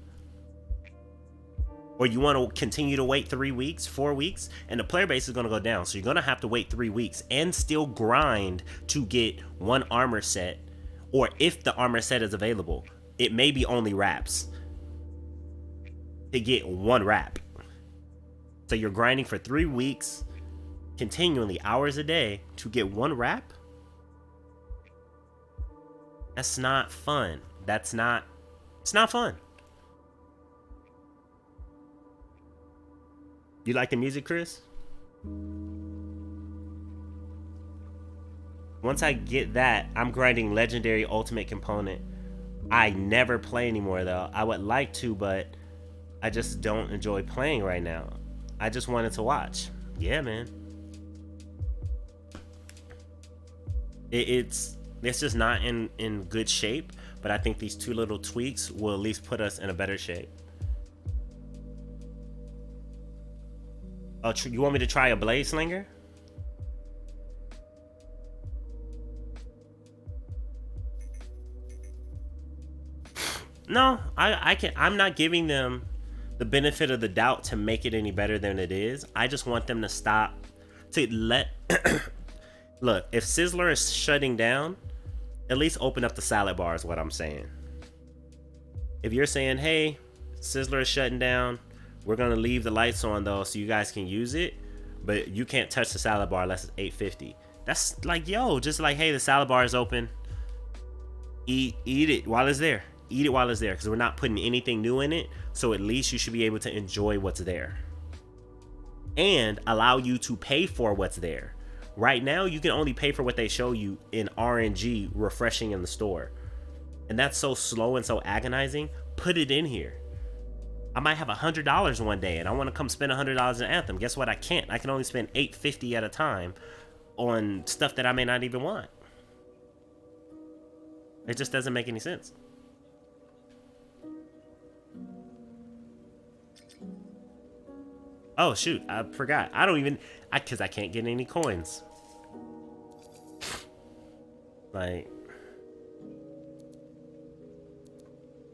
Or you want to continue to wait 3 weeks, 4 weeks, and the player base is going to go down. So you're going to have to wait 3 weeks and still grind to get one armor set. Or if the armor set is available, it may be only wraps to get one wrap. So you're grinding for 3 weeks, continually, hours a day, to get one wrap? That's not fun. It's not fun. You like the music, Chris? Once I get that, I'm grinding legendary ultimate component. I never play anymore though. I would like to, but I just don't enjoy playing right now. I just wanted to watch. Yeah, man. It's just not in good shape, but I think these 2 little tweaks will at least put us in a better shape. Oh, you want me to try a blade slinger? No, I can. I'm not giving them the benefit of the doubt to make it any better than it is. I just want them to stop. To let look, if Sizzler is shutting down, at least open up the salad bar is what I'm saying. If you're saying, hey, Sizzler is shutting down, we're gonna leave the lights on though so you guys can use it, but you can't touch the salad bar unless it's $8.50. That's like, yo, just like, hey, the salad bar is open. Eat it while it's there. Eat it while it's there, because we're not putting anything new in it, so at least you should be able to enjoy what's there. and allow you to pay for what's there. Right now, you can only pay for what they show you in RNG refreshing in the store. And that's so slow and so agonizing. Put it in here. I might have $100 one day and I want to come spend $100 in Anthem. Guess what? I can't. I can only spend $850 at a time on stuff that I may not even want. It just doesn't make any sense. Oh shoot, I forgot. I don't even, cause I can't get any coins. Like,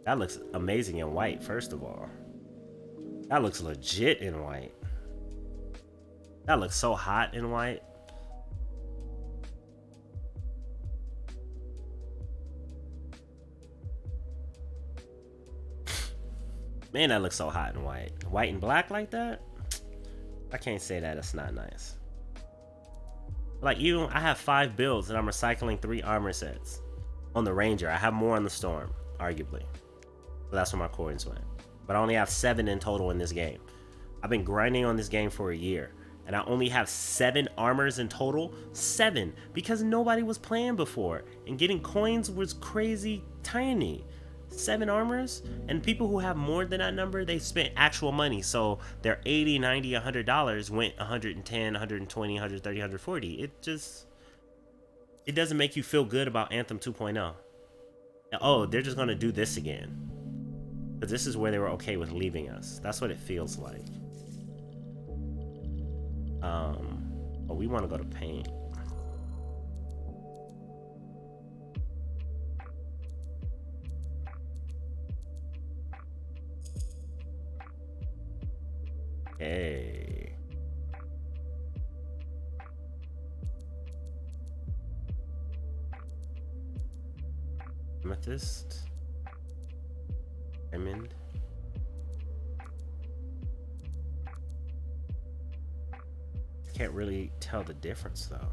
that looks amazing in white, first of all. That looks legit in white. That looks so hot in white. Man, that looks so hot in white. White and black like that? I can't say that, it's not nice. Like, I have 5 builds and I'm recycling 3 armor sets. On the Ranger, I have more on the Storm, arguably. But that's where my coins went. But I only have 7 in total in this game. I've been grinding on this game for a year. And I only have 7 armors in total. 7! Because nobody was playing before. And getting coins was crazy tiny. 7 armors, and people who have more than that number, they spent actual money, so their $80, $90, $100 went $110, $120, $130, $140. It doesn't make you feel good about Anthem 2.0. Oh, they're just gonna do this again, but this is where they were okay with leaving us. That's what it feels like. But we want to go to paint. Hey. Amethyst. Diamond. Can't really tell the difference though.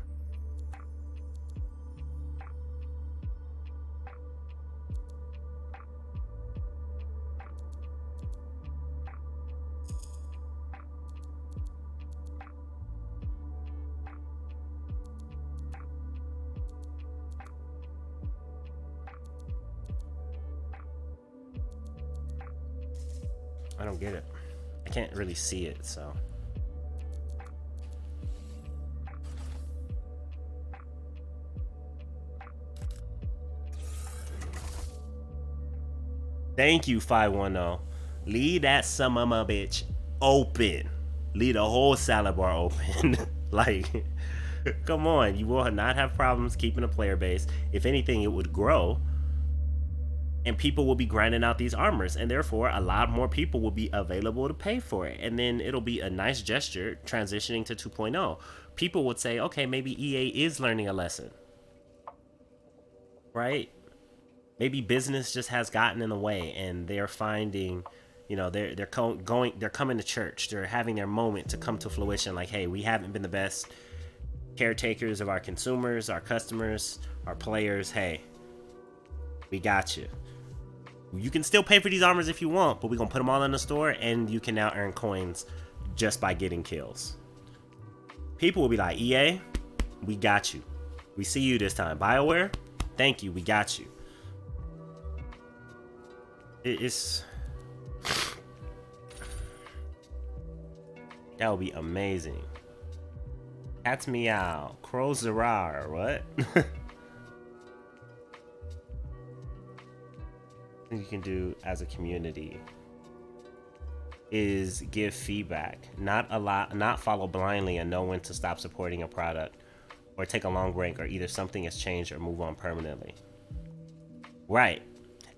I don't get it. I can't really see it, so. Thank you, 510. Leave that some of my bitch open. Leave the whole salad bar open. Like, come on. You will not have problems keeping a player base. If anything, it would grow. And people will be grinding out these armors, and therefore a lot more people will be available to pay for it. And then it'll be a nice gesture transitioning to 2.0. People would say, okay, maybe EA is learning a lesson, right? Maybe business just has gotten in the way, and they're finding, you know, they're coming to church. They're having their moment to come to fruition. Like, hey, we haven't been the best caretakers of our consumers, our customers, our players. Hey, we got you. You can still pay for these armors if you want, but we're going to put them all in the store, and you can now earn coins just by getting kills. People will be like, EA, we got you. We see you this time. BioWare, thank you, we got you. It's... That would be amazing. Cats meow. Crows zarar. What? You can do as a community is give feedback, not follow blindly and know when to stop supporting a product or take a long break, or either something has changed or move on permanently. Right.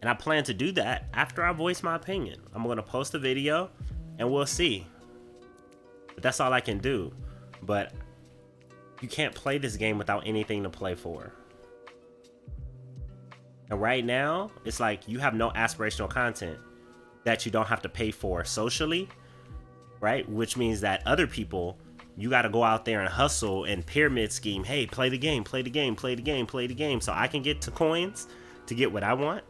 And I plan to do that after I voice my opinion. I'm going to post a video and we'll see. But that's all I can do. But you can't play this game without anything to play for. And right now, it's like you have no aspirational content that you don't have to pay for socially, right? Which means that other people, you got to go out there and hustle and pyramid scheme. Hey, play the game, play the game, play the game, play the game. So I can get to coins to get what I want.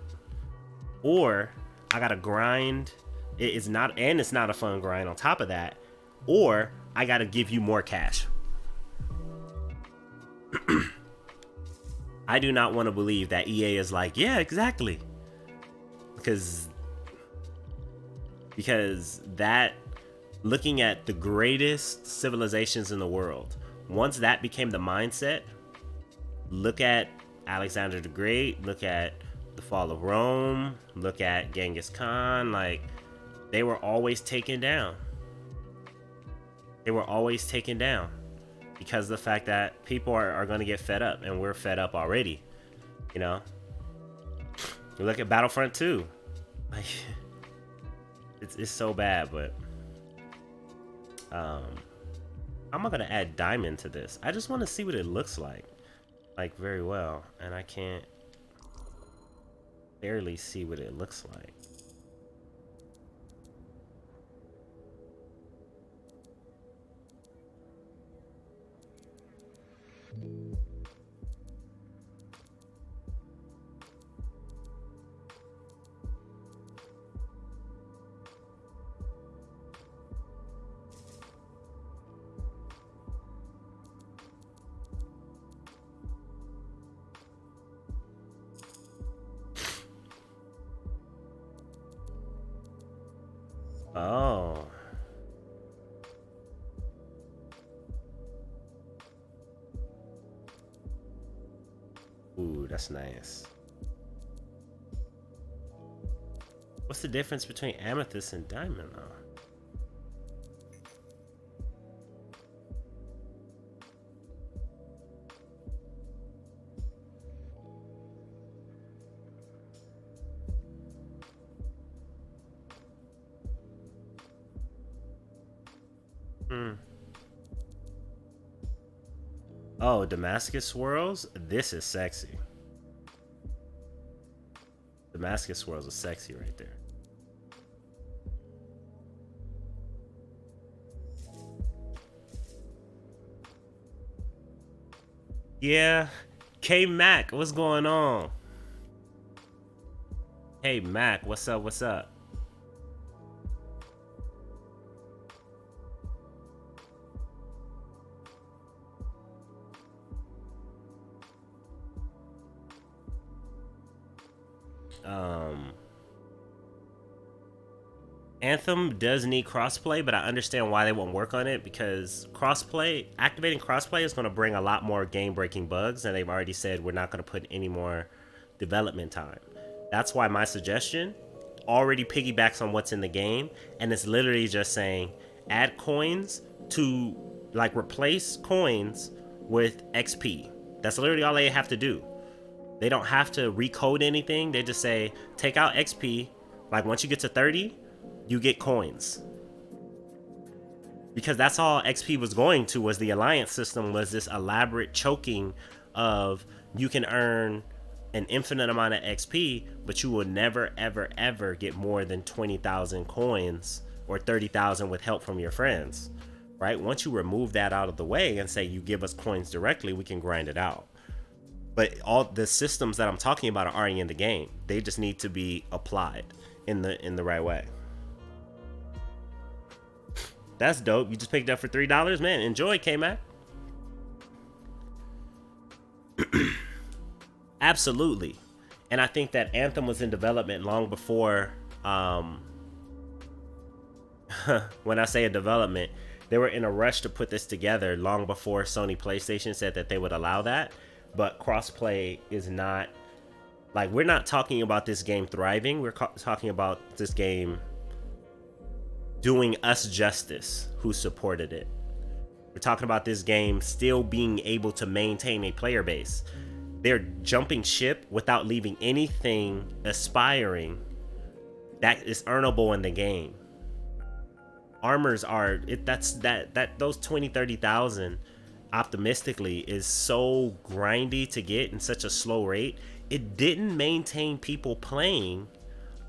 Or I got to grind. It's not a fun grind on top of that. Or I got to give you more cash. I do not want to believe that EA is like, yeah, exactly. Because that, looking at the greatest civilizations in the world, once that became the mindset, look at Alexander the Great, look at the fall of Rome, look at Genghis Khan, like, they were always taken down. They were always taken down because of the fact that people are going to get fed up, and we're fed up already. You know, you look at Battlefront 2, like, it's so bad. But I'm not gonna add diamond to this. I just want to see what it looks like very well, and I can't barely see what it looks like. Oh. Ooh, that's nice. What's the difference between amethyst and diamond, though? Oh, Damascus swirls? This is sexy. Damascus swirls are sexy right there. Yeah. K Mac, what's going on? Hey Mac, what's up? What's up? Anthem does need crossplay, but I understand why they won't work on it, because activating crossplay is going to bring a lot more game-breaking bugs, and they've already said we're not going to put any more development time. That's why my suggestion already piggybacks on what's in the game, and it's literally just saying add coins to, like, replace coins with XP. That's literally all they have to do. They don't have to recode anything. They just say take out XP. Like, once you get to 30, you get coins. Because that's all XP was going to, was the alliance system, was this elaborate choking of you can earn an infinite amount of XP, but you will never, ever, ever get more than 20,000 coins or 30,000 with help from your friends, right? Once you remove that out of the way and say you give us coins directly, we can grind it out. But all the systems that I'm talking about are already in the game. They just need to be applied in the right way. That's dope. You just picked up for $3, man. Enjoy, K-Mac. Absolutely. And I think that Anthem was in development long before, when I say in development, they were in a rush to put this together long before Sony PlayStation said that they would allow that. But crossplay is not, like, we're not talking about this game thriving. We're talking about this game doing us justice who supported it. We're talking about this game still being able to maintain a player base. They're jumping ship without leaving anything aspiring that is earnable in the game. Armors are those 20,000-30,000 optimistically is so grindy to get in such a slow rate. It didn't maintain people playing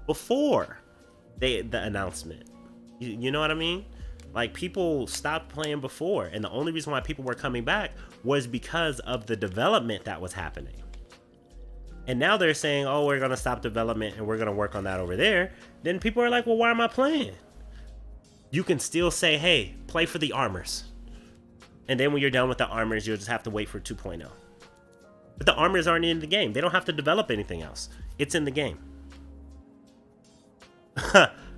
before the announcement. You know what I mean? Like, people stopped playing before, and the only reason why people were coming back was because of the development that was happening. And now they're saying, oh, we're going to stop development and we're going to work on that over there. Then people are like, well, why am I playing? You can still say, hey, play for the armors. And then when you're done with the armors, you'll just have to wait for 2.0. But the armors aren't in the game. They don't have to develop anything else. It's in the game.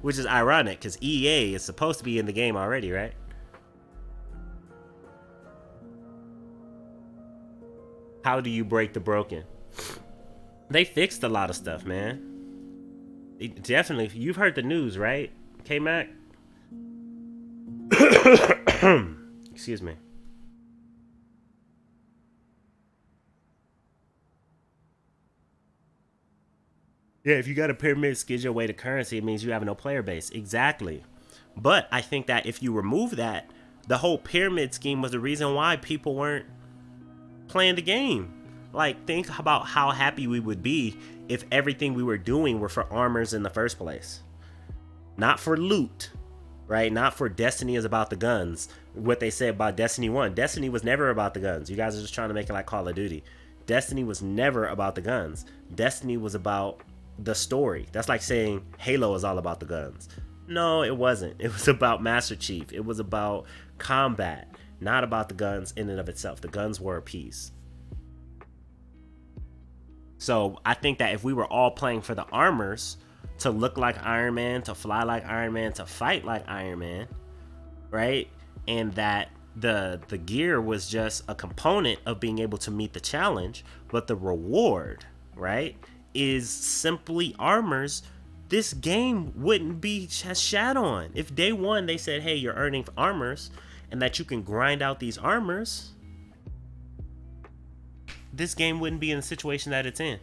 Which is ironic, because EA is supposed to be in the game already, right? How do you break the broken? They fixed a lot of stuff, man. Definitely. You've heard the news, right? K-Mac? Excuse me. Yeah, if you got a pyramid skid your way to currency, it means you have no player base. Exactly. But I think that if you remove that, the whole pyramid scheme was the reason why people weren't playing the game. Like, think about how happy we would be if everything we were doing were for armors in the first place. Not for loot, right? Not for Destiny is about the guns. What they said about Destiny 1. Destiny was never about the guns. You guys are just trying to make it like Call of Duty. Destiny was never about the guns. Destiny was about the story. That's like saying Halo is all about the guns. No, it wasn't. It was about Master Chief. It was about combat, not about the guns in and of itself. The guns were a piece. So I think that if we were all playing for the armors, to look like Iron Man, to fly like Iron Man, to fight like Iron Man, right? And that the gear was just a component of being able to meet the challenge, but the reward, right, is simply armors, this game wouldn't be shat on. If day one they said, hey, you're earning armors and that you can grind out these armors, this game wouldn't be in the situation that it's in.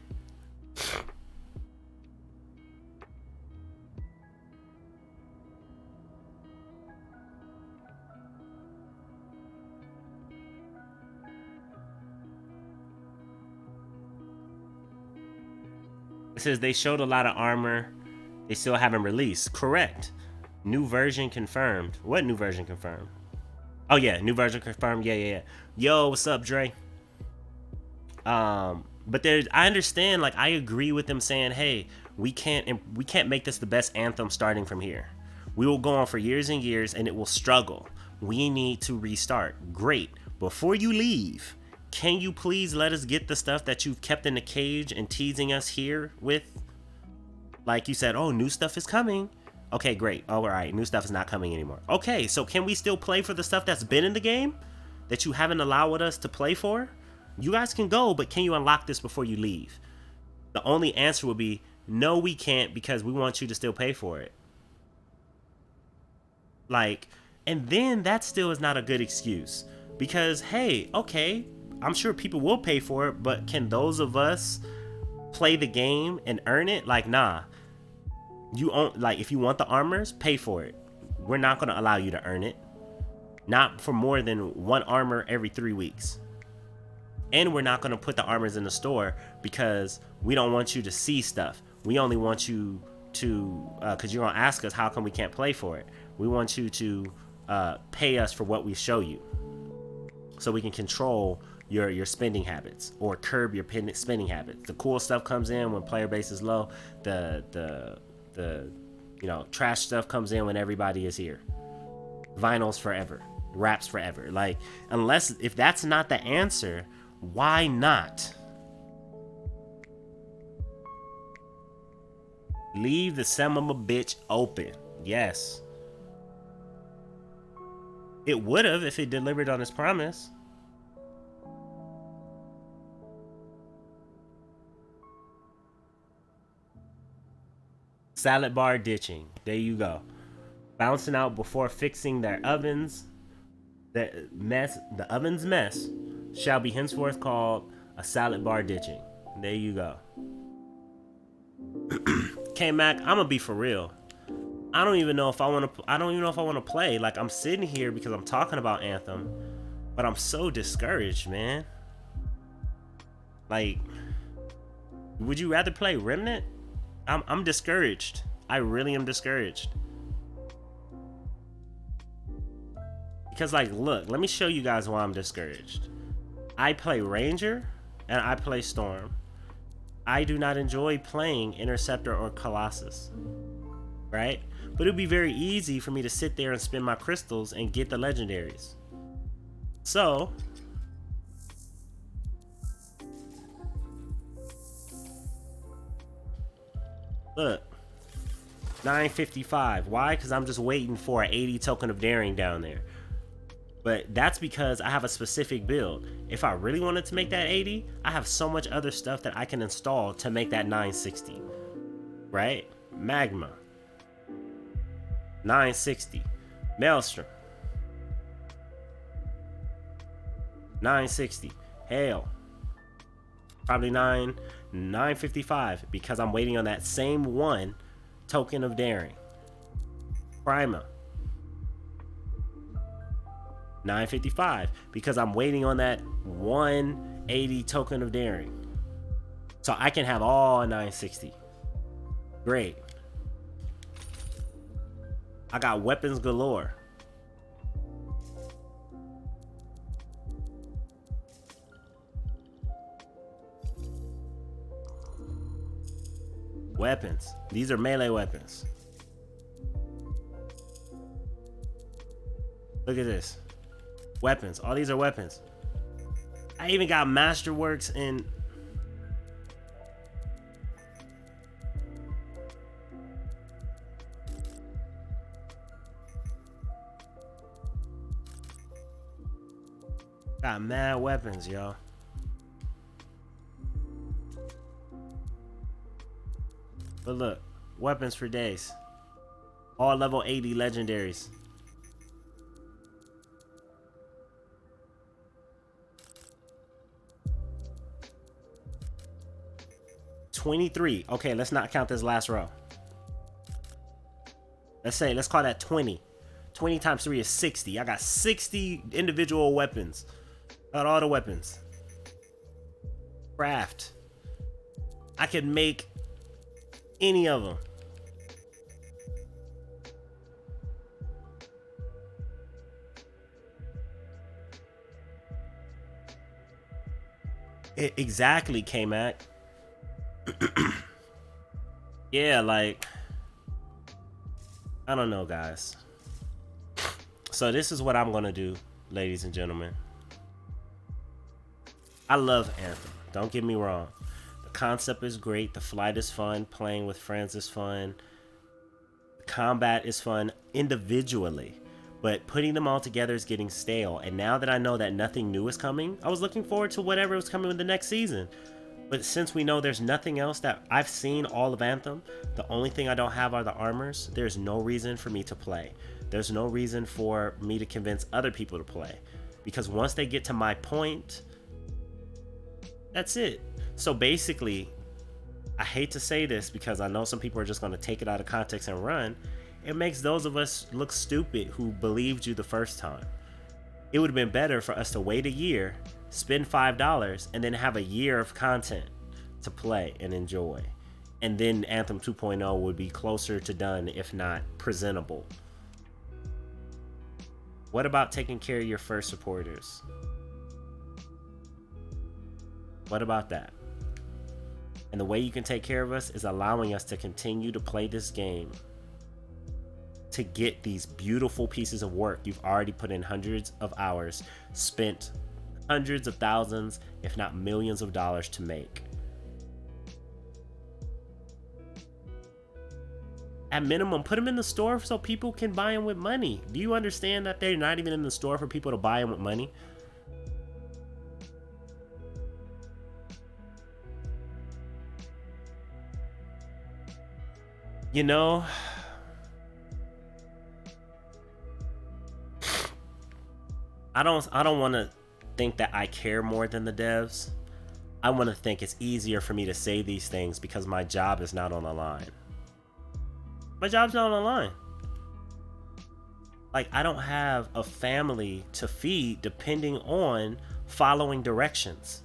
It says they showed a lot of armor. They still haven't released. Correct. New version confirmed. What new version confirmed? Oh yeah, new version confirmed. Yeah. Yo, what's up, Dre? But there's, I understand, like, I agree with them saying, hey, we can't make this the best Anthem starting from here. We will go on for years and years and it will struggle. We need to restart. Great. Before you leave, can you please let us get the stuff that you've kept in the cage and teasing us here with? Like you said, oh, new stuff is coming. Okay, great. Oh, all right, new stuff is not coming anymore. Okay, so can we still play for the stuff that's been in the game that you haven't allowed us to play for? You guys can go, but can you unlock this before you leave? The only answer would be, no, we can't, because we want you to still pay for it. Like, and then that still is not a good excuse. Because, hey, okay, I'm sure people will pay for it, but can those of us play the game and earn it? Like, nah. You own, like, if you want the armors, pay for it. We're not going to allow you to earn it. Not for more than one armor every 3 weeks. And we're not going to put the armors in the store because we don't want you to see stuff. We only want you to, because you're going to ask us how come we can't play for it. We want you to pay us for what we show you, so we can control your spending habits or curb your spending habits. The cool stuff comes in when player base is low. The trash stuff comes in when everybody is here. Vinyls forever, raps forever. Like, if that's not the answer, why not? Leave the son of a bitch open. Yes. It would have if it delivered on its promise. Salad bar ditching. There you go. Bouncing out before fixing their ovens. The oven's mess shall be henceforth called a salad bar ditching. There you go. K-Mac, I'm gonna be for real. I don't even know if I want to play. Like, I'm sitting here because I'm talking about Anthem, but I'm so discouraged, man. Like, would you rather play Remnant? I'm discouraged. I really am discouraged. Because, like, look, let me show you guys why I'm discouraged. I play Ranger and I play Storm. I do not enjoy playing Interceptor or Colossus. right? But it'd be very easy for me to sit there and spend my crystals and get the legendaries. So look, 955. Why? Because I'm just waiting for an 80 token of daring down there. But that's because I have a specific build. If I really wanted to make that 80, I have so much other stuff that I can install to make that 960. Right? Magma. 960. Maelstrom. 960. Hail. Probably 955 because I'm waiting on that same one token of daring. Prima. 955 because I'm waiting on that 180 token of daring. So I can have all 960. Great. I got weapons galore. Weapons. These are melee weapons. Look at this. Weapons. All these are weapons. I even got Masterworks and got mad weapons, y'all. But look, weapons for days. All level 80 legendaries. $23. Okay, let's not count this last row. Let's call that 20. 20 times 3 is 60. I got 60 individual weapons. Got all the weapons. Craft. I could make any of them. Exactly, K-Mac. Yeah, like, I don't know, guys. So this is what I'm gonna do, ladies and gentlemen. I love Anthem, don't get me wrong. The concept is great, the flight is fun, playing with friends is fun, the combat is fun individually, but putting them all together is getting stale. And now that I know that nothing new is coming, I was looking forward to whatever was coming with the next season. But since we know there's nothing else, that I've seen all of Anthem, the only thing I don't have are the armors. There's no reason for me to play. There's no reason for me to convince other people to play. Because once they get to my point, that's it. So basically, I hate to say this because I know some people are just going to take it out of context and run. It makes those of us look stupid who believed you the first time. It would have been better for us to wait a year, spend $5, and then have a year of content to play and enjoy. And then Anthem 2.0 would be closer to done, if not presentable. What about taking care of your first supporters? What about that? And the way you can take care of us is allowing us to continue to play this game, to get these beautiful pieces of work you've already put in hundreds of hours, spent hundreds of thousands, if not millions of dollars to make. At minimum, put them in the store so people can buy them with money. Do you understand that they're not even in the store for people to buy them with money? You know, I don't want to think that I care more than the devs. I want to think it's easier for me to say these things because my job is not on the line. My job's not on the line. Like, I don't have a family to feed depending on following directions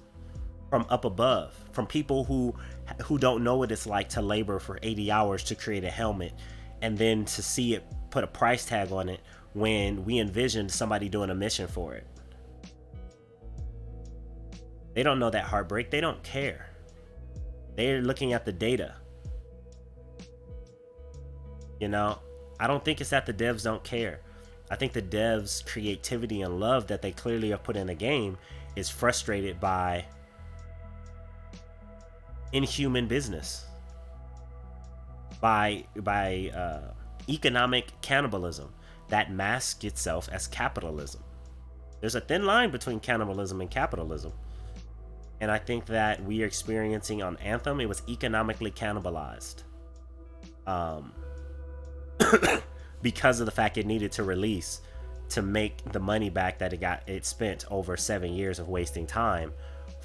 from up above, from people who don't know what it's like to labor for 80 hours to create a helmet and then to see it put a price tag on it when we envisioned somebody doing a mission for it. They don't know that heartbreak. They don't care. They're looking at the data. You know, I don't think it's that the devs don't care. I think the devs' creativity and love that they clearly have put in the game is frustrated by inhuman business, by economic cannibalism that masks itself as capitalism. There's a thin line between cannibalism and capitalism. And I think that we are experiencing on Anthem, it was economically cannibalized. Because of the fact it needed to release to make the money back that it spent over 7 years of wasting time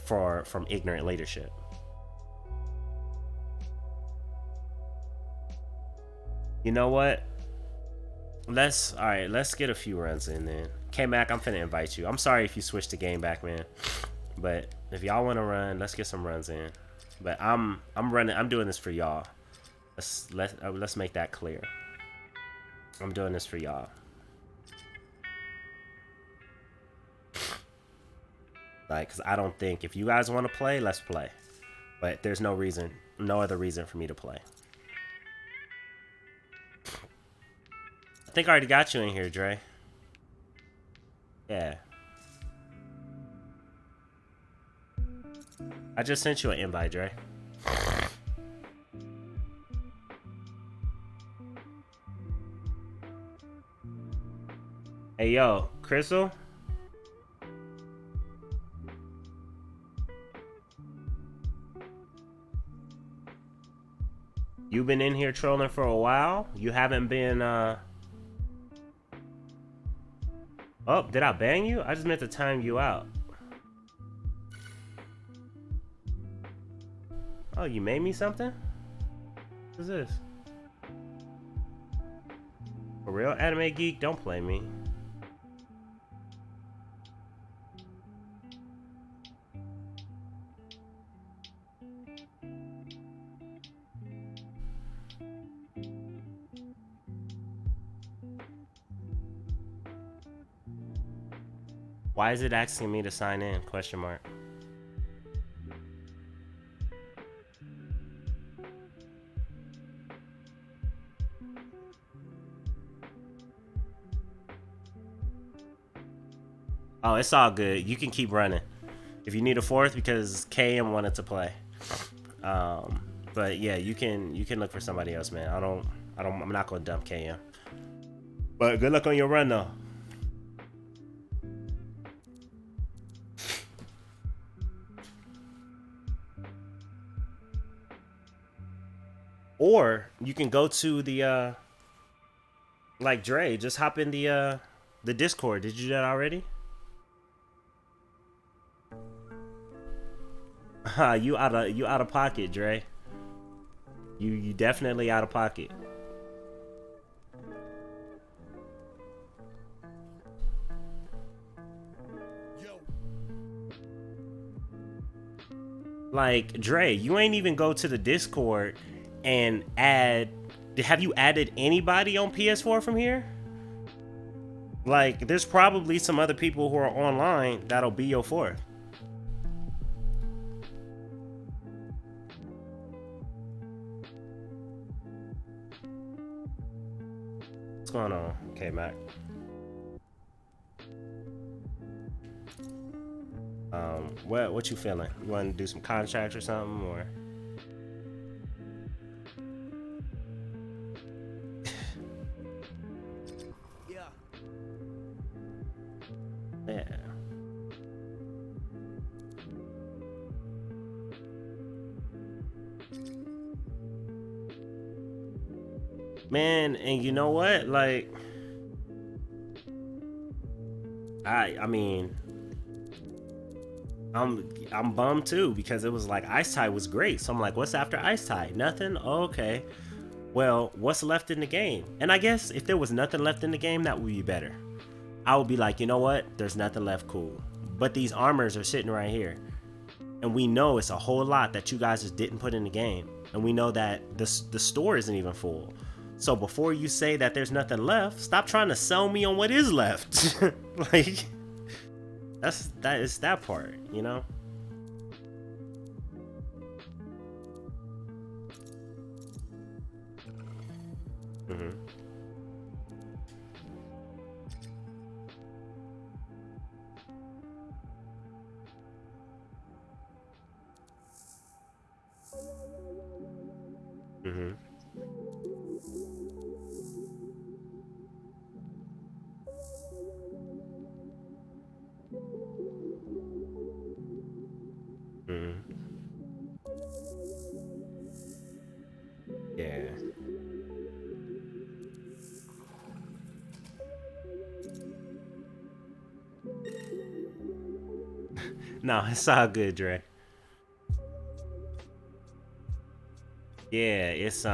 from ignorant leadership. You know what? Let's get a few runs in then. K-Mac, I'm finna invite you. I'm sorry if you switched the game back, man. But if y'all want to run, let's get some runs in. But I'm doing this for y'all. Let's make that clear. I'm doing this for y'all. Like, cause I don't think if you guys want to play, let's play. But there's no other reason for me to play. I think I already got you in here, Dre. Yeah. I just sent you an invite, Dre. Hey, yo, Crystal? You been in here trolling for a while? You haven't been, Oh, did I ban you? I just meant to time you out. Oh, you made me something? What's this? For real, Anime Geek? Don't play me. Why is it asking me to sign in? Question mark. Oh, it's all good. You can keep running. If you need a fourth, because KM wanted to play. But yeah, you can look for somebody else, man. I'm not gonna dump KM. But good luck on your run though. Or you can go to the like Dre, just hop in the Discord. Did you do that already? You out of pocket, Dre. You definitely out of pocket. Like Dre, you ain't even go to the Discord and add. Have you added anybody on PS4 from here? Like, there's probably some other people who are online that'll be your fourth. What's going on? Okay, Mac. What you feeling? You want to do some contracts or something, or? Yeah. Man, and you know what? Like, I mean, I'm bummed too, because it was like Ice Tide was great. So I'm like, what's after Ice Tide? Nothing? Oh, okay. Well, what's left in the game? And I guess if there was nothing left in the game, that would be better. I would be like, you know what? There's nothing left, cool. But these armors are sitting right here. And we know it's a whole lot that you guys just didn't put in the game. And we know that the store isn't even full. So before you say that there's nothing left, stop trying to sell me on what is left. Like, that is that part, you know? Mm-hmm. Mm-hmm. Mm-hmm. Yeah. No, it's all good, Dre. Yeah, it's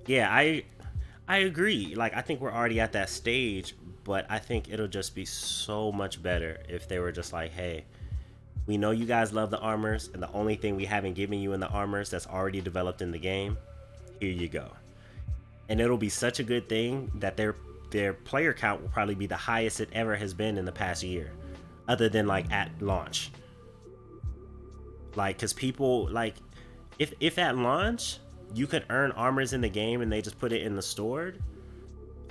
yeah, I agree. Like I think we're already at that stage, but I think it'll just be so much better if they were just like, "Hey, we know you guys love the armors, and the only thing we haven't given you in the armors that's already developed in the game, here you go." And it'll be such a good thing that their player count will probably be the highest it ever has been in the past year, other than like at launch. Like, cause people like, if at launch you could earn armors in the game and they just put it in the store,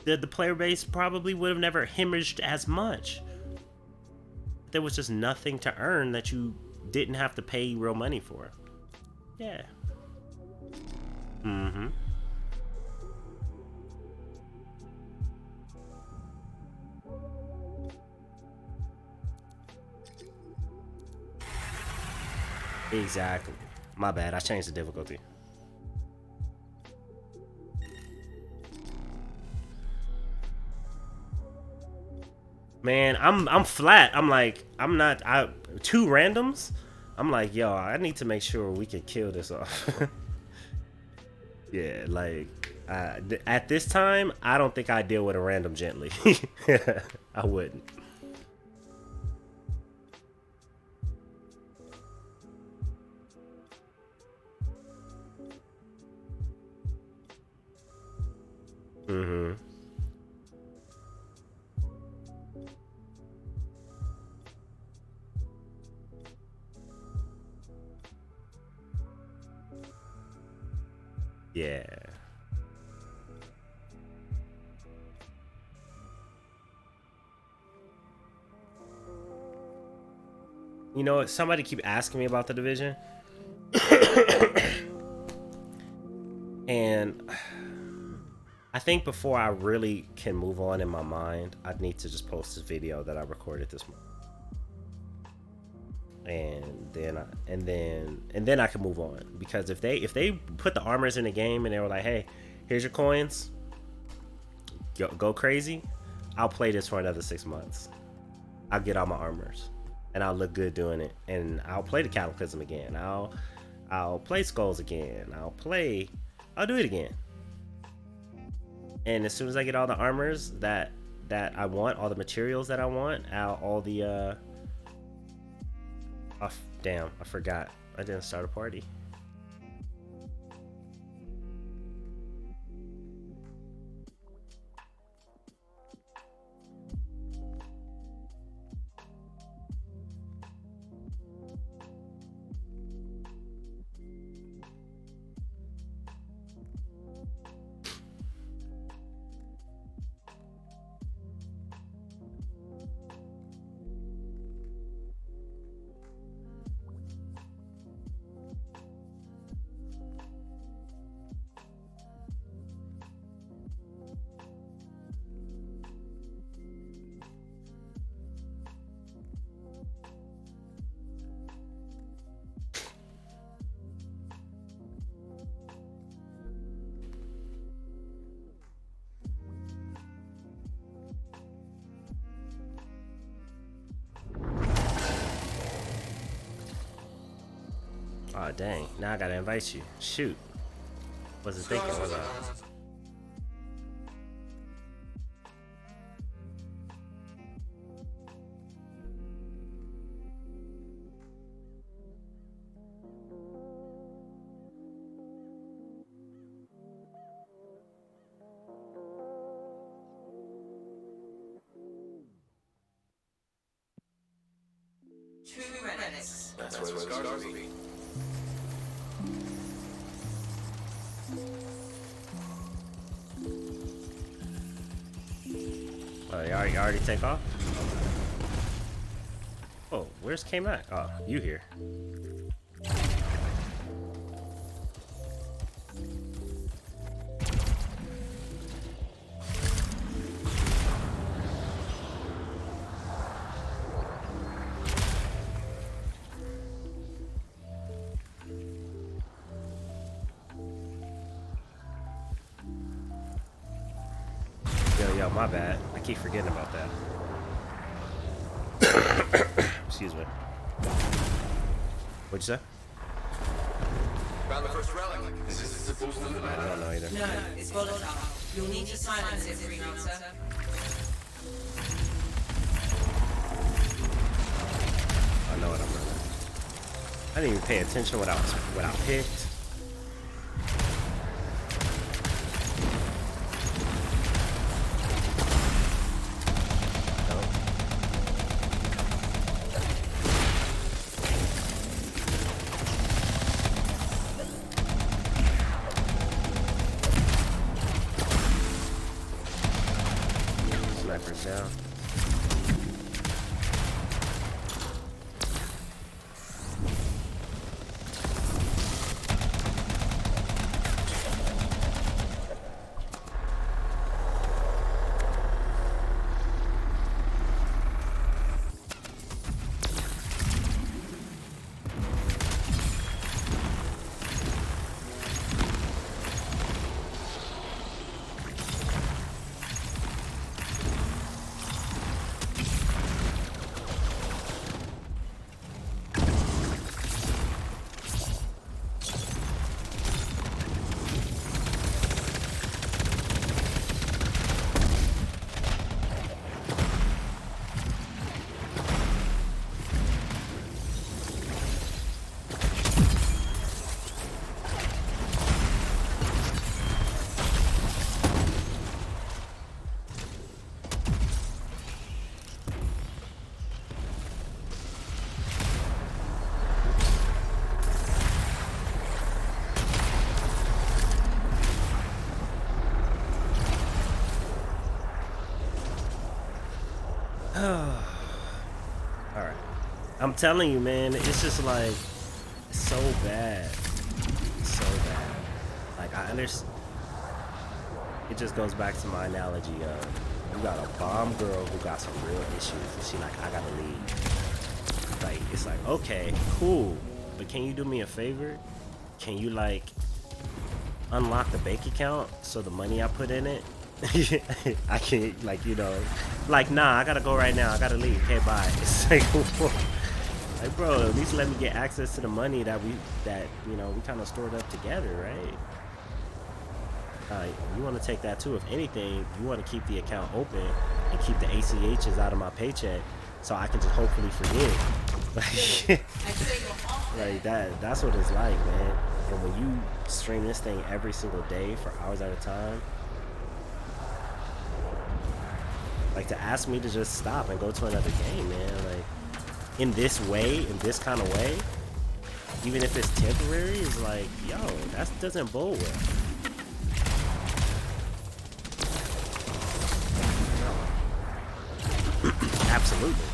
the player base probably would have never hemorrhaged as much. There was just nothing to earn that you didn't have to pay real money for. Yeah. Mm-hmm. Exactly. My bad. I changed the difficulty. Man, I'm flat. I'm like, I'm not. I two randoms. I'm like, yo, I need to make sure we can kill this off. Yeah, like at this time, I don't think I deal with a random gently. I wouldn't. Mm-hmm. Yeah. You know what? Somebody keep asking me about the division, and I think before I really can move on in my mind, I need to just post this video that I recorded this morning, and then I can move on. Because if they put the armors in the game and they were like, hey, here's your coins, go crazy, I'll play this for another 6 months. I'll get all my armors, and I'll look good doing it, and I'll play the Cataclysm again. I'll play Skulls again. I'll do it again. And as soon as I get all the armors that I want, all the materials that I want, all the oh, damn, I forgot. I didn't start a party. Oh dang! Now I gotta invite you. Shoot. Wasn't thinking. Was I? True relics. That's where the scars will be. You already take off? Oh, where's K-Mac? Oh, you here. Yo, my bad. I keep forgetting about that. Excuse me. What'd you say? Found the first relic. Is this supposed to I don't know either. No, it's volatile. You'll need to silence it, Freelancer. I know what I'm running. I didn't even pay attention what I picked. Sniper's down. Alright. I'm telling you, man, it's just like, it's so bad. It's so bad. Like, I understand. It just goes back to my analogy of, you got a bomb girl who got some real issues, and she like, I gotta leave. Like, it's like, okay, cool, but can you do me a favor? Can you, like, unlock the bank account so the money I put in it, I can't, like, you know, like, nah, I gotta go right now, I gotta leave, okay, bye. It's like, like, bro, at least let me get access to the money that you know, we kind of stored up together, right? You want to take that too. If anything, you want to keep the account open and keep the ACHs out of my paycheck so I can just hopefully forget. Like that's what it's like, man. And when you stream this thing every single day for hours at a time, like, to ask me to just stop and go to another game, man, like, in this way, in this kind of way, even if it's temporary, is like, yo, that doesn't bode well. Absolutely.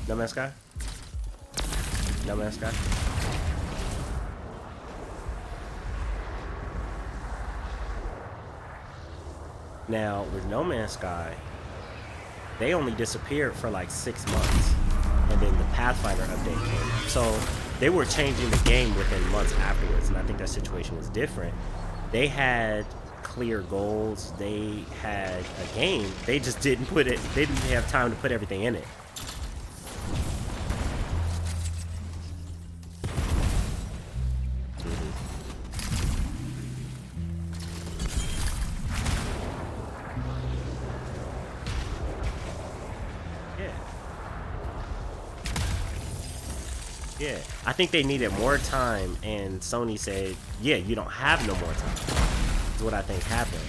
No Man's Sky? No Man's Sky? Now, with No Man's Sky, they only disappeared for like 6 months, and then the Pathfinder update came out. So they were changing the game within months afterwards, and I think that situation was different. They had clear goals, they had a game, they just didn't put it, they didn't have time to put everything in it. Yeah, I think they needed more time, and Sony said, yeah, you don't have no more time. That's what I think happened.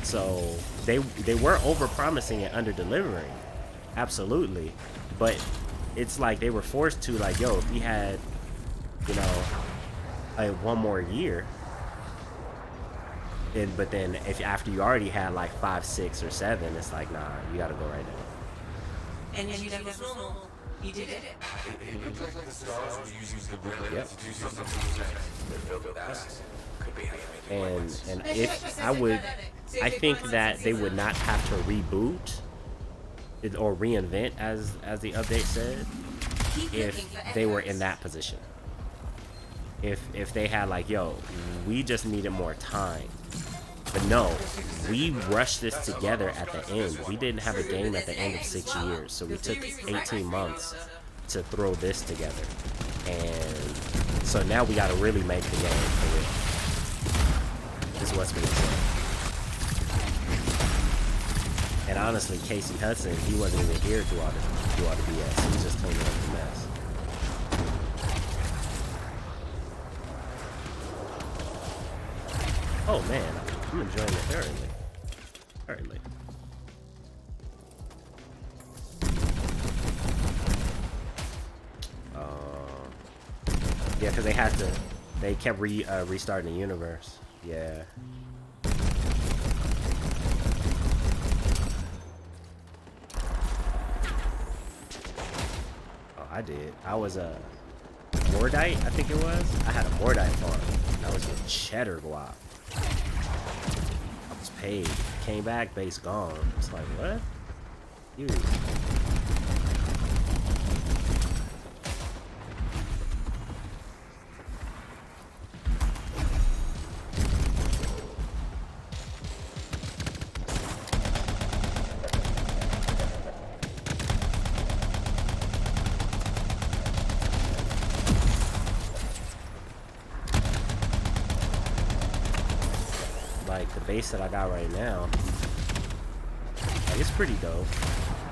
So they were over promising and under delivering, absolutely, but it's like they were forced to, like, yo, if we had, you know, like one more year, but then if after you already had like 5, 6, or 7, it's like, nah, you gotta go right now. And you did was normal. You did it. It looked like the stars were using the relic to do something they're filled with acid. Could be how you make it. And I think that they would not have to reboot or reinvent, as the update said, if they were in that position. If they had like, yo, we just needed more time. But no, we rushed this together at the end. We didn't have a game at the end of 6 years, so we took 18 months to throw this together. And so now we gotta really make the game for real. Is what's being said. And honestly, Casey Hudson, he wasn't even here to do all the BS. He was just cleaning up the mess. Oh man, I'm enjoying it thoroughly. Yeah, because they kept restarting the universe. Yeah. Oh, I did. I was a Mordite, I think it was. I had a Mordite farm. And I was getting cheddar guap. I was paid. Came back, base gone. It's like, what? You. Like the base that I got right now, like, it's pretty dope.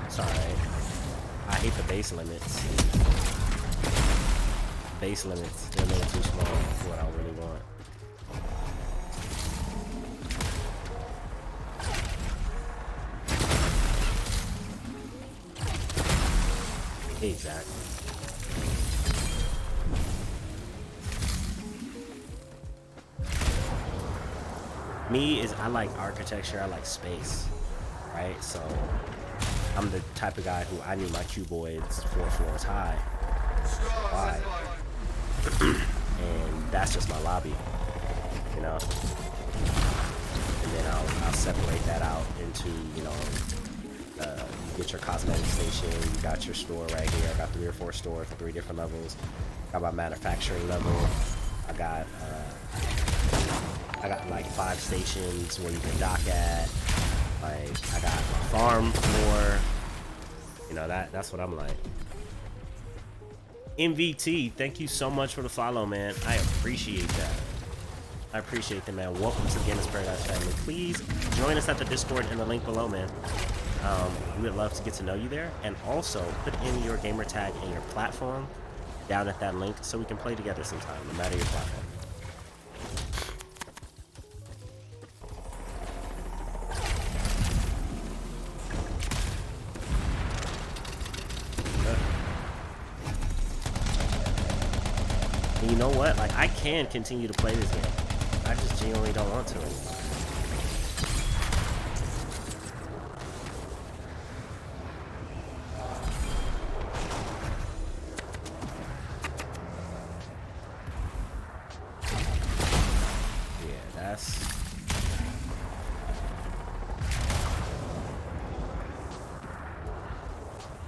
It's alright. I hate the base limits. Base limits, they're a little too small for what I really want. Exactly. Me is, I like architecture, I like space, right? So I'm the type of guy who I need my cuboids 4 floors high, wide. And that's just my lobby, you know? And then I'll separate that out into, you know, you get your cosmetic station, you got your store right here. I got 3 or 4 stores for 3 different levels. Got my manufacturing level. I got like 5 stations where you can dock at. Like, I got my farm floor. You know, that's what I'm like. MVT, thank you so much for the follow, man. I appreciate that. I appreciate that, man. Welcome to the Guinness Paradise family. Please join us at the Discord in the link below, man. We would love to get to know you there. And also, put in your gamer tag and your platform down at that link so we can play together sometime, no matter your platform. And you know what? Like, I can continue to play this game. I just genuinely don't want to anymore. Yeah, that's...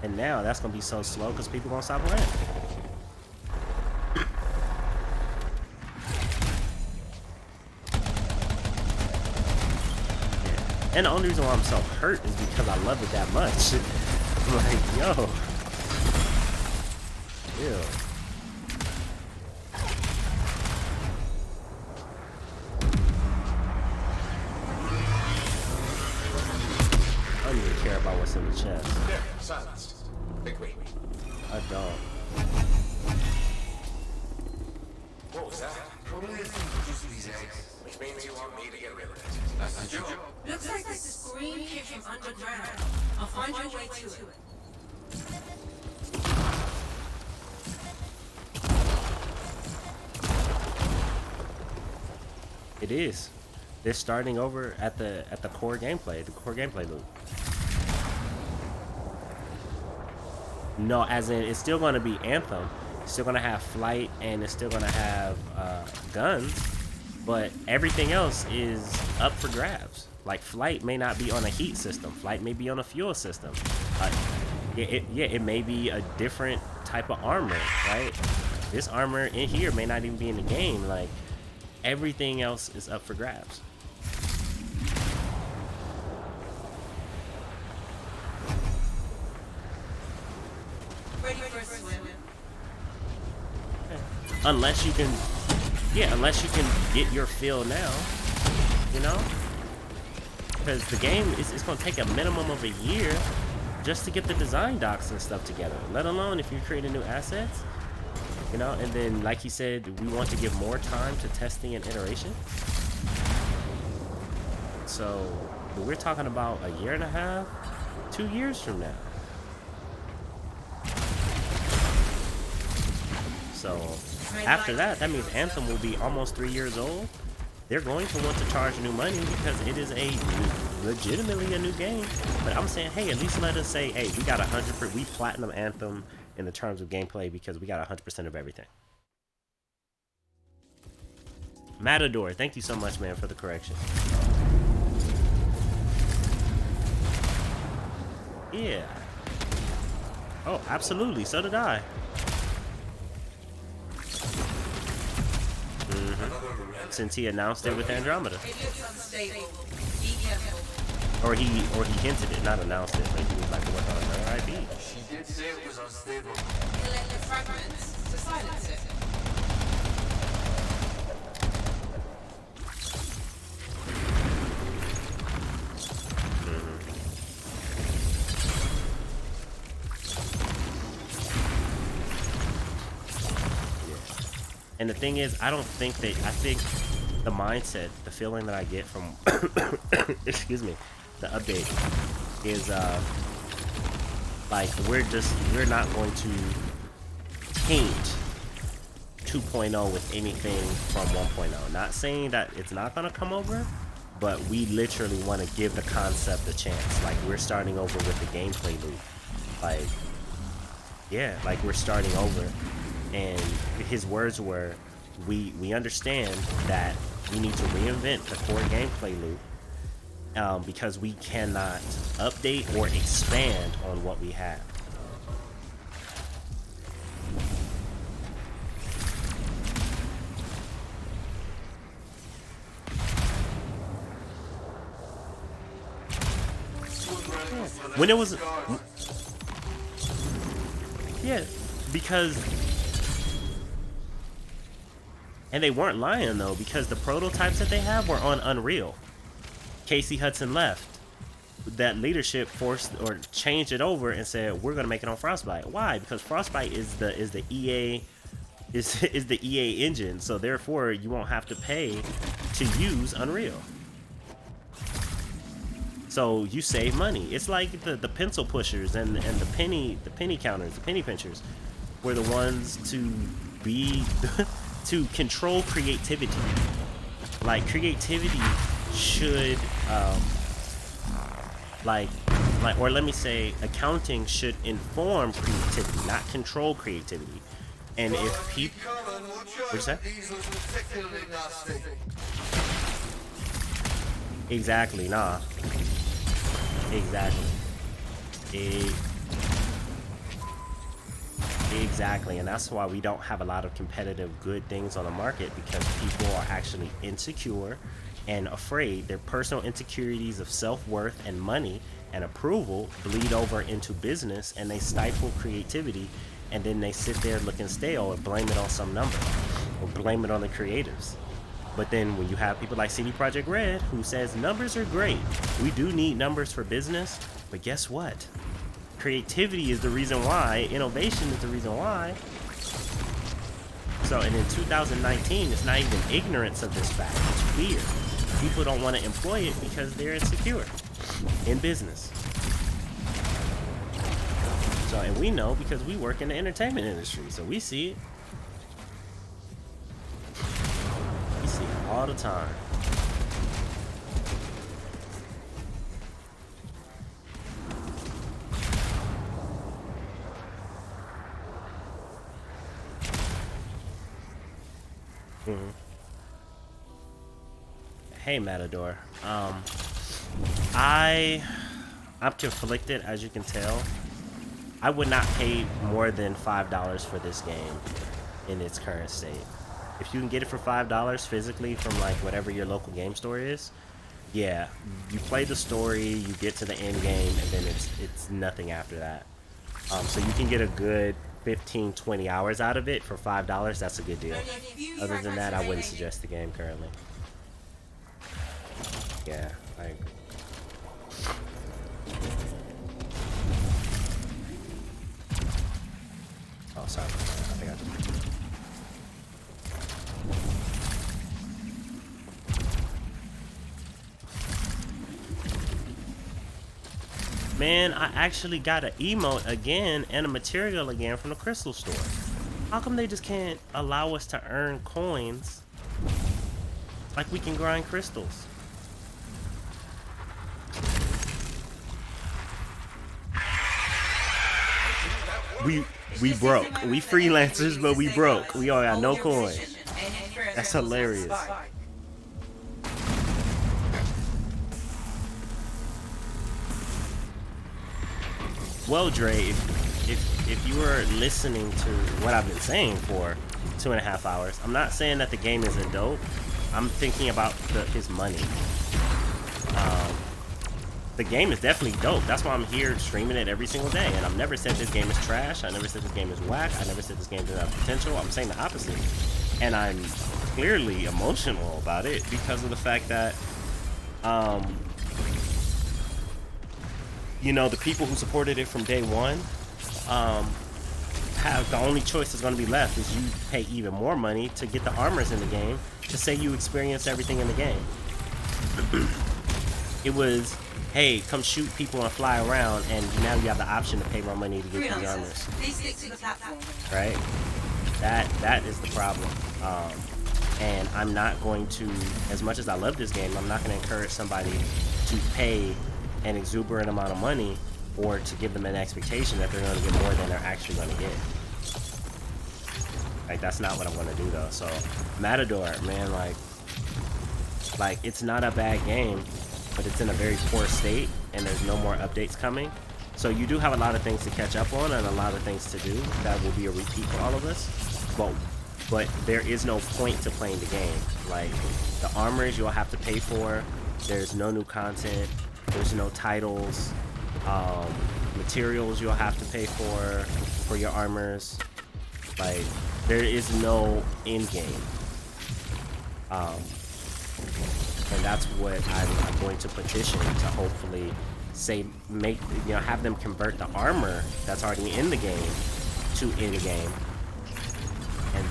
And now that's gonna be so slow because people won't stop playing. And the only reason why I'm so hurt is because I love it that much. I'm like, yo. Ew. I don't even care about what's in the chest. There, silenced. Quickly. I don't. What was that? totally assumed producing these eggs, which means you want me to get rid of it. That's the job. Looks like this scream came from underground. I'll find your way to it. It is. They're starting over at the core gameplay, loop. No, as in it's still going to be Anthem. It's still going to have flight and it's still going to have guns, but everything else is up for grabs. Like flight may not be on a heat system. Flight may be on a fuel system. It may be a different type of armor, right? This armor in here may not even be in the game. Like everything else is up for grabs. Ready for a swim. Unless you can get your fill now, you know? Because the game it's going to take a minimum of a year just to get the design docs and stuff together, let alone if you're creating new assets, you know? And then, like he said, we want to give more time to testing and iteration. So we're talking about a year and a half, 2 years from now. So after that, that means Anthem will be almost 3 years old. They're going to want to charge new money because it is legitimately a new game. But I'm saying, hey, at least let us say, hey, we got 100%. We platinum Anthem in the terms of gameplay because we got 100% of everything. Matador, thank you so much, man, for the correction. Yeah. Oh, absolutely. So did I. Since he announced it with Andromeda, or he hinted it, not announced it, but he was like, "What on another IP?" She did say it was unstable. Electric fragments to silence it. And the thing is, I think the mindset, the feeling that I get from, excuse me, the update is like we're not going to taint 2.0 with anything from 1.0. Not saying that it's not gonna come over, but we literally want to give the concept a chance. Like we're starting over with the gameplay loop. Like, yeah, like we're starting over. And his words were, we understand that we need to reinvent the core gameplay loop because we cannot update or expand on what we have. When it was... Yeah, because... And they weren't lying though, because the prototypes that they have were on Unreal. Casey Hudson left. That leadership forced or changed it over and said we're gonna make it on Frostbite. Why? Because Frostbite is the EA engine, so therefore you won't have to pay to use Unreal. So you save money. It's like the pencil pushers and the penny counters, the penny pinchers, were the ones to be to control creativity. Like creativity should or let me say accounting should inform creativity, not control creativity. And if people, what's that? Exactly, nah. Exactly. Exactly, and that's why we don't have a lot of competitive good things on the market, because people are actually insecure and afraid. Their personal insecurities of self-worth and money and approval bleed over into business, and they stifle creativity, and then they sit there looking stale and blame it on some number or blame it on the creatives. But then when you have people like CD Projekt Red who says numbers are great, we do need numbers for business, but guess what? Creativity is the reason why, innovation is the reason why. So, and in 2019, it's not even ignorance of this fact. It's fear. People don't want to employ it because they're insecure in business. So, and we know because we work in the entertainment industry, so we see it. We see it all the time. Hey Matador, I'm conflicted, as you can tell. I would not pay more than $5 for this game in its current state. If you can get it for $5 physically from like whatever your local game store is, yeah, you play the story, you get to the end game, and then it's nothing after that. So you can get a good 15-20 hours out of it for $5. That's a good deal. Other than that, I wouldn't suggest the game currently. Yeah, I agree. Oh, sorry. I think I just... Man, I actually got an emote again and a material again from the crystal store. How come they just can't allow us to earn coins like we can grind crystals? We broke. We freelancers, but we broke. We all got no coin. That's hilarious. Well, Dre, if you were listening to what I've been saying for 2.5 hours, I'm not saying that the game isn't dope. I'm thinking about his money. The game is definitely dope. That's why I'm here streaming it every single day. And I've never said this game is trash. I never said this game is whack. I never said this game doesn't have potential. I'm saying the opposite. And I'm clearly emotional about it because of the fact that, you know, the people who supported it from day one have the only choice that's going to be left is you pay even more money to get the armors in the game to say you experienced everything in the game. It was, hey, come shoot people and fly around, and now you have the option to pay more money to get these armors. Right? That is the problem. And I'm not going to, as much as I love this game, I'm not going to encourage somebody to pay an exuberant amount of money or to give them an expectation that they're going to get more than they're actually going to get. Like, that's not what I'm going to do, though. So, Matador, man, like it's not a bad game, but it's in a very poor state, and there's no more updates coming. So you do have a lot of things to catch up on and a lot of things to do. That will be a repeat for all of us. But there is no point to playing the game. Like, the armors you'll have to pay for. There's no new content. There's no titles. Materials you'll have to pay for your armors. Like, there is no end game. And that's what I'm going to petition to hopefully say, have them convert the armor that's already in the game to end game, and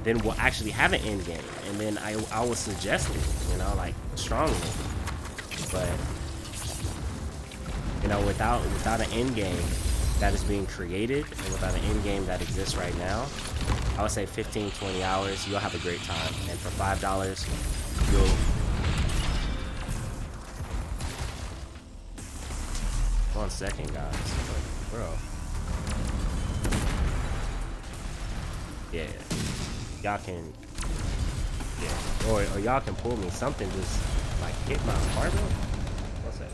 then we'll actually have an end game, and then I will suggest it, like strongly. But without an end game that is being created and without an end game that exists right now, I would say 15-20 hours, you'll have a great time, and for $5 you'll... 1 second, guys. Bro. Yeah. Y'all can... Yeah. Or y'all can pull me. Something just, like, hit my apartment? What's that?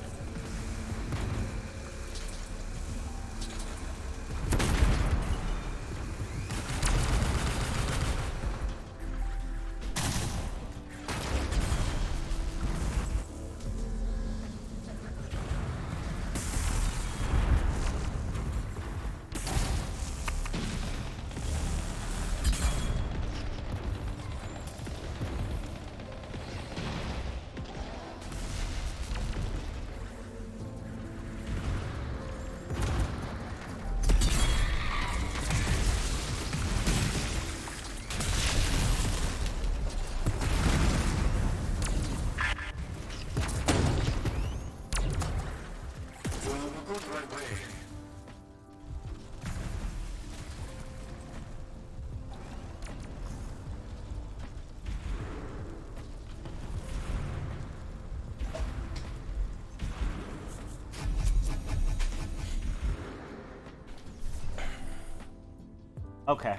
Okay.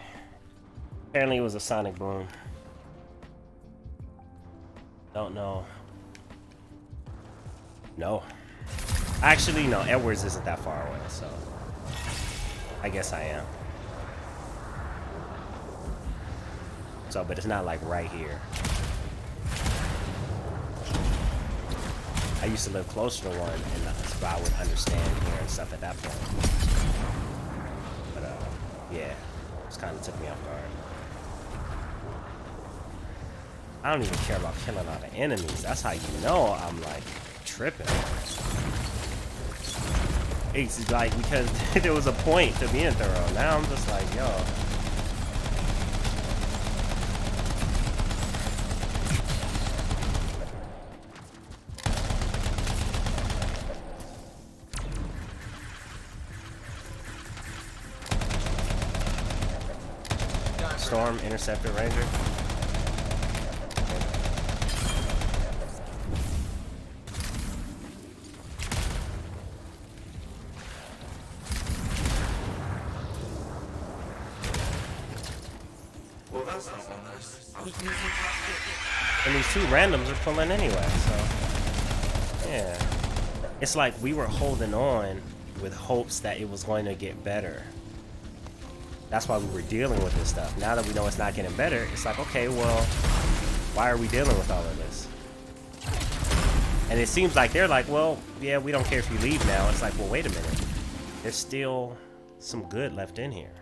Apparently it was a sonic boom. Don't know. No. Actually, no. Edwards isn't that far away, so I guess I am. So, but it's not like right here. I used to live closer to one, and so I would understand here and stuff at that point. But yeah, just kind of took me off guard. I don't even care about killing all the enemies. That's how you know I'm like tripping. It's like because there was a point to being thorough. Now I'm just like, yo. Storm, Interceptor, Ranger. Well, that's not on this. And these two randoms are pulling anyway, so yeah. It's like we were holding on with hopes that it was going to get better. That's why we were dealing with this stuff. Now that we know it's not getting better, it's like, okay, well, why are we dealing with all of this? And it seems like they're like, well, yeah, we don't care if you leave now. It's like, well, wait a minute. There's still some good left in here.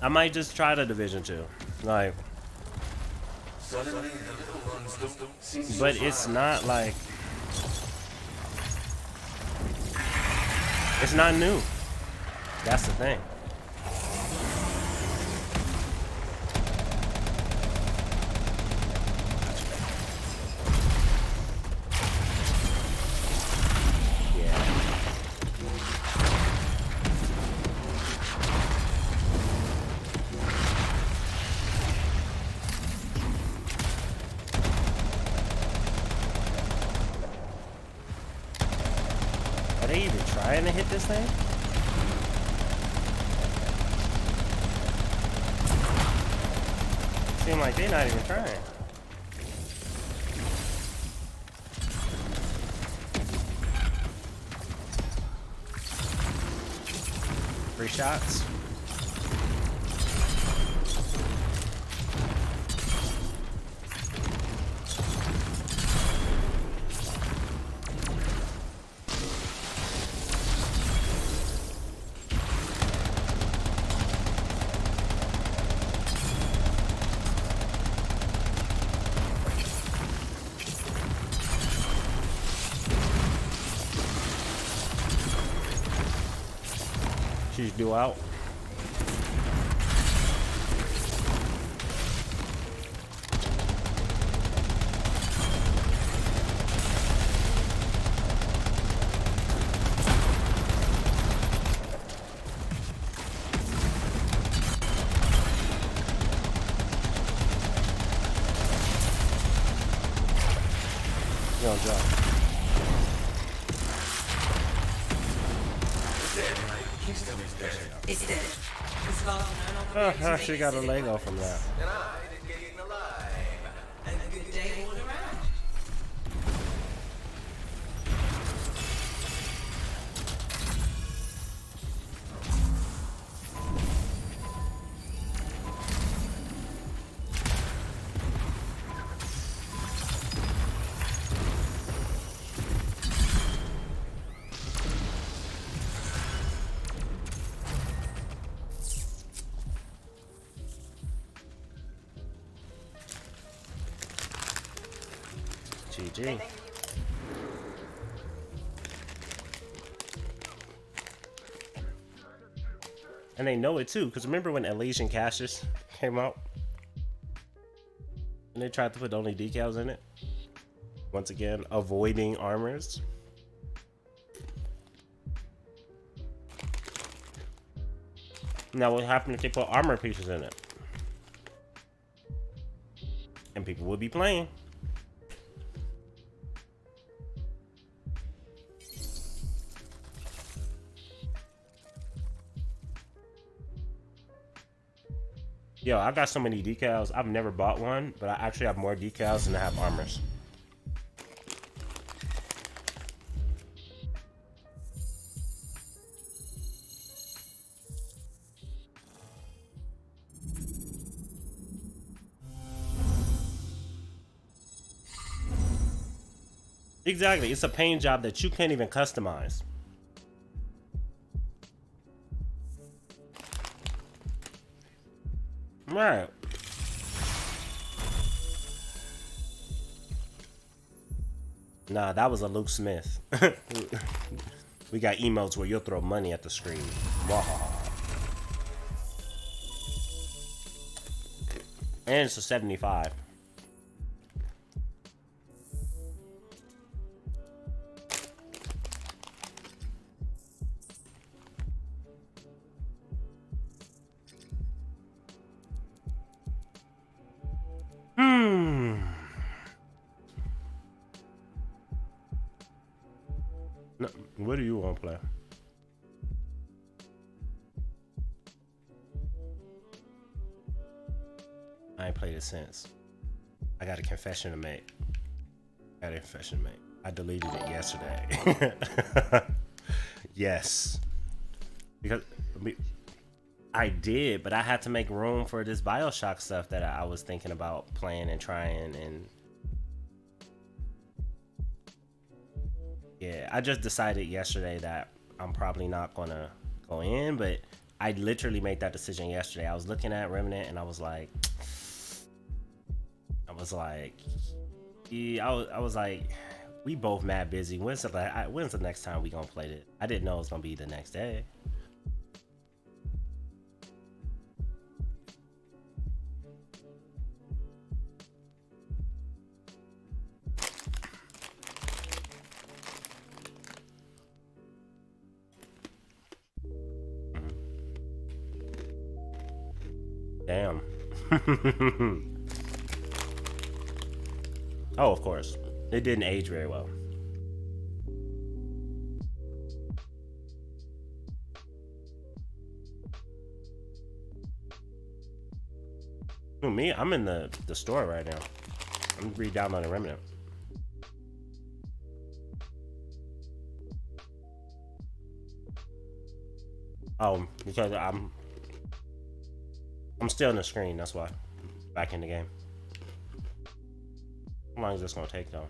I might just try the Division 2. Like, Suddenly, the little ones don't seem but it's not like, it's not new. That's the thing. Are they even trying to hit this thing? Seem like they're not even trying. Three shots. She's due out. You don't drop. It's dead. It's gone. Oh, she got a Lego from that. And I didn't get eaten alive. And a good day all around. GG. And they know it too, because remember when Elysian Caches came out? And they tried to put only decals in it. Once again, avoiding armors. Now what happened if they put armor pieces in it? And people would be playing. Yo, I got so many decals. I've never bought one, but I actually have more decals than I have armors. Exactly. It's a paint job that you can't even customize. Right. Nah, that was a Luke Smith. We got emotes where you'll throw money at the screen. Wahaha. And it's a 75. No, what do you want to play? I ain't played it since. I got a confession to make. I deleted it yesterday. Yes. Because I did, but I had to make room for this BioShock stuff that I was thinking about playing and trying, and yeah, I just decided yesterday that I'm probably not gonna go in, but I literally made that decision yesterday. I was looking at Remnant and I was like, yeah, I was like, we both mad busy. When's the next time we gonna play it? I didn't know it was gonna be the next day. Damn. Oh, of course. It didn't age very well. Who, me? I'm in the store right now. I'm re-downloading Remnant. Oh, because I'm still in the screen, that's why. Back in the game. How long is this gonna take though?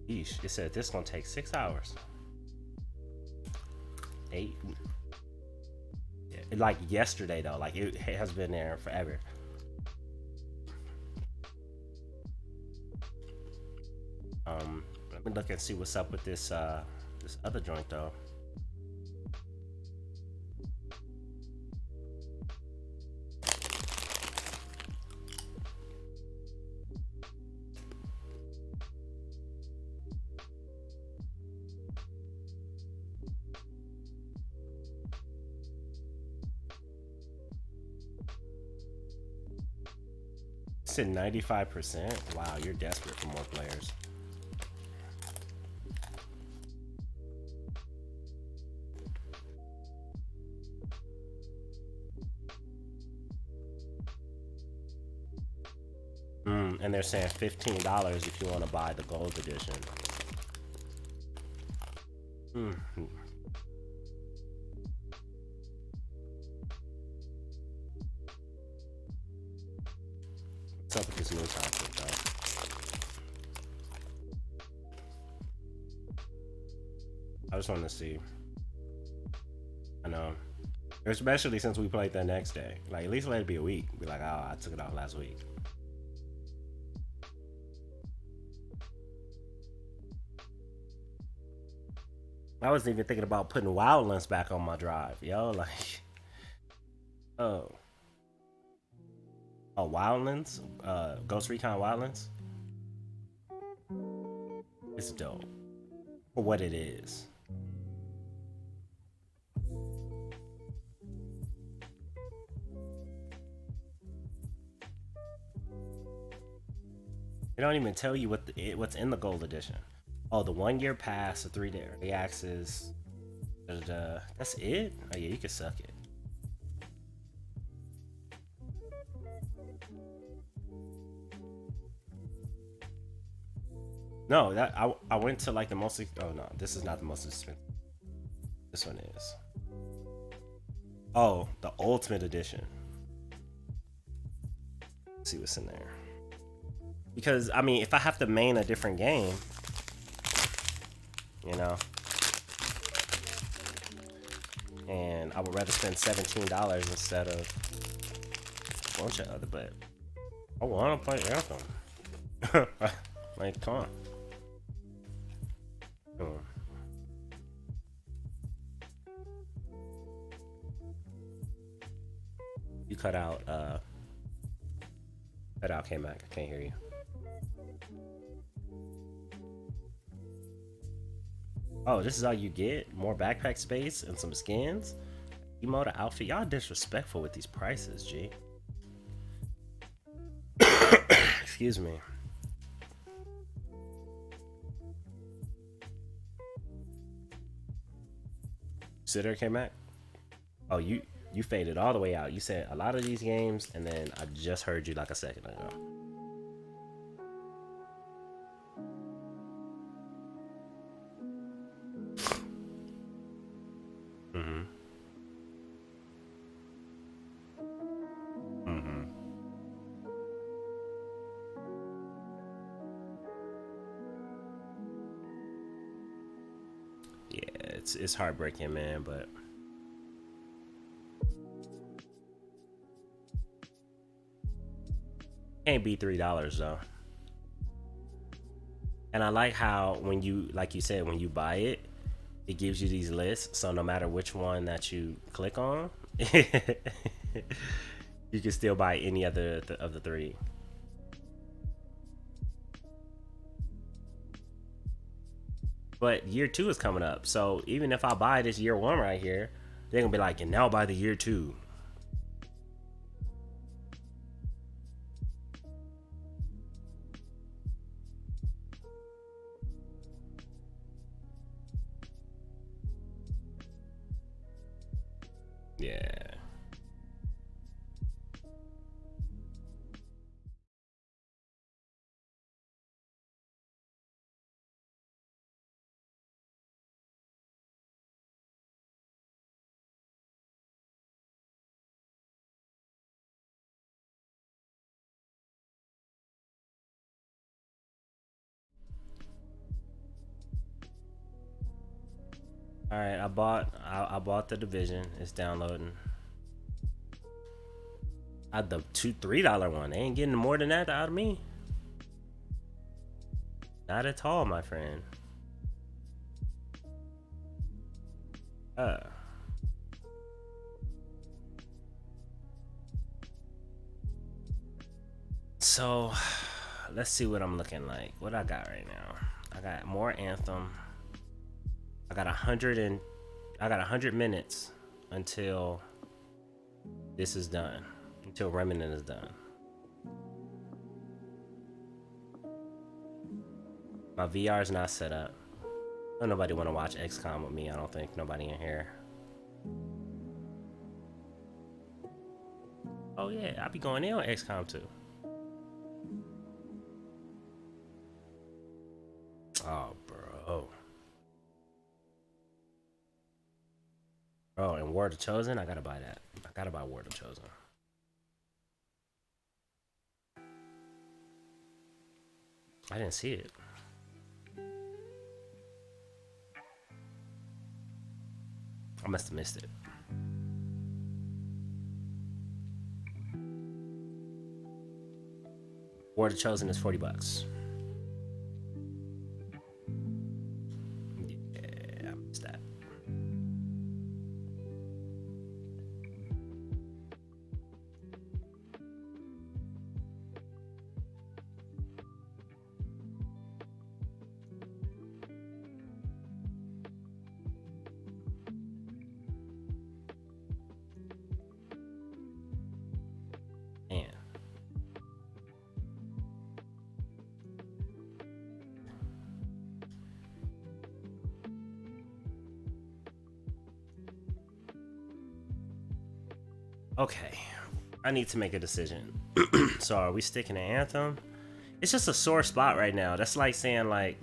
Yeesh, it said this gonna take 6 hours. 8. Yeah, like yesterday though, like it has been there forever. Let me look and see what's up with this this other joint though. It's at 95%. Wow, you're desperate for more players. And they're saying $15 if you want to buy the gold edition. What's up with this new topic, though? I just wanted to see. I know. Especially since we played the next day. Like, at least let it be a week. Be like, oh, I took it off last week. I wasn't even thinking about putting Wildlands back on my drive, yo. Like, oh, Wildlands, Ghost Recon Wildlands. It's dope for what it is. They don't even tell you what's in the gold edition. Oh, the 1 year pass, the 3-day early access. That's it. Oh yeah, you can suck it. No, that I went to like the most. Oh no, this is not the most expensive. This one is. Oh, the Ultimate Edition. Let's see what's in there. Because I mean, if I have to main a different game, you know, and I would rather spend $17 instead of a bunch of other. But I want to play Anthem. Like, come on. You cut out K-Mac. I can't hear you. Oh, this is all you get? More backpack space and some skins? Emote outfit. Y'all disrespectful with these prices, G. Excuse me. Sit there, K-Mac? Oh, you faded all the way out. You said a lot of these games, and then I just heard you like a second ago. Yeah, it's heartbreaking, man, but can't be $3 though. And I like how when you, like you said, when you buy it, it gives you these lists. So no matter which one that you click on, you can still buy any other of the three. But year 2 is coming up, so even if I buy this year 1 right here, they're gonna be like, and now buy the year 2. Yeah. All right, I bought the Division. It's downloading. The $3 one. They ain't getting more than that out of me. Not at all, my friend. So let's see what I'm looking like. What I got right now. I got more Anthem. I got 100 minutes until this is done. Until Remnant is done. My VR is not set up. Don't nobody want to watch XCOM with me. I don't think nobody in here. Oh yeah, I be going in on XCOM too. Oh, bro. Bro, and Word of Chosen, I gotta buy that. I gotta buy Word of Chosen. I didn't see it. I must have missed it. Word of Chosen is $40. Yeah, I missed that. Okay, I need to make a decision. So are we sticking to Anthem? It's just a sore spot right now. That's like saying like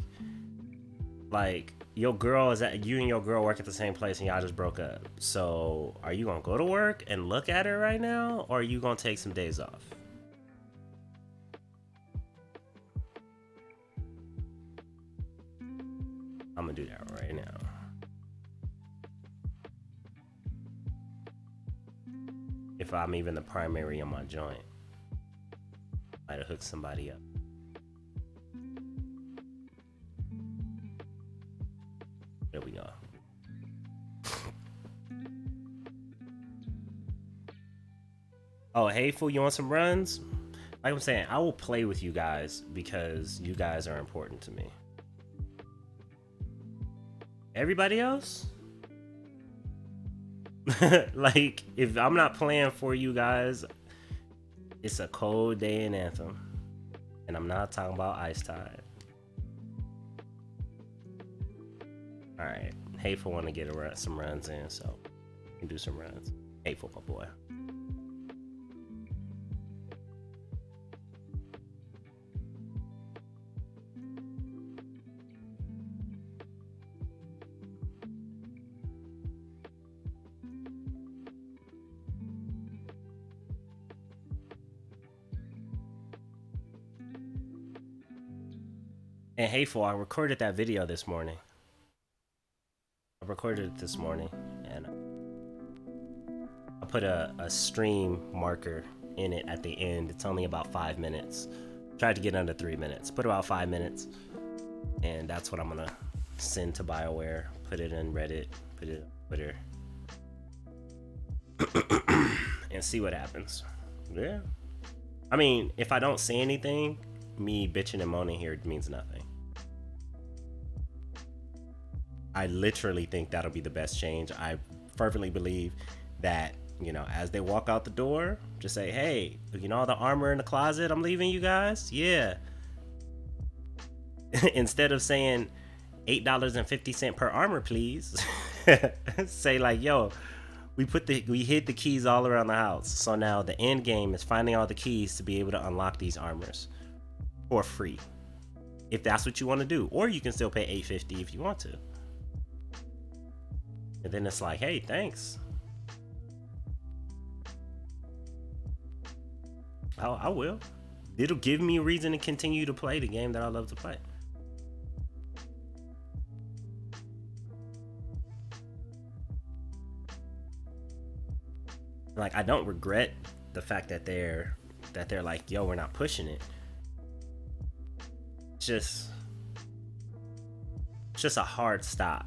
your girl is at you and your girl work at the same place and y'all just broke up. So are you gonna go to work and look at her right now, or are you gonna take some days off? I'm gonna do that right now. If I'm even the primary on my joint, might have hooked somebody up. There we go. Oh, hey, fool, you want some runs? Like I'm saying, I will play with you guys because you guys are important to me. Everybody else? Like, if I'm not playing for you guys, it's a cold day in Anthem. And I'm not talking about Ice Tide. Alright, Hateful want to get some runs in, so we can do some runs. Hateful, my boy. And Hateful, I recorded that video this morning. I recorded it this morning, and I put a stream marker in it at the end. It's only about 5 minutes. Tried to get under 3 minutes. Put about 5 minutes, and that's what I'm gonna send to BioWare. Put it in Reddit. Put it on Twitter, and see what happens. Yeah. I mean, if I don't say anything, me bitching and moaning here means nothing. I literally think that'll be the best change. I fervently believe that, you know, as they walk out the door, just say, hey, you know all the armor in the closet I'm leaving you guys? Yeah. Instead of saying $8.50 per armor, please. Say like, yo, we hid the keys all around the house. So now the end game is finding all the keys to be able to unlock these armors for free. If that's what you want to do. Or you can still pay $8.50 if you want to. And then it's like, hey, thanks. I will. It'll give me a reason to continue to play the game that I love to play. Like, I don't regret the fact that they're like, yo, we're not pushing it. It's just a hard stop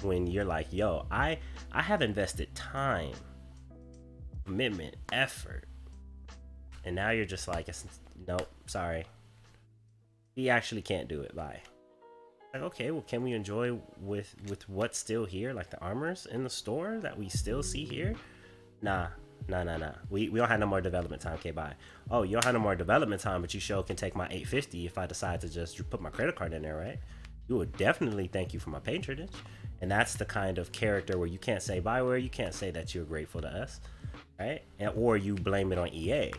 when you're like, yo, I have invested time, commitment, effort, and now you're just like, nope, sorry, we actually can't do it. Bye. Like, okay, well, can we enjoy with what's still here, like the armors in the store that we still see here? Nah. We don't have no more development time. Okay, bye. Oh, you don't have no more development time, but you sure can take my $8.50 if I decide to just put my credit card in there, right? You would definitely thank you for my patronage. And that's the kind of character where you can't say BioWare, you can't say that you're grateful to us, right? Or you blame it on EA.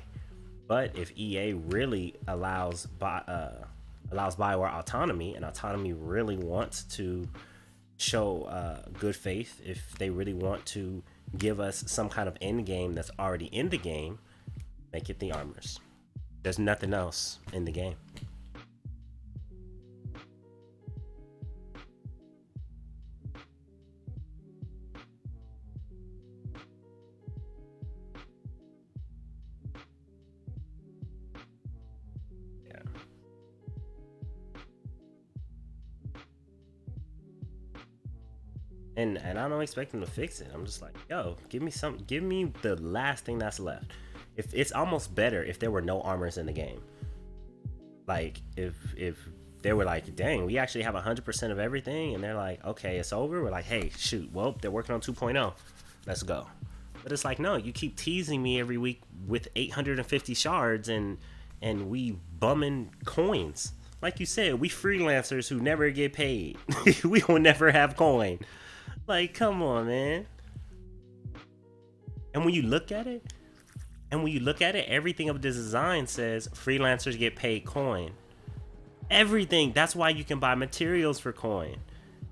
But if EA really allows BioWare autonomy, and autonomy really wants to show good faith, if they really want to give us some kind of end game that's already in the game, make it the armors. There's nothing else in the game. And I don't expect them to fix it. I'm just like, yo, give me the last thing that's left. If it's almost better if there were no armors in the game. Like if they were like, dang, we actually have 100% of everything, and they're like, okay, it's over. We're like, hey, shoot, well, they're working on 2.0. Let's go. But it's like, no, you keep teasing me every week with 850 shards and we bumming coins. Like you said, we freelancers who never get paid. We will never have coin. Like, come on, man. And when you look at it, And when you look at it, everything of the design says freelancers get paid coin. Everything. That's why you can buy materials for coin.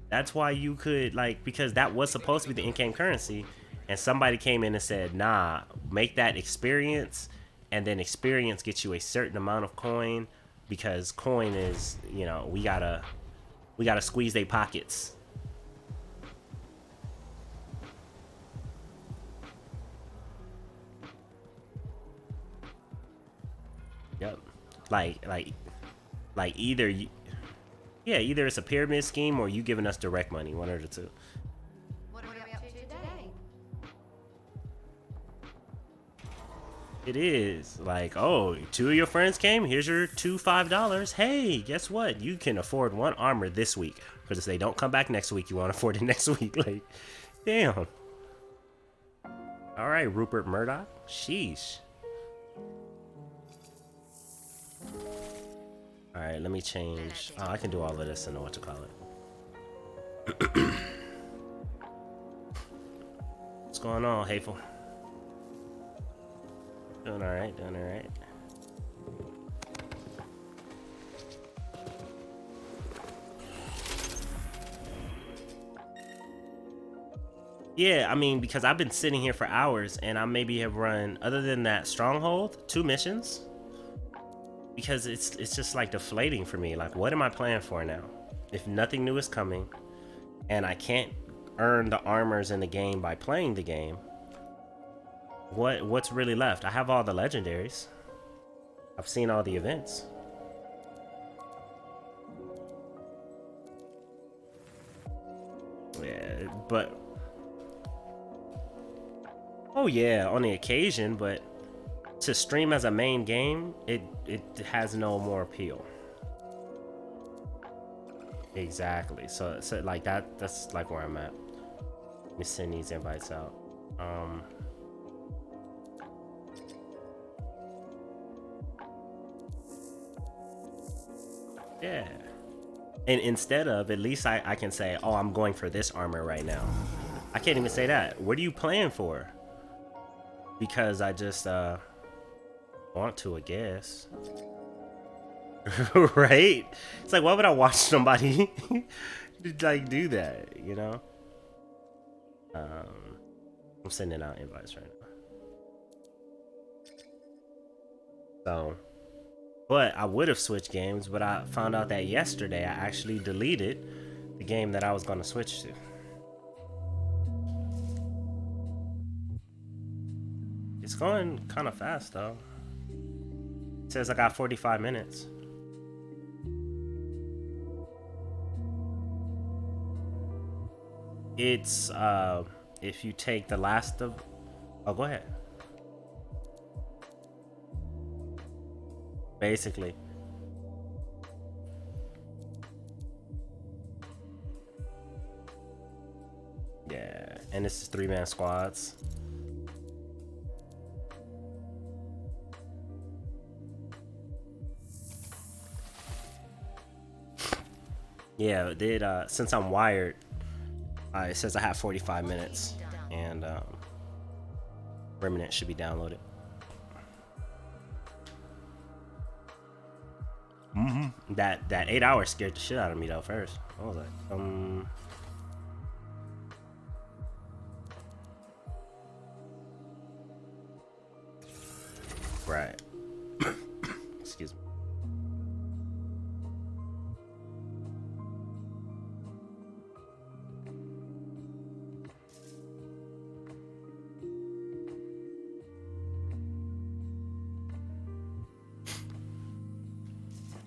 That's why you could, like, because that was supposed to be the in-game currency, and somebody came in and said, nah, make that experience, and then experience gets you a certain amount of coin, because coin is, you know, we gotta squeeze their pockets. Yep. Like either you, yeah, either it's a pyramid scheme or you giving us direct money, one of the two. What are we up to today? It is like, oh, two of your friends came. Here's your $5. Hey, guess what? You can afford one armor this week, because if they don't come back next week, you want to afford it next week. Like, damn. All right, Rupert Murdoch. Sheesh. All right, let me change. Oh, I can do all of this and know what to call it. What's going on, Hateful? Doing all right, doing all right. Yeah, I mean, because I've been sitting here for hours and I maybe have run, other than that stronghold, 2 missions. Because it's just like deflating for me. Like, what am I playing for now? If nothing new is coming and I can't earn the armors in the game by playing the game, what's really left? I have all the legendaries. I've seen all the events. Yeah, but oh yeah, on the occasion, but to stream as a main game, it has no more appeal. Exactly. So like that's like where I'm at. Let me send these invites out. Yeah. And instead of, at least I can say, oh, I'm going for this armor right now. I can't even say that. What are you playing for? Because I just want to, I guess. Right? It's like, why would I watch somebody like do that, you know? I'm sending out invites right now. So, but I would have switched games, but I found out that yesterday I actually deleted the game that I was going to switch to. It's going kind of fast though. It says I got 45 minutes. It's if you take the last of, oh, go ahead. Basically. Yeah, and this is 3-man squads. Yeah, it did, since I'm wired, it says I have 45 minutes, and Remnant should be downloaded. That 8 hours scared the shit out of me though first. I was like, right. Excuse me.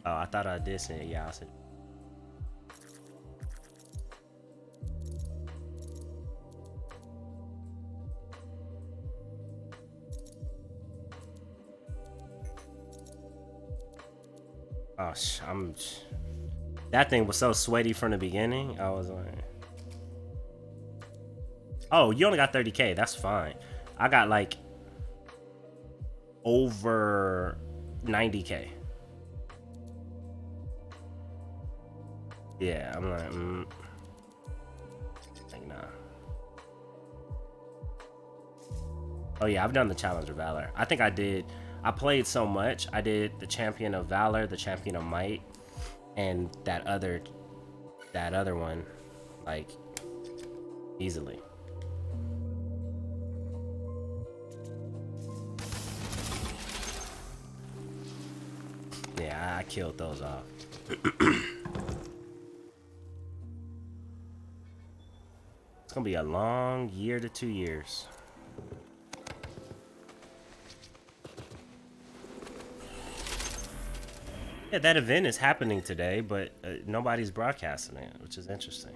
Oh, I thought I did say it. Yeah, I said. Oh, that thing was so sweaty from the beginning. I was like, oh, you only got 30K. That's fine. I got like over 90K. Yeah, I'm like, like, nah. Oh yeah, I've done the Challenge of Valor. I think I did. I played so much. I did the Champion of Valor, the Champion of Might, and that other one, like, easily. Yeah, I killed those off. It's gonna be a long year to 2 years. Yeah, that event is happening today, but nobody's broadcasting it, which is interesting.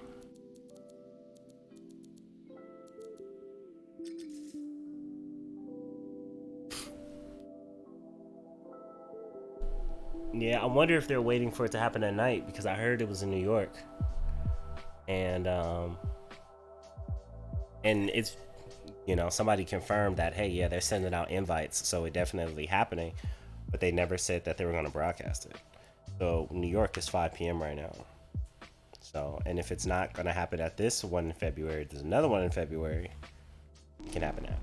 Yeah, I wonder if they're waiting for it to happen at night, because I heard it was in New York. And it's, you know, somebody confirmed that, hey, yeah, they're sending out invites, so it definitely happening, but they never said that they were going to broadcast it. So New York is 5 p.m. right now. So, and if it's not going to happen at this one in February, there's another one in February. It can happen now.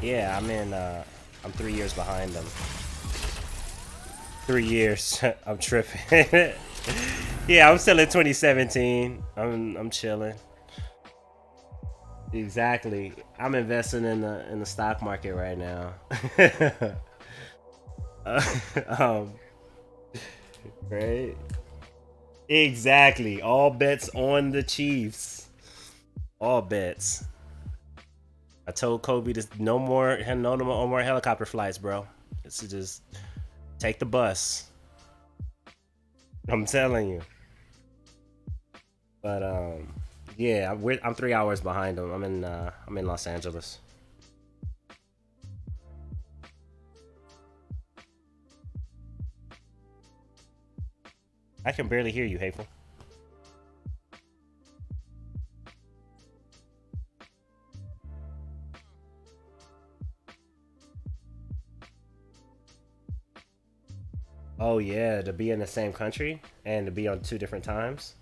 Yeah, I'm 3 years behind them. 3 years. I'm tripping. Yeah, I'm still in 2017. I'm chilling. Exactly. I'm investing in the stock market right now. Right? Exactly. All bets on the Chiefs. All bets. I told Kobe to no more helicopter flights, bro. It's just take the bus. I'm telling you. But yeah, I'm 3 hours behind him. I'm in Los Angeles. I can barely hear you, Hateful. Oh yeah, to be in the same country and to be on 2 different times.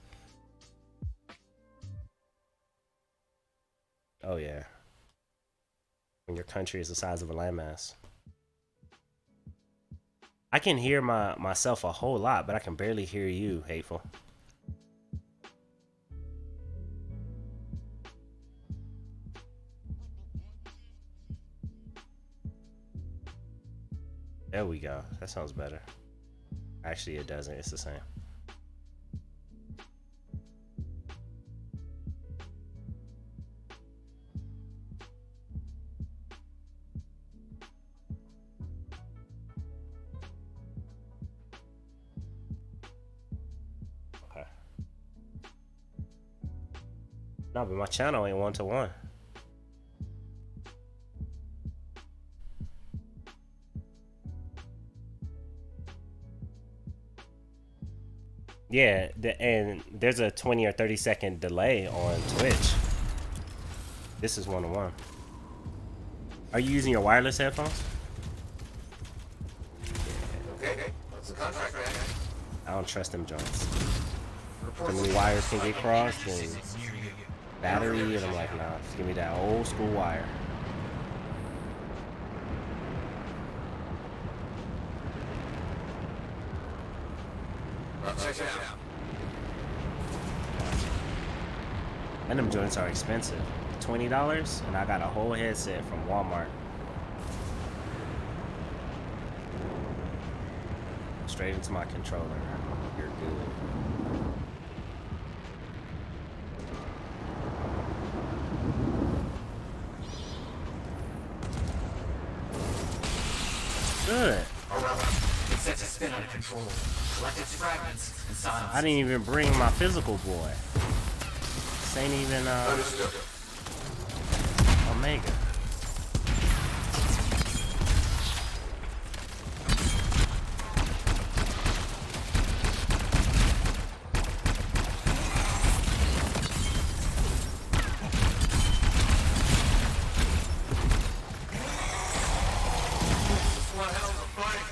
Oh yeah. When your country is the size of a landmass. I can hear myself a whole lot, but I can barely hear you, Hateful. There we go. That sounds better. Actually, it doesn't. It's the same. Okay. No, but my channel ain't 1-to-1. Yeah, and there's a 20 or 30-second delay on Twitch. This is 1-to-1. Are you using your wireless headphones? Okay, what's the contract, man? I don't trust them joints. Too many wires can get crossed and battery, and I'm like, nah, just give me that old school wire. Check it out. And them joints are expensive. $20, and I got a whole headset from Walmart. Straight into my controller. You're good. Good. It sets a spin on control. Collect its fragments and silence. I didn't even bring my physical boy. This ain't even Understood. Omega. One hell of a fight.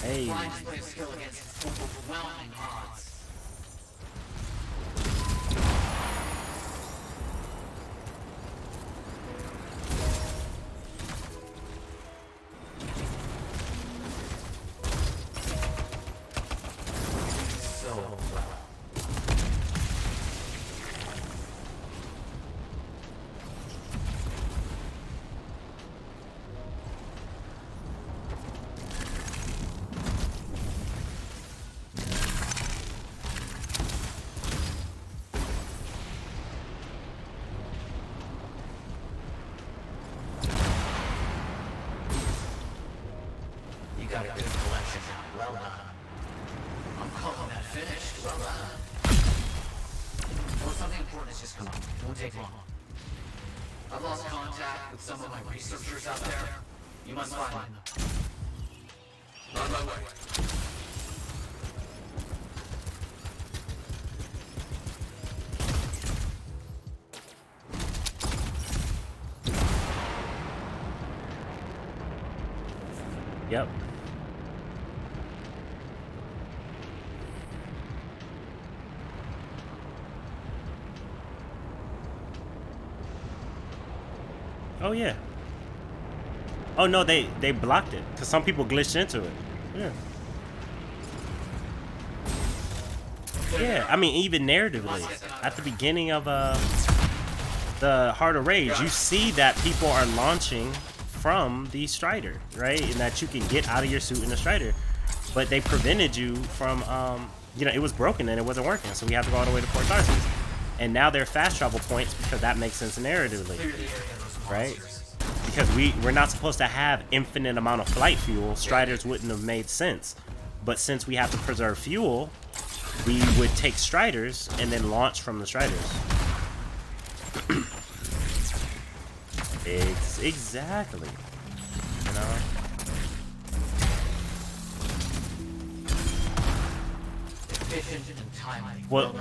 Hey. Blind Slave's skill against overwhelming odds. So well. You got a good collection. Well done. I'm calling that finished. Well done. Well, something important has just come up. It won't take long. I've lost contact with some of my researchers out there. You must find them. On my way. Yep. Oh yeah. Oh no, they blocked it because some people glitched into it. Yeah. Yeah, I mean even narratively, at the beginning of the Heart of Rage, you see that people are launching from the Strider, right? And that you can get out of your suit in the Strider, but they prevented you from, you know, it was broken and it wasn't working, so we have to go all the way to Port Tarsus. And now they're fast travel points because that makes sense narratively, right? Because we're not supposed to have infinite amount of flight fuel. Striders wouldn't have made sense, but since we have to preserve fuel, we would take Striders and then launch from the Striders. Exactly. You know? Efficient and timely. Well,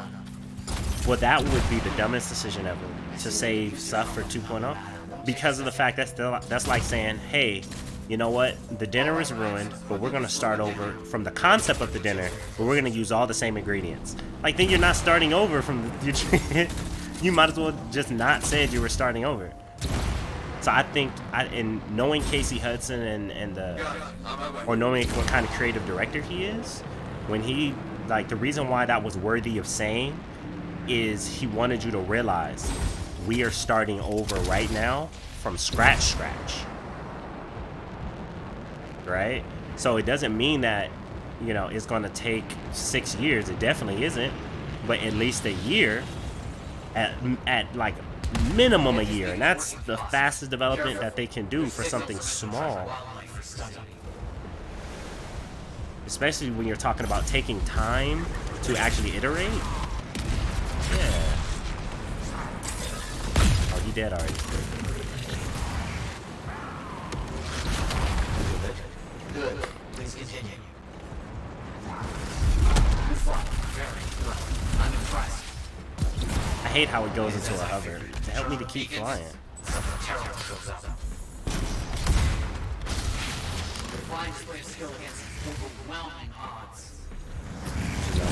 that would be the dumbest decision ever, to save stuff for 2.0, because of the fact that's like saying, hey, you know what, the dinner is ruined, but we're gonna start over from the concept of the dinner, but we're gonna use all the same ingredients. Like, then you're not starting over from the you might as well just not said you were starting over. So I think, in knowing Casey Hudson and or knowing what kind of creative director he is, when he, like, the reason why that was worthy of saying is he wanted you to realize we are starting over right now from scratch, right? So it doesn't mean that, you know, it's going to take 6 years. It definitely isn't, but at least a year, at like minimum a year, and that's the fastest development that they can do for something small, especially when you're talking about taking time to actually iterate. Yeah. Oh, he dead already. Good. Please continue. You fought very well. I'm impressed. I hate how it goes into a hover to help me to keep flying. Something terrible shows up. Blind Slave's skill against overwhelming odds. You know?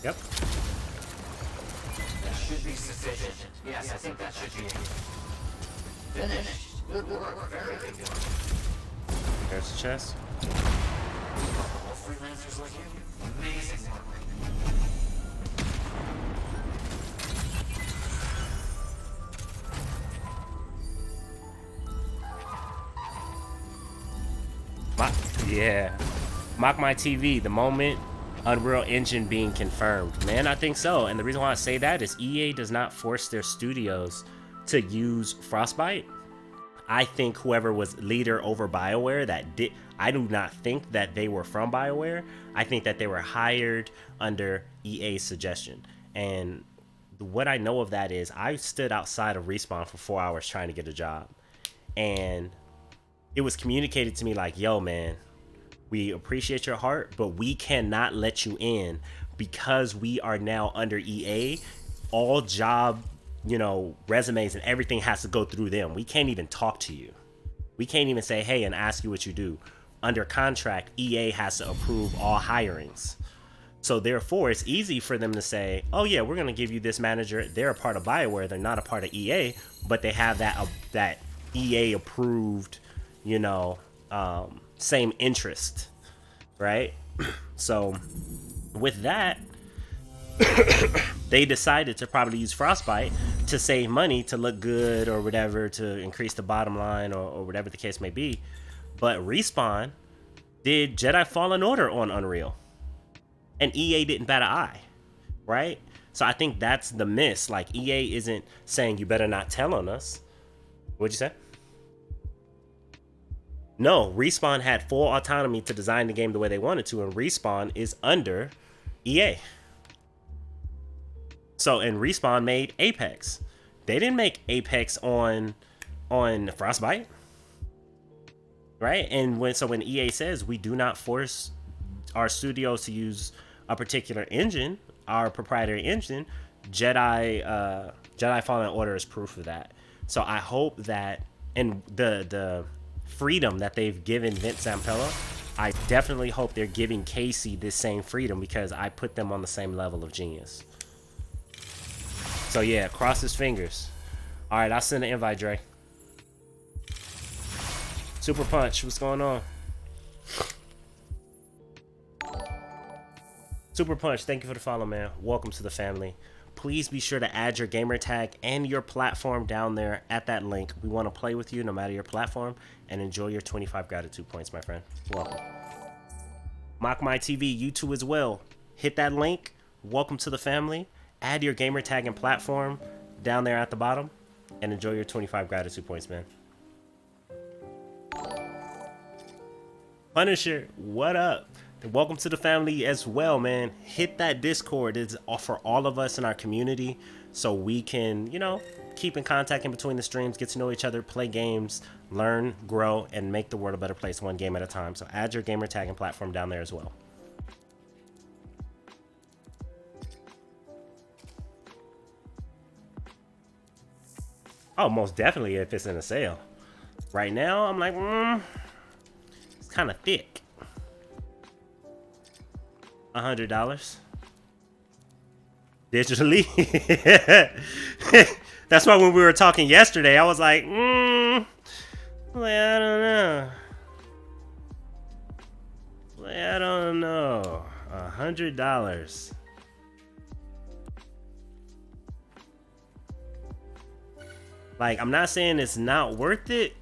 Yep. That should be sufficient. Yes, I think that should be it. Finished. Good work. Very good work. There's the chest. All freelancers like you. Amazing work. Yeah. Mock My TV, the moment Unreal Engine being confirmed. Man, I think so. And the reason why I say that is EA does not force their studios to use Frostbite. I think whoever was leader over BioWare I do not think that they were from BioWare. I think that they were hired under EA's suggestion. And what I know of that is I stood outside of Respawn for 4 hours trying to get a job. And it was communicated to me like, yo, man, We appreciate your heart, but we cannot let you in because we are now under EA. All job, resumes and everything has to go through them. We can't even talk to you. We can't even say, hey, and ask you what you do. Under contract, EA has to approve all hirings. So therefore, it's easy for them to say, oh yeah, we're going to give you this manager. They're a part of BioWare. They're not a part of EA, but they have that EA approved, same interest, right? So with that, they decided to probably use Frostbite to save money, to look good or whatever, to increase the bottom line or whatever the case may be. But Respawn did Jedi Fallen Order on Unreal, and EA didn't bat an eye, right? So I think that's the miss. Like, EA isn't saying you better not tell on us. What'd you say? No, Respawn had full autonomy to design the game the way they wanted to, and Respawn is under EA. So, and Respawn made Apex. They didn't make Apex on Frostbite, right? And when EA says we do not force our studios to use a particular engine, our proprietary engine, Jedi Fallen Order is proof of that. So I hope that, and the freedom that they've given Vince Zampella, I definitely hope they're giving Casey this same freedom, because I put them on the same level of genius. So yeah, cross his fingers. All right, I'll send an invite, Dre. Super Punch, what's going on? Super Punch, thank you for the follow, man. Welcome to the family. Please be sure to add your gamer tag and your platform down there at that link. We want to play with you no matter your platform, and enjoy your 25 gratitude points, my friend. Welcome. Mock My TV, you too as well. Hit that link. Welcome to the family. Add your gamer tag and platform down there at the bottom, and enjoy your 25 gratitude points, man. Punisher, what up? And welcome to the family as well, man. Hit that Discord. It's for all of us in our community, so we can, keep in contact in between the streams, get to know each other, play games, learn, grow, and make the world a better place one game at a time. So add your gamer tag and platform down there as well. Oh, most definitely if it's in a sale. Right now, I'm like, it's kind of thick. $100 digitally. That's why when we were talking yesterday, I was like, I don't know. I don't know. $100. Like, I'm not saying it's not worth it.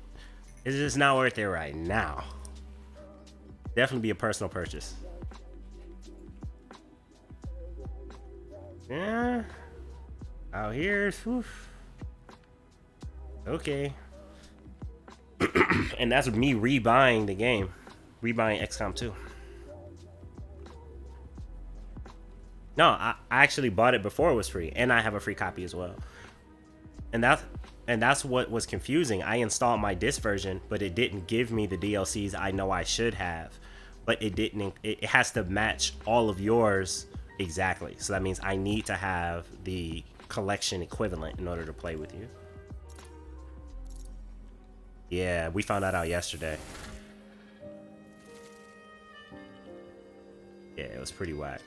It's just not worth it right now. Definitely be a personal purchase. Yeah. Out here. Whew. Okay. And that's me rebuying the game. Rebuying XCOM 2. No, I actually bought it before it was free. And I have a free copy as well. And that's what was confusing. I installed my disc version, but it didn't give me the DLCs I know I should have. But it didn't. It has to match all of yours exactly. So that means I need to have the collection equivalent in order to play with you. Yeah, we found that out yesterday. Yeah, it was pretty whack.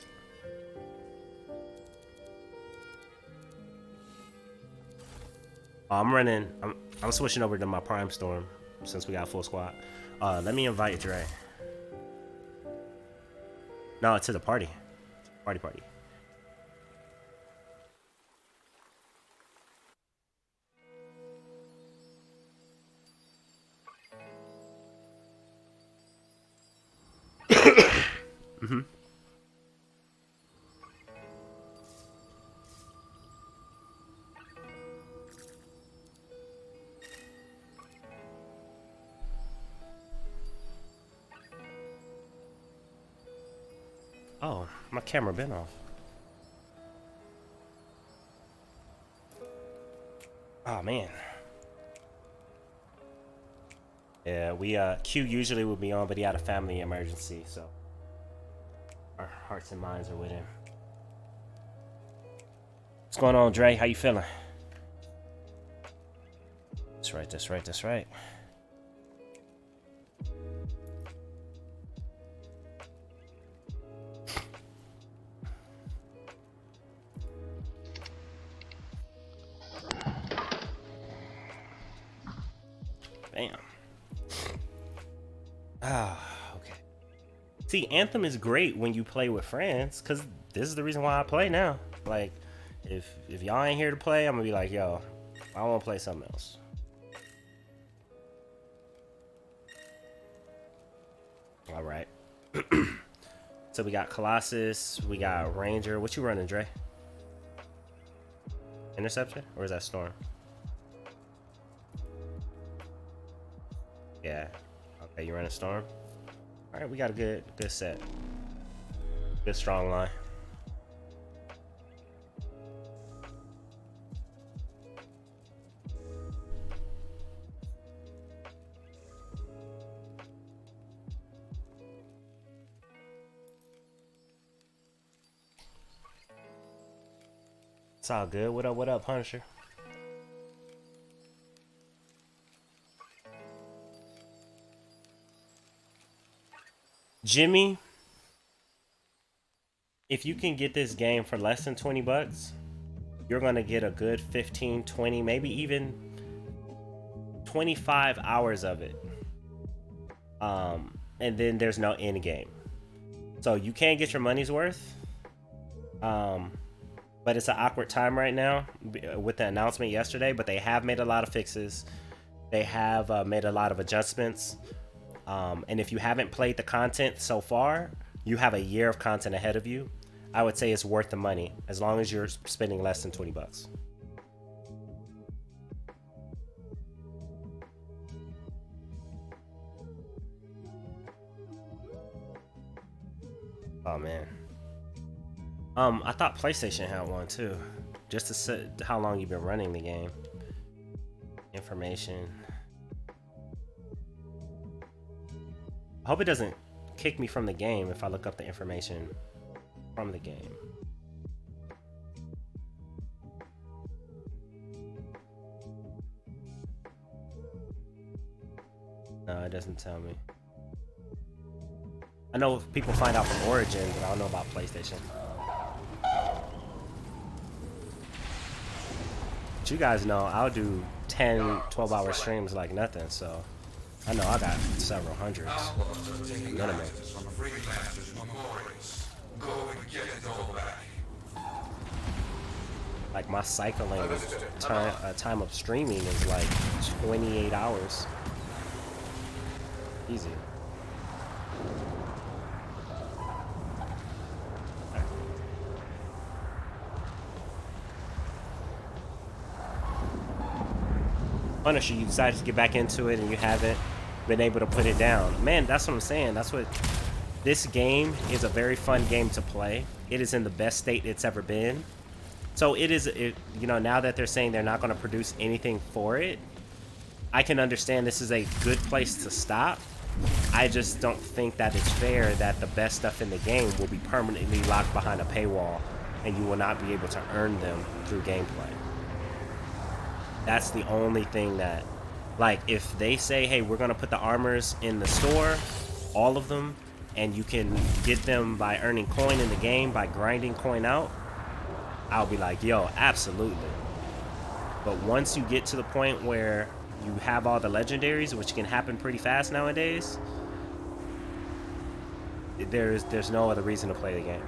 I'm switching over to my Prime Storm since we got full squad. Let me invite Dre. No, to the party. Party. Mm-hmm. Oh, my camera been off. Oh man. Yeah, we Q usually would be on, but he had a family emergency, so our hearts and minds are with him. What's going on, Dre? How you feeling? That's right, that's right, that's right. Bam. Ah, okay. See, Anthem is great when you play with friends, cause this is the reason why I play now. Like, if y'all ain't here to play, I'm gonna be like, yo, I wanna play something else. All right. So we got Colossus, we got Ranger. What you running, Dre? Interceptor, or is that Storm? Yeah. Okay, you running Storm. All right, we got a good set. Good strong line. It's all good. What up, Punisher? Jimmy, if you can get this game for less than 20 bucks, you're gonna get a good 15, 20, maybe even 25 hours of it. And then there's no end game. So you can't get your money's worth. But it's an awkward time right now with the announcement yesterday, but they have made a lot of fixes. They have made a lot of adjustments. And if you haven't played the content so far, you have a year of content ahead of you. I would say it's worth the money as long as you're spending less than 20 bucks. Oh man. I thought PlayStation had one too. Just to see how long you've been running the game. Information. I hope it doesn't kick me from the game if I look up the information from the game. No, it doesn't tell me. I know if people find out from Origin, but I don't know about PlayStation. But you guys know I'll do 10, 12-hour streams like nothing, so I know I got several hundreds minimum. Like my cycling time of streaming is like 28 hours. Easy. Punisher, you decided to get back into it and you haven't been able to put it down. Man, that's what I'm saying. That's what this game is, a very fun game to play. It is in the best state it's ever been. So it is, you know, now that they're saying they're not going to produce anything for it, I can understand this is a good place to stop. I just don't think that it's fair that the best stuff in the game will be permanently locked behind a paywall and you will not be able to earn them through gameplay. That's the only thing that, like, if they say, hey, we're going to put the armors in the store, all of them, and you can get them by earning coin in the game, by grinding coin out, I'll be like, yo, absolutely. But once you get to the point where you have all the legendaries, which can happen pretty fast nowadays, there's no other reason to play the game.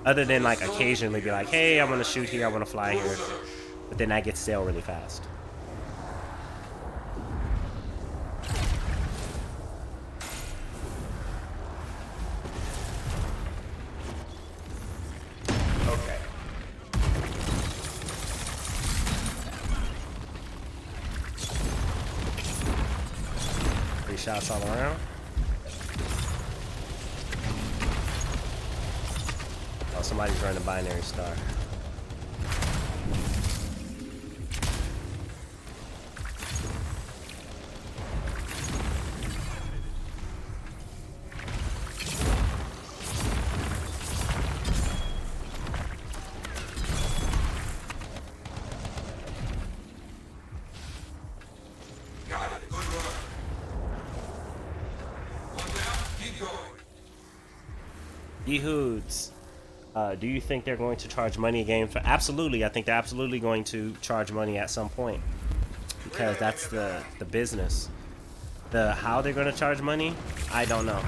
Other than, like, occasionally be like, hey, I want to shoot here, I want to fly here. But then that gets stale really fast. Okay. 3 shots all around. Oh, somebody's running a binary star. Yehoods. Do you think they're going to charge money a game for? Absolutely, I think they're absolutely going to charge money at some point because that's the business. How they're going to charge money, I don't know.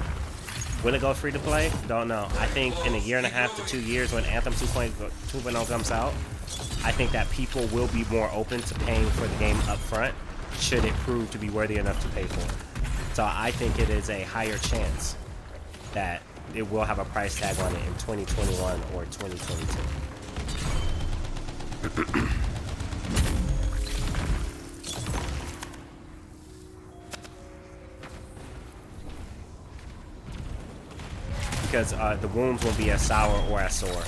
Will it go free to play? Don't know. I think in a year and a half to 2 years when Anthem 2.0 comes out, I think that people will be more open to paying for the game up front should it prove to be worthy enough to pay for it. So I think it is a higher chance that it will have a price tag on it in 2021 or 2022. Because the wounds won't be as sour or as sore.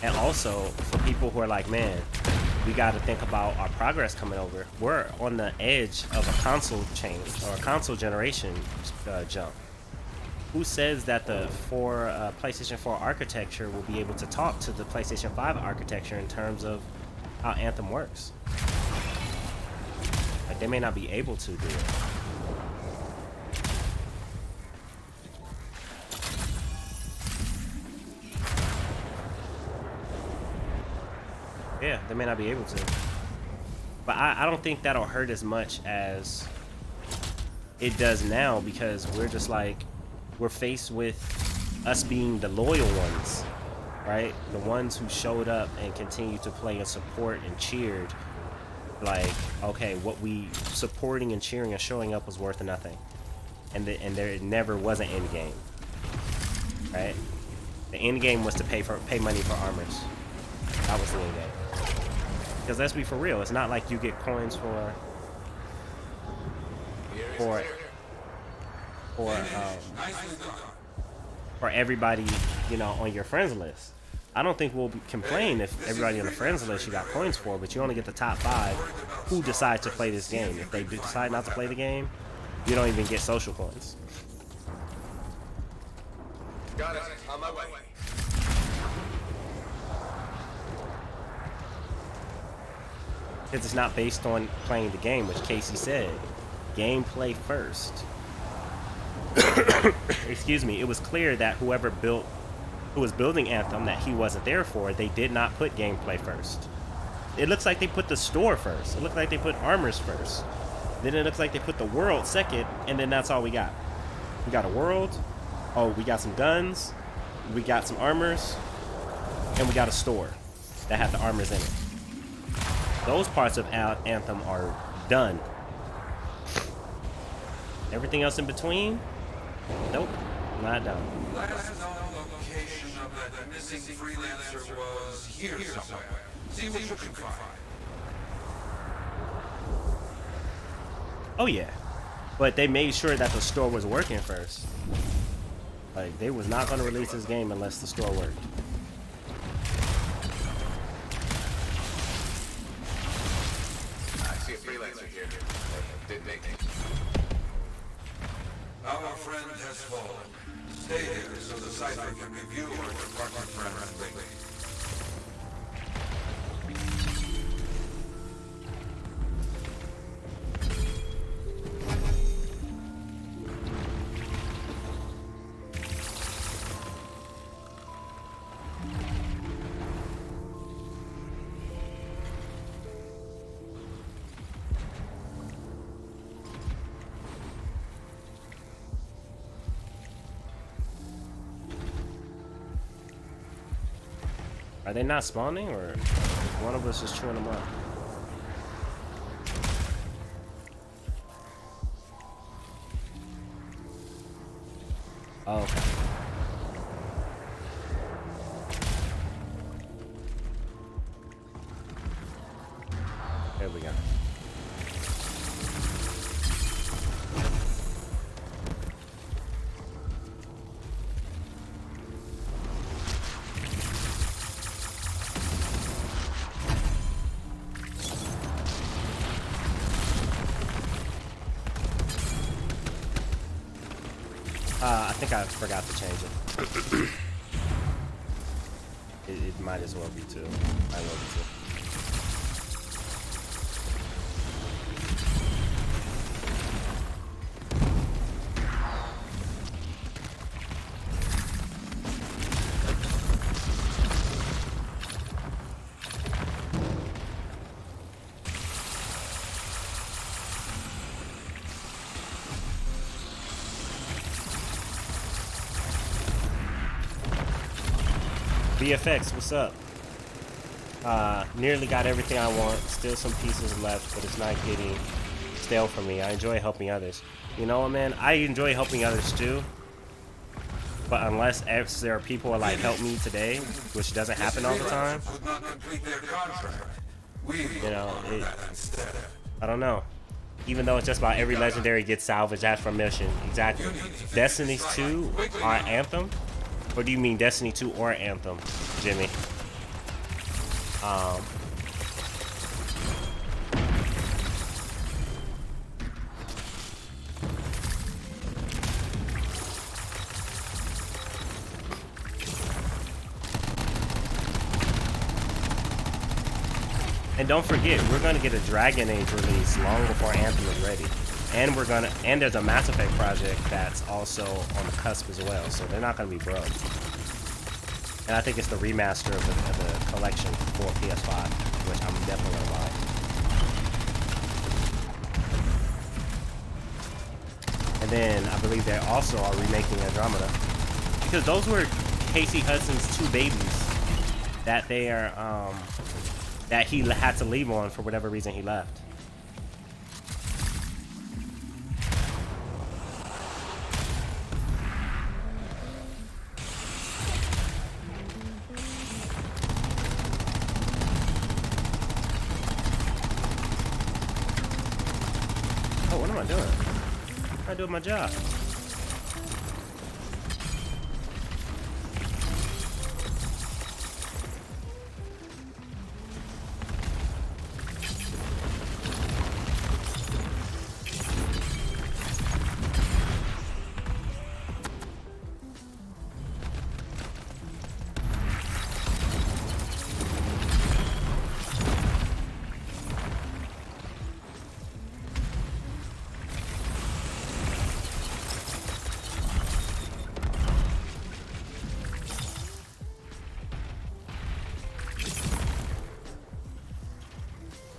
And also, for people who are like, man, we got to think about our progress coming over. We're on the edge of a console change or a console generation jump. Who says that the PlayStation 4 architecture will be able to talk to the PlayStation 5 architecture in terms of how Anthem works? Like, they may not be able to do it. Yeah, they may not be able to. But I don't think that'll hurt as much as it does now, because we're just like, we're faced with us being the loyal ones, right? The ones who showed up and continued to play and support and cheered. Like, okay, what we supporting and cheering and showing up was worth nothing. And there never was an end game, right? The end game was to pay money for armors. That was the end game. Because let's be for real, it's not like you get coins for everybody, you know, on your friends list. I don't think we'll complain if everybody on the friends list you got coins for, but you only get the top 5 who decide to play this game. If they decide not to play the game, you don't even get social coins. Got it. On my way. Because it's not based on playing the game, which Casey said. Gameplay first. Excuse me. It was clear that who was building Anthem, that he wasn't there for, they did not put gameplay first. It looks like they put the store first. It looked like they put armors first. Then it looks like they put the world second, and then that's all we got. We got a world. Oh, we got some guns. We got some armors. And we got a store that had the armors in it. Those parts of Anthem are done. Everything else in between? Nope, not done. Last known location of that missing freelancer was here somewhere. See what you can find. Oh yeah, but they made sure that the store was working first. Like, they was not going to release this game unless the store worked. I see a freelancer here. Did they? Our friend has fallen. Stay here so the cipher can review our department friendly. Are they not spawning, or is one of us just chewing them up? Oh, okay. There we go. I think I forgot to change it. It might as well be too. I love it too. VFX, what's up? Nearly got everything I want. Still some pieces left, but it's not getting stale for me. I enjoy helping others. You know what, man? I enjoy helping others too. But unless there are people who like help me today, which doesn't happen all the time, you know, I don't know. Even though it's just about every legendary gets salvaged after a mission. Exactly. Destiny's 2 or Anthem? Or do you mean Destiny 2 or Anthem, Jimmy? And don't forget, we're gonna get a Dragon Age release long before Anthem is ready. And there's a Mass Effect project that's also on the cusp as well, so they're not gonna be broke. And I think it's the remaster of the collection for PS5, which I'm definitely gonna buy. And then I believe they also are remaking Andromeda, because those were Casey Hudson's 2 babies that they are that he had to leave on for whatever reason he left. Oh, what am I doing? I'm doing my job.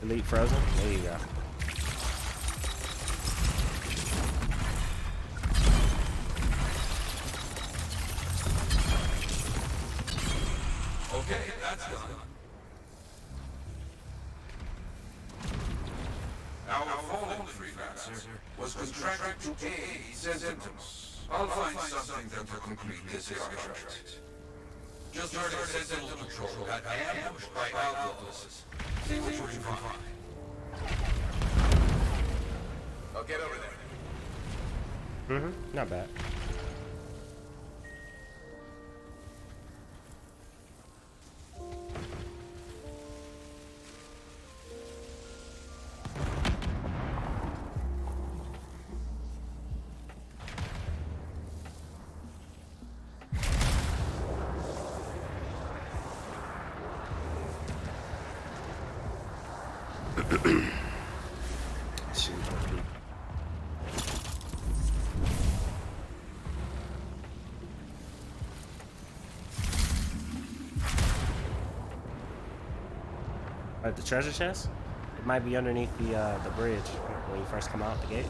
Elite Frozen? There you go. Okay, that's done. Our fallen freelancer was contracted to aid Sentinels. I'll find something that will complete this contract. Just heard of Sentinel Patrol got ambushed by outlaws. See what you can find. I'll get over there. Not bad. The treasure chest? It might be underneath the bridge when you first come out the gate.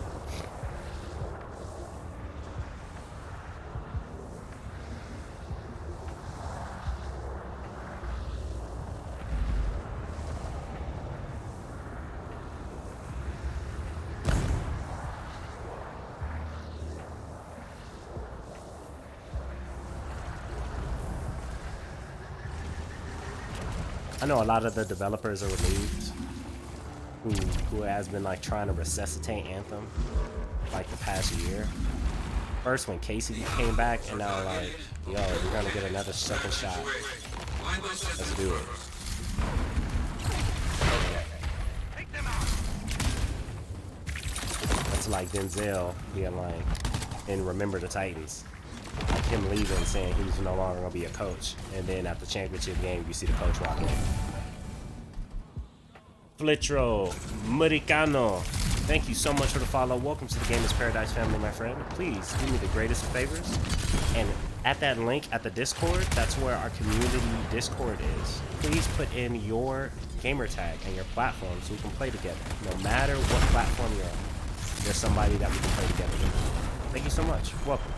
I know a lot of the developers are relieved who has been like trying to resuscitate Anthem like the past year. First when Casey came back, and now like, yo, we're gonna get another second shot. Let's do it. That's like Denzel being like in Remember the Titans. I him leaving, saying he was no longer gonna be a coach, and then at the championship game, you see the coach walk in. Flitro Muricano, thank you so much for the follow. Welcome to the Gamers Paradise family, my friend. Please do me the greatest of favors, and at that link at the Discord, that's where our community Discord is. Please put in your gamer tag and your platform so we can play together. No matter what platform you're on, there's somebody that we can play together with. Thank you so much. Welcome.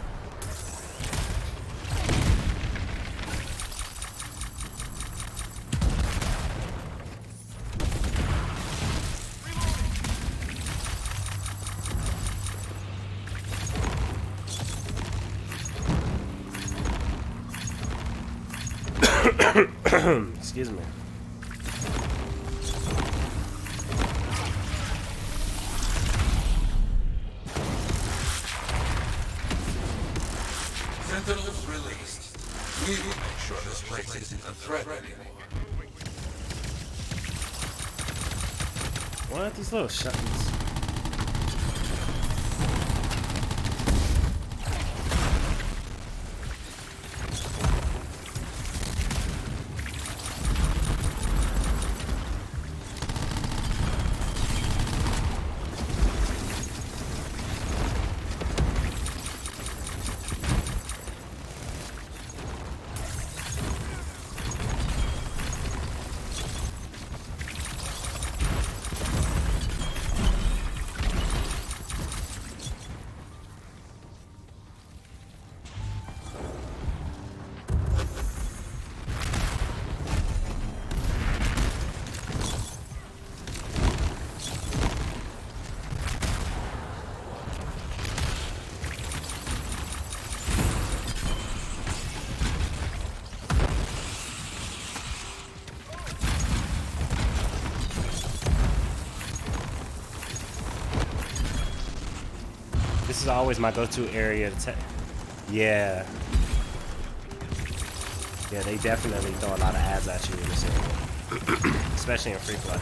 Excuse me. Sentinels released. We will make sure this place isn't a threat anymore. What are these little shuttons? This is always my go-to area to yeah. Yeah, they definitely throw a lot of ads at you in this area. Especially in free play.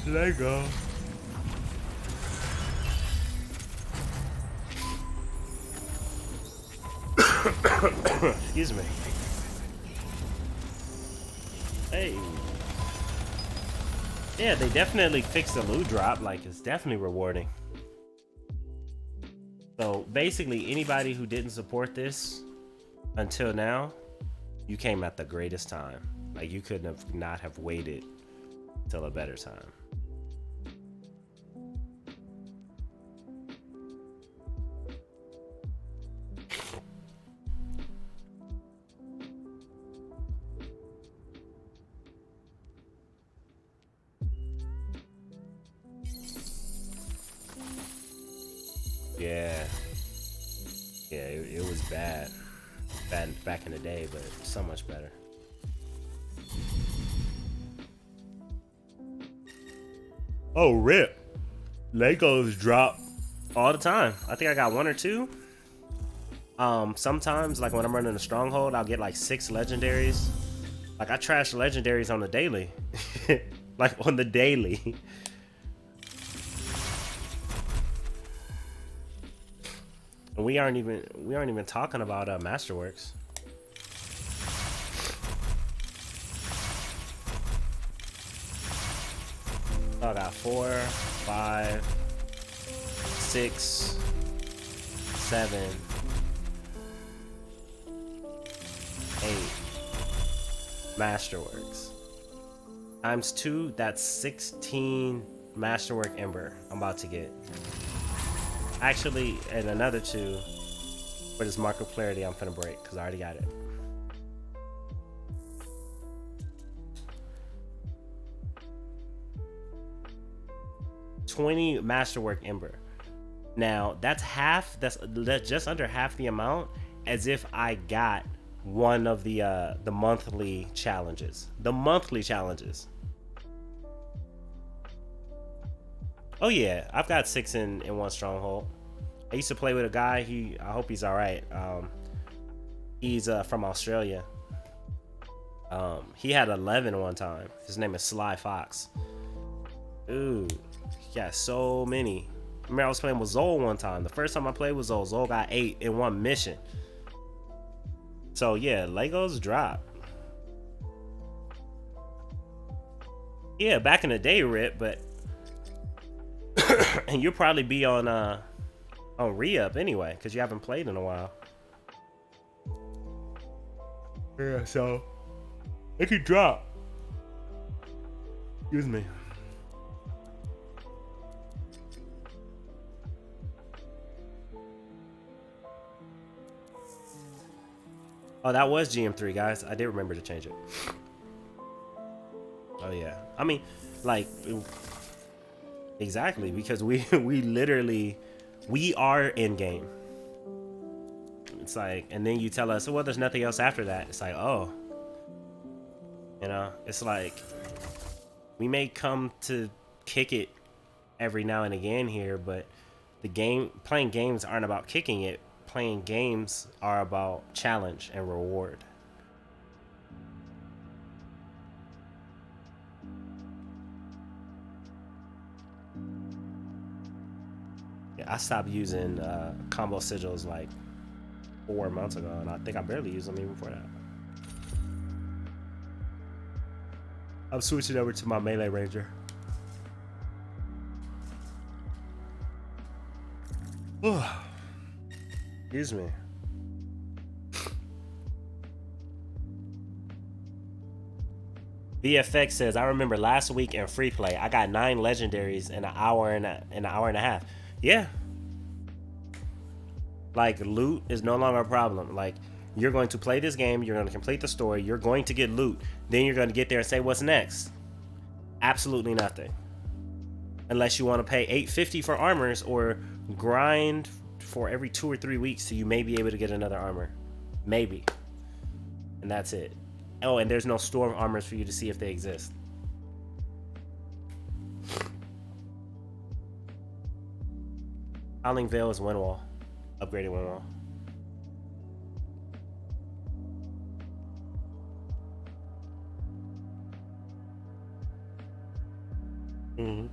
Let go. Excuse me. Hey. Yeah, they definitely fixed the loot drop. Like, it's definitely rewarding. So basically, anybody who didn't support this until now, you came at the greatest time. Like, you couldn't have not have waited till a better time. Yeah. Yeah, it was bad. Bad back in the day, but so much better. Oh, rip. Legos drop all the time. I think I got one or two. Sometimes, like when I'm running a stronghold, I'll get like 6 legendaries. Like I trash legendaries on the daily. Like on the daily. And we aren't even talking about Masterworks. So I got 4, 5, 6, 7, 8 Masterworks. Times 2, that's 16 Masterwork Ember I'm about to get. Actually, and another 2 for this Mark of Clarity I'm finna break, because I already got it. $20 Masterwork Ember. Now, that's just under half the amount as if I got one of the monthly challenges. The monthly challenges. Oh yeah, I've got 6 in one stronghold. I used to play with a guy. I hope he's all right. He's from Australia. He had 11 one time. His name is Sly Fox. Dude, he got so many. I remember I was playing with Zol one time. The first time I played with Zol, Zol got 8 in one mission. So yeah, Legos drop. Yeah, back in the day, Rip, but and you'll probably be on re-up anyway, because you haven't played in a while. Yeah, so it could drop. Excuse me. Oh, that was GM3, guys. I did remember to change it. Oh yeah. I mean, like, exactly, because we literally are in game. It's like, and then you tell us, well, there's nothing else after that. It's like, oh, you know, it's like we may come to kick it every now and again here, but playing games aren't about kicking it. Playing games are about challenge and reward. Yeah, I stopped using combo sigils like 4 months ago, and I think I barely used them even before that. I'm switching over to my melee ranger. Excuse me. VFX says, I remember last week in free play, I got 9 legendaries in an hour and a half. Yeah. Like, loot is no longer a problem. Like, you're going to play this game, you're going to complete the story, you're going to get loot, then you're going to get there and say, what's next? Absolutely nothing. Unless you want to pay $8.50 for armors or grind for every 2 or 3 weeks so you may be able to get another armor. Maybe. And that's it. Oh, and there's no storm armors for you to see if they exist. Howling Veil is Windwall. Upgraded Windwall. Mm-hmm.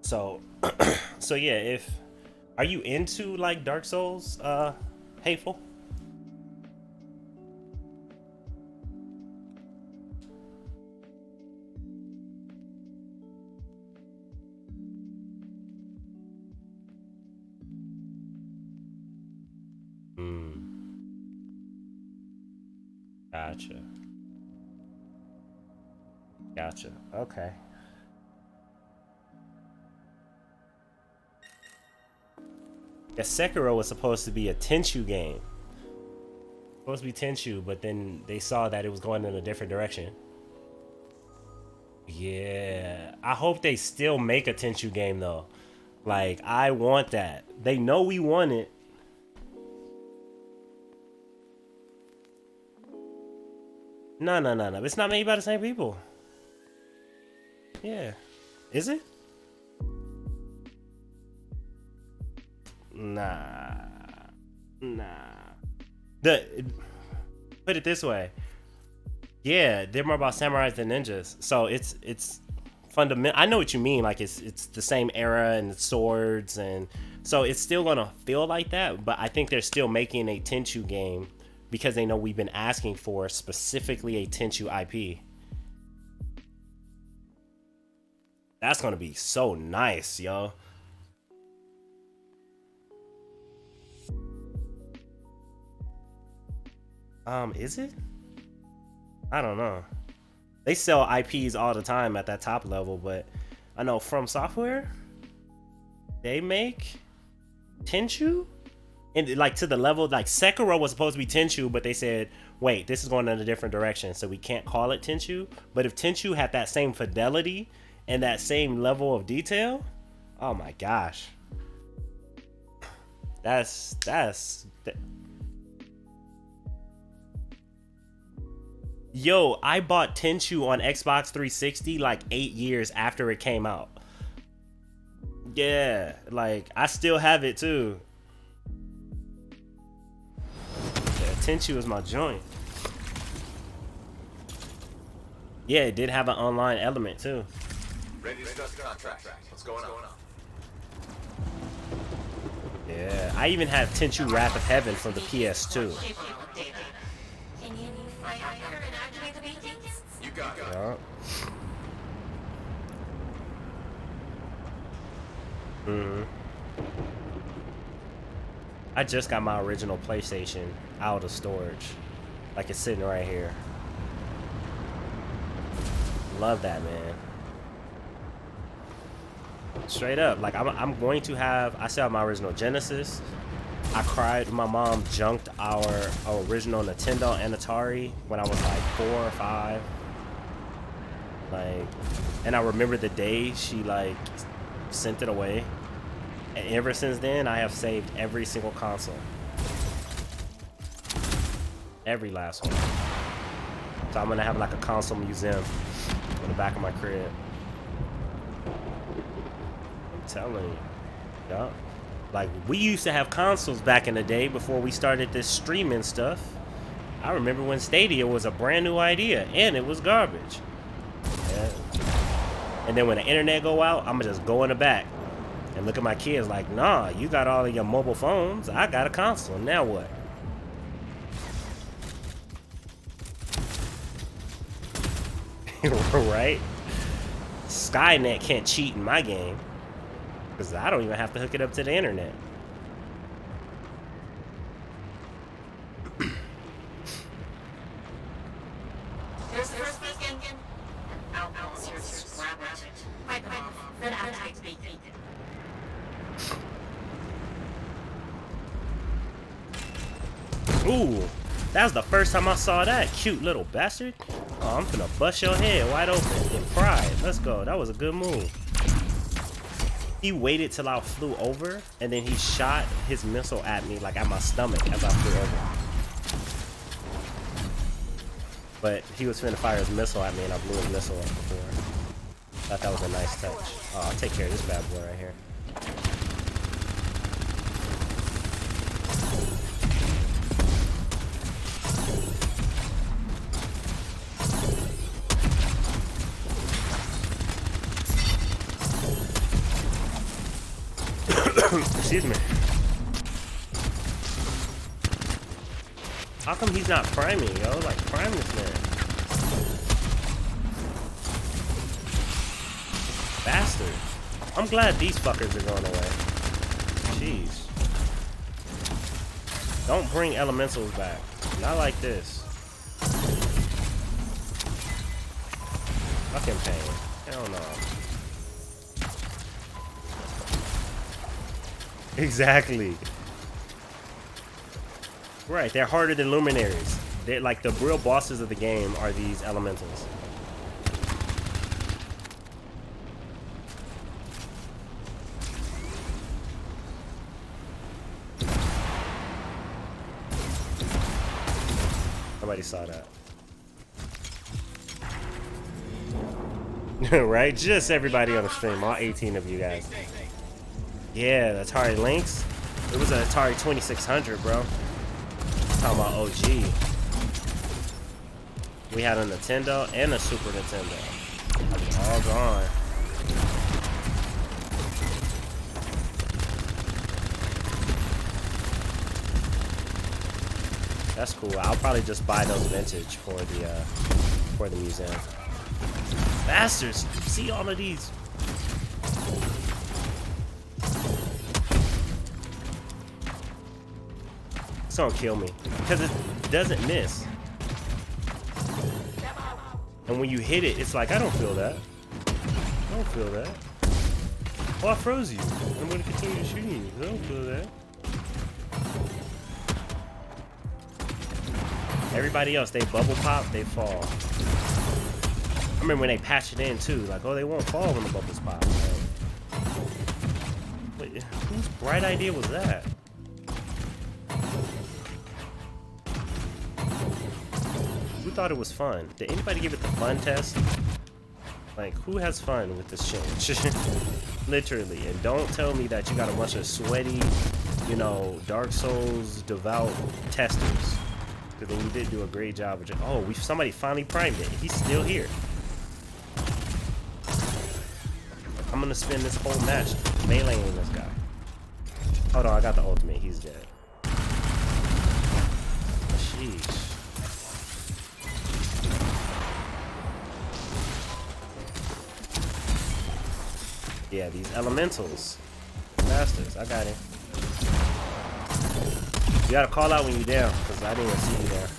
So, so yeah, if are you into like Dark Souls, Hateful? Gotcha. Gotcha. Okay. Yeah, Sekiro was supposed to be a Tenchu game. Supposed to be Tenchu, but then they saw that it was going in a different direction. Yeah. I hope they still make a Tenchu game though. Like, I want that. They know we want it. No, no, no, no. It's not made by the same people. Yeah. Is it? Nah. Nah. Put it this way. Yeah, they're more about samurais than ninjas. So it's fundamental. I know what you mean. Like it's the same era and swords, and so it's still gonna feel like that. But I think they're still making a Tenchu game because they know we've been asking for specifically a Tenchu IP. That's gonna be so nice, yo. Is it? I don't know. They sell IPs all the time at that top level, but I know From Software, they make Tenchu, and like to the level like Sekiro was supposed to be Tenchu, but they said, wait, this is going in a different direction, so we can't call it Tenchu. But if Tenchu had that same fidelity and that same level of detail, oh my gosh, that's Yo, I bought Tenchu on Xbox 360 like 8 years after it came out. Yeah, like I still have it too. Yeah, Tenchu is my joint. Yeah, it did have an online element too. Ready to discuss the contract. What's going on? Yeah, I even have Tenchu Wrath of Heaven for the PS2. You got it. Yeah. I just got my original PlayStation out of storage. Like it's sitting right here. Love that, man. Straight up, like I'm going to have. I still have my original Genesis. I cried. My mom junked our original Nintendo and Atari when I was like 4 or 5. Like, and I remember the day she like sent it away. And ever since then, I have saved every single console. Every last one. So I'm gonna have like a console museum in the back of my crib. I'm telling you. Yup. Like, we used to have consoles back in the day before we started this streaming stuff. I remember when Stadia was a brand new idea and it was garbage. Yeah. And then when the internet go out, I'm gonna just go in the back and look at my kids like, nah, you got all of your mobile phones. I got a console. Now what? Right? Skynet can't cheat in my game because I don't even have to hook it up to the internet. There's the first beacon. Outpost here to grab it. Pipe it off. Then activate the beacon. Ooh, that was the first time I saw that. Cute little bastard. Oh, I'm finna bust your head wide open. Get fried. Let's go. That was a good move. He waited till I flew over, and then he shot his missile at me, like at my stomach as I flew over. But he was finna fire his missile at me, and I blew his missile up before. Thought that was a nice touch. Oh, I'll take care of this bad boy right here. Excuse me. How come he's not priming, yo? Like, prime this man. Bastard. I'm glad these fuckers are going away. Jeez. Don't bring elementals back. Not like this. Fucking pain. Hell no. Exactly. Right, they're harder than luminaries. They're like the real bosses of the game are these elementals. Nobody saw that. Right? Just everybody on the stream, all 18 of you guys. Yeah, the Atari Lynx. It was an Atari 2600, bro. Talking about OG. We had a Nintendo and a Super Nintendo. It's all gone. That's cool. I'll probably just buy those vintage for the museum. Bastards! See all of these. It's gonna kill me because it doesn't miss. And when you hit it, it's like I don't feel that. I don't feel that. Oh, I froze you. I'm gonna continue shooting you. I don't feel that. Everybody else, they bubble pop, they fall. I remember when they patched it in too, like, oh, they won't fall when the bubbles pop. Like, wait, whose bright idea was that? Who thought it was fun? Did anybody give it the fun test? Like, who has fun with this shit? Literally. And don't tell me that you got a bunch of sweaty, you know, Dark Souls devout testers. Because then you did do a great job of just, oh, somebody finally primed it. He's still here. I'm gonna spend this whole match meleeing this guy. Hold on, I got the ultimate. He's dead. Sheesh. Yeah, these elementals. Bastards. I got him. You gotta call out when you're down, because I didn't even see you there.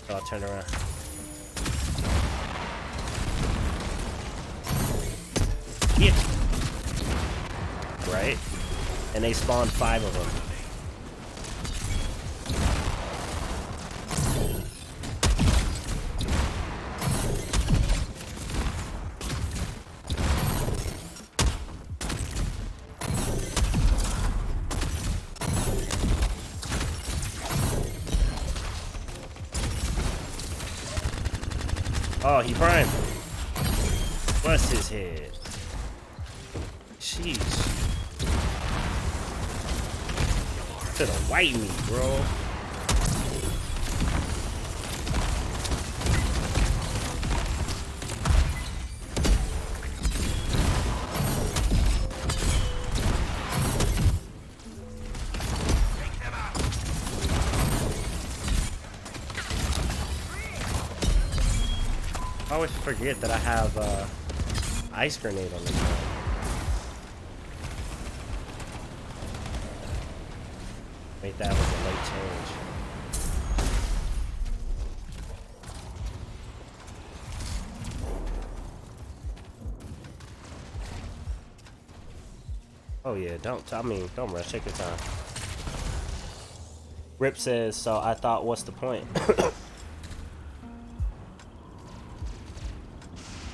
So I'll turn around. Yeah. Right? And they spawned 5 of them. Oh, he primed. Bust his head. Sheesh. To the white meat, bro. I always forget that I have ice grenade on this one. Wait, that was a late change. Oh yeah, don't rush, take your time. Rip says, so I thought, what's the point?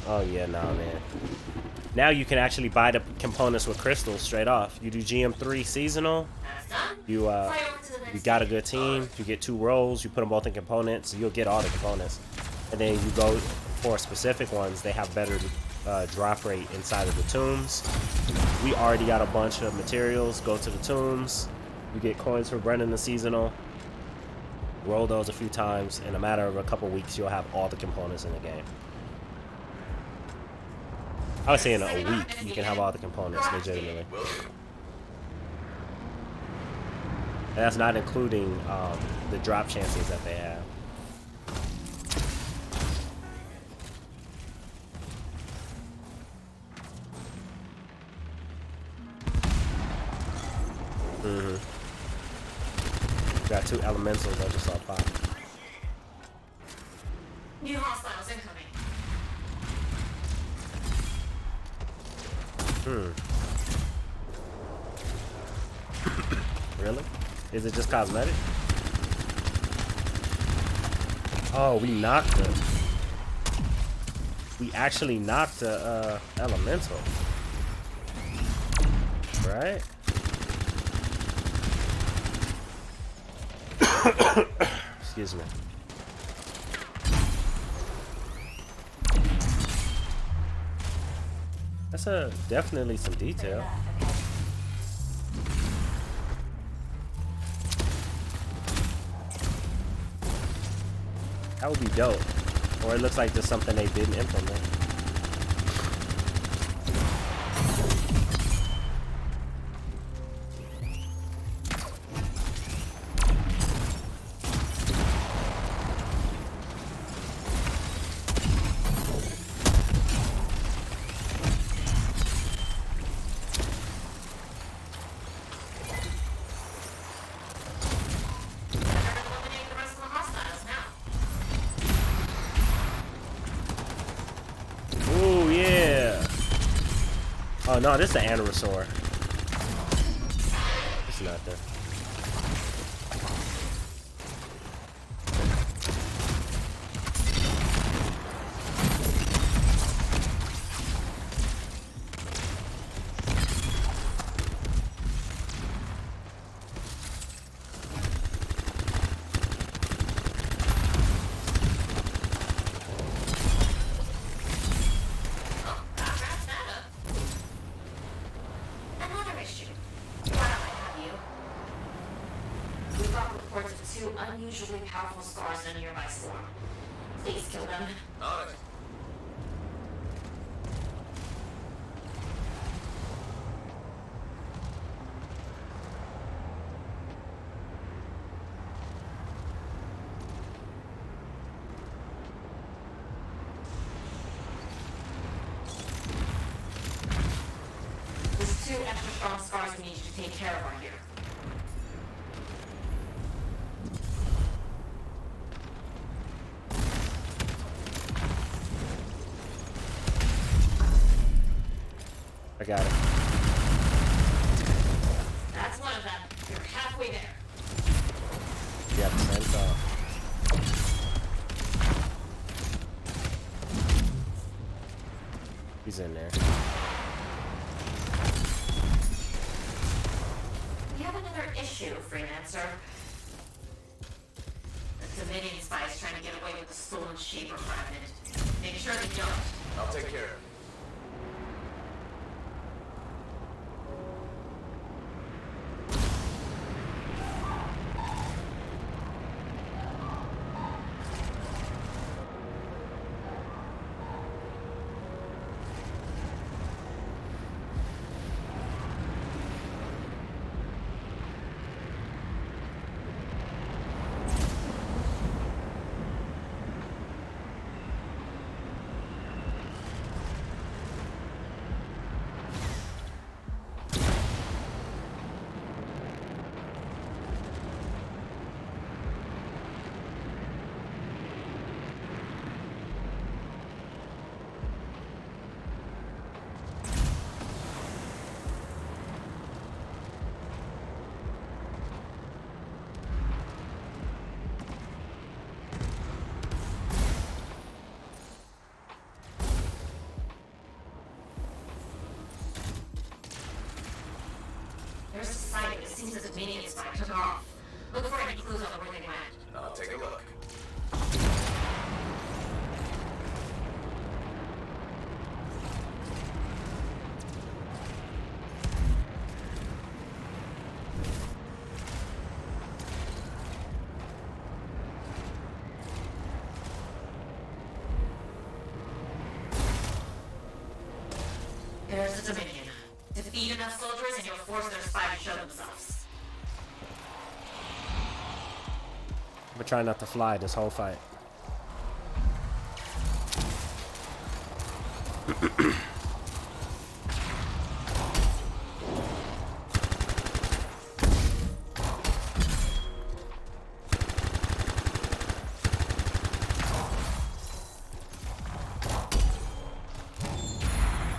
Oh yeah, nah, man. Now you can actually buy the components with crystals straight off. You do GM3 seasonal. You got a good team. You get 2 rolls. You put them both in components. You'll get all the components. And then you go for specific ones. They have better drop rate inside of the tombs. We already got a bunch of materials. Go to the tombs. You get coins for running the seasonal. Roll those a few times. In a matter of a couple weeks, you'll have all the components in the game. I would say in a week, you can have all the components, legitimately. And that's not including the drop chances that they have. Got 2 elementals I just saw pop. New hostiles incoming. Really? Is it just cosmetic? Oh, we knocked them. We actually knocked the elemental. Right? Excuse me. That's definitely some detail. That would be dope. Or it looks like just something they didn't implement. Eliminate the rest of the hostiles now. Ooh, yeah. Oh no, this is an Anosaur. It's not there. Another issue. Why don't I have you? We've got reports of 2 unusually powerful scars in a nearby swarm. Please kill them. On it. There's 2 extra strong scars we need you to take care of on here. I got it. That's one of them. You're halfway there. Yep, same thought. He's in there. We have another issue, Freelancer. The Dominion spies trying to get away with the stolen Shaper fragment. Make sure they don't. I'll take care of it. There's a site. It seems the Dominion spy took off. Look for any clues on where they went. I'll take a look. There's the Dominion. Defeat enough soldiers and you'll force their spy to show themselves. I'm trying not to fly this whole fight.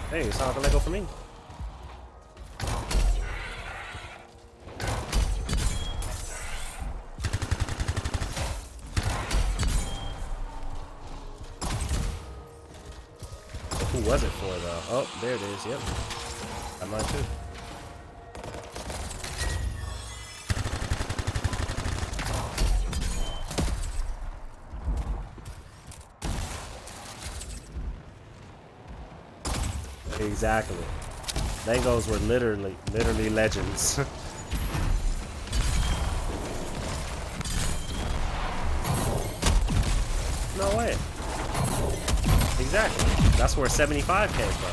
Hey, it's not a Lego for me. Who was it for though? Oh, there it is. Yep. I might too. Exactly. Legos were literally legends. No way. Exactly. That's where 75 came from.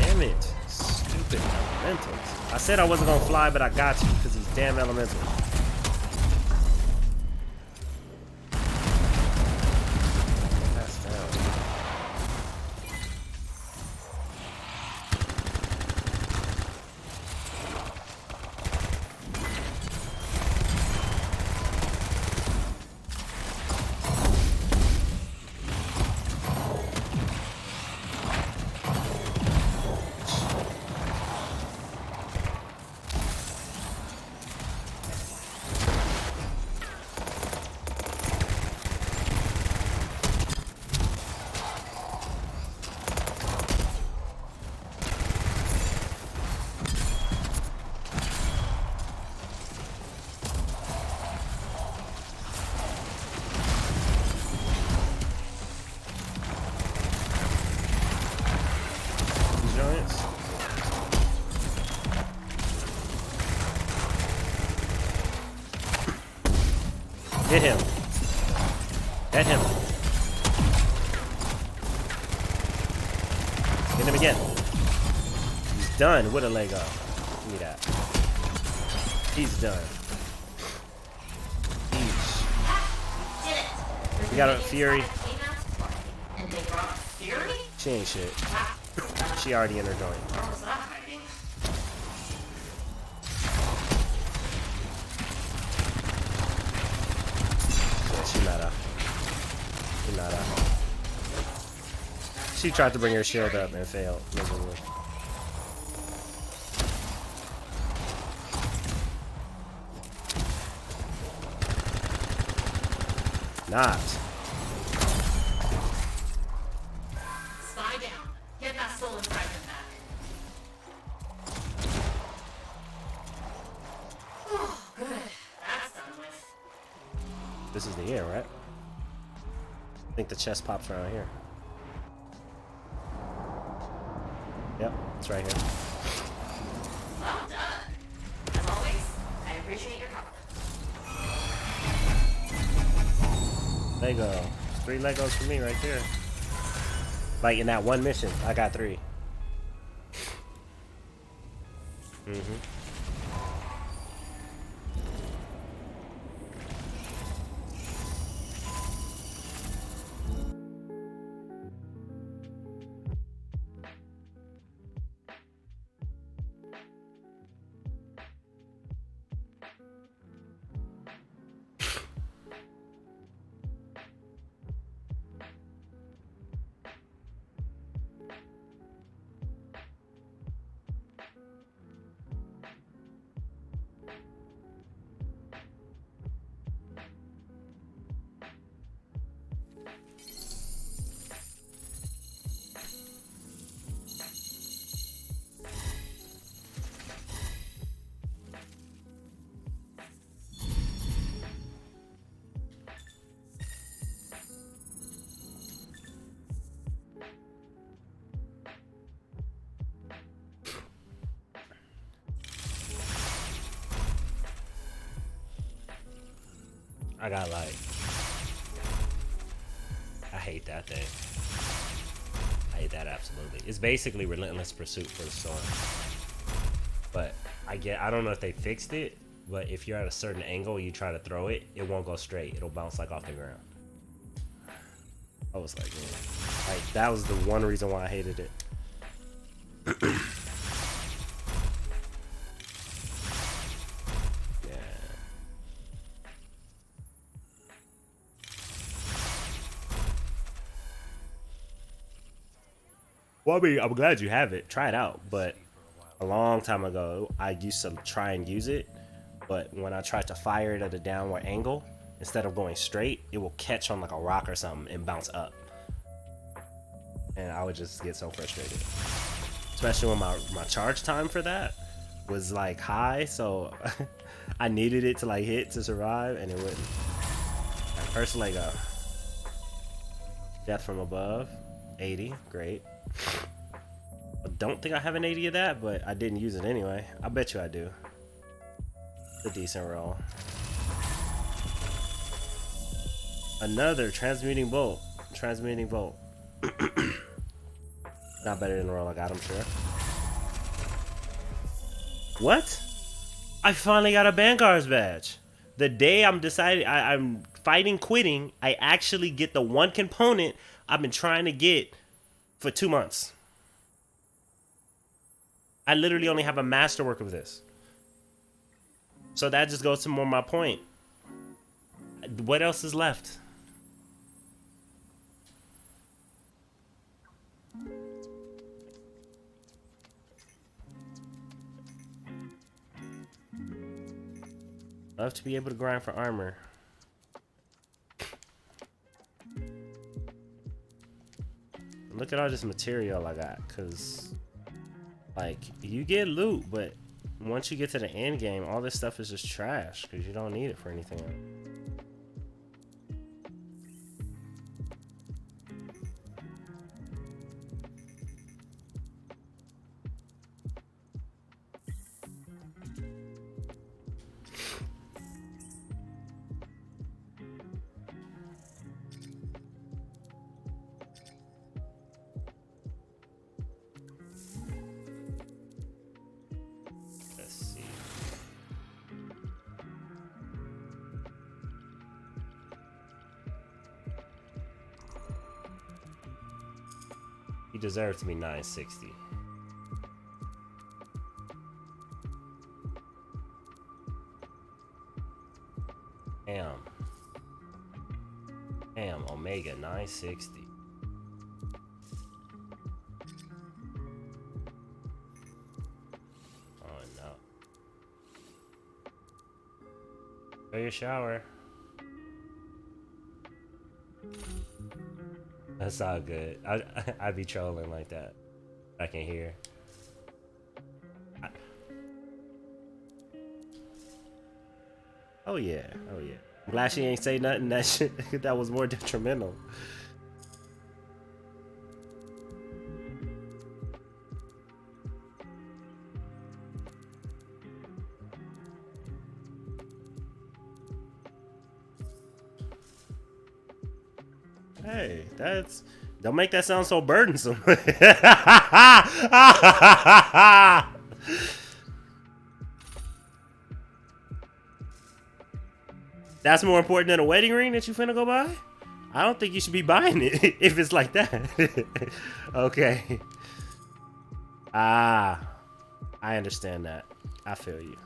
Damn it. Stupid elementals. I said I wasn't gonna fly, but I got you because these damn elementals. That's down. Hit him. Hit him. Hit him again. He's done with a Lego. Give me that. He's done. We got a Fury. She ain't shit. She already in her joint. She tried to bring her shield up and failed miserably. Not. Spy down. Get that stolen fragment back. Oh, good. That's done with. This is the end, right? I think the chest pops around here. Yep, it's right here. Well done. As always, I appreciate your help. Lego. 3 Legos for me right there. Like in that one mission, I got 3. I got like, I hate that thing. I hate that absolutely. It's basically Relentless Pursuit for the Storm, but I don't know if they fixed it, but if you're at a certain angle, you try to throw it, it won't go straight. It'll bounce like off the ground. I was like, man, like that was the one reason why I hated it. Yeah. Well, I mean, I'm glad you have it. Try it out. But a long time ago, I used to try and use it. But when I tried to fire it at a downward angle, instead of going straight, it will catch on like a rock or something and bounce up. And I would just get so frustrated. Especially when my charge time for that was like high. So I needed it to like hit to survive, and it wouldn't. And first leg up. Death from above. 80. Great. I don't think I have an 80 of that, but I didn't use it anyway. I bet you I do. It's a decent roll. Another transmuting bolt. Transmuting bolt. Not better than the roll I got, I'm sure. What? I finally got a Vanguard's badge. The day I'm fighting quitting, I actually get the one component I've been trying to get for 2 months. I literally only have a masterwork of this. So that just goes to more my point. What else is left? Love to be able to grind for armor. Look at all this material I got, cause like you get loot, but once you get to the end game, all this stuff is just trash because you don't need it for anything else. He deserves to be 960. Damn, Omega 960. Oh no. Go your shower. That's all good. I'd be trolling like that. I can hear. Oh yeah, oh yeah. I'm glad she ain't say nothing that shit that was more detrimental. Hey, don't make that sound so burdensome. That's more important than a wedding ring that you finna go buy? I don't think you should be buying it if it's like that. Okay. I understand that. I feel you.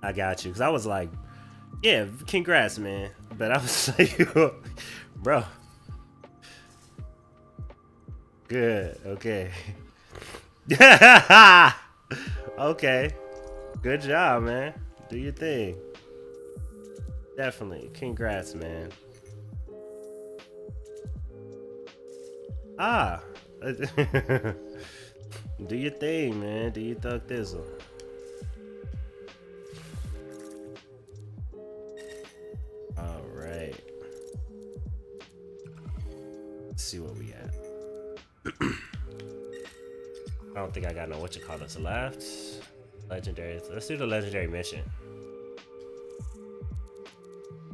I got you. Because I was like, yeah, congrats, man. But I was like, bro. Good. Okay. Okay. Good job, man. Do your thing. Definitely. Congrats, man. Do your thing, man. Do your thug thizzle. All right. Let's see what we got. I don't think I got no whatchamacallits left. Legendary. Let's do the legendary mission.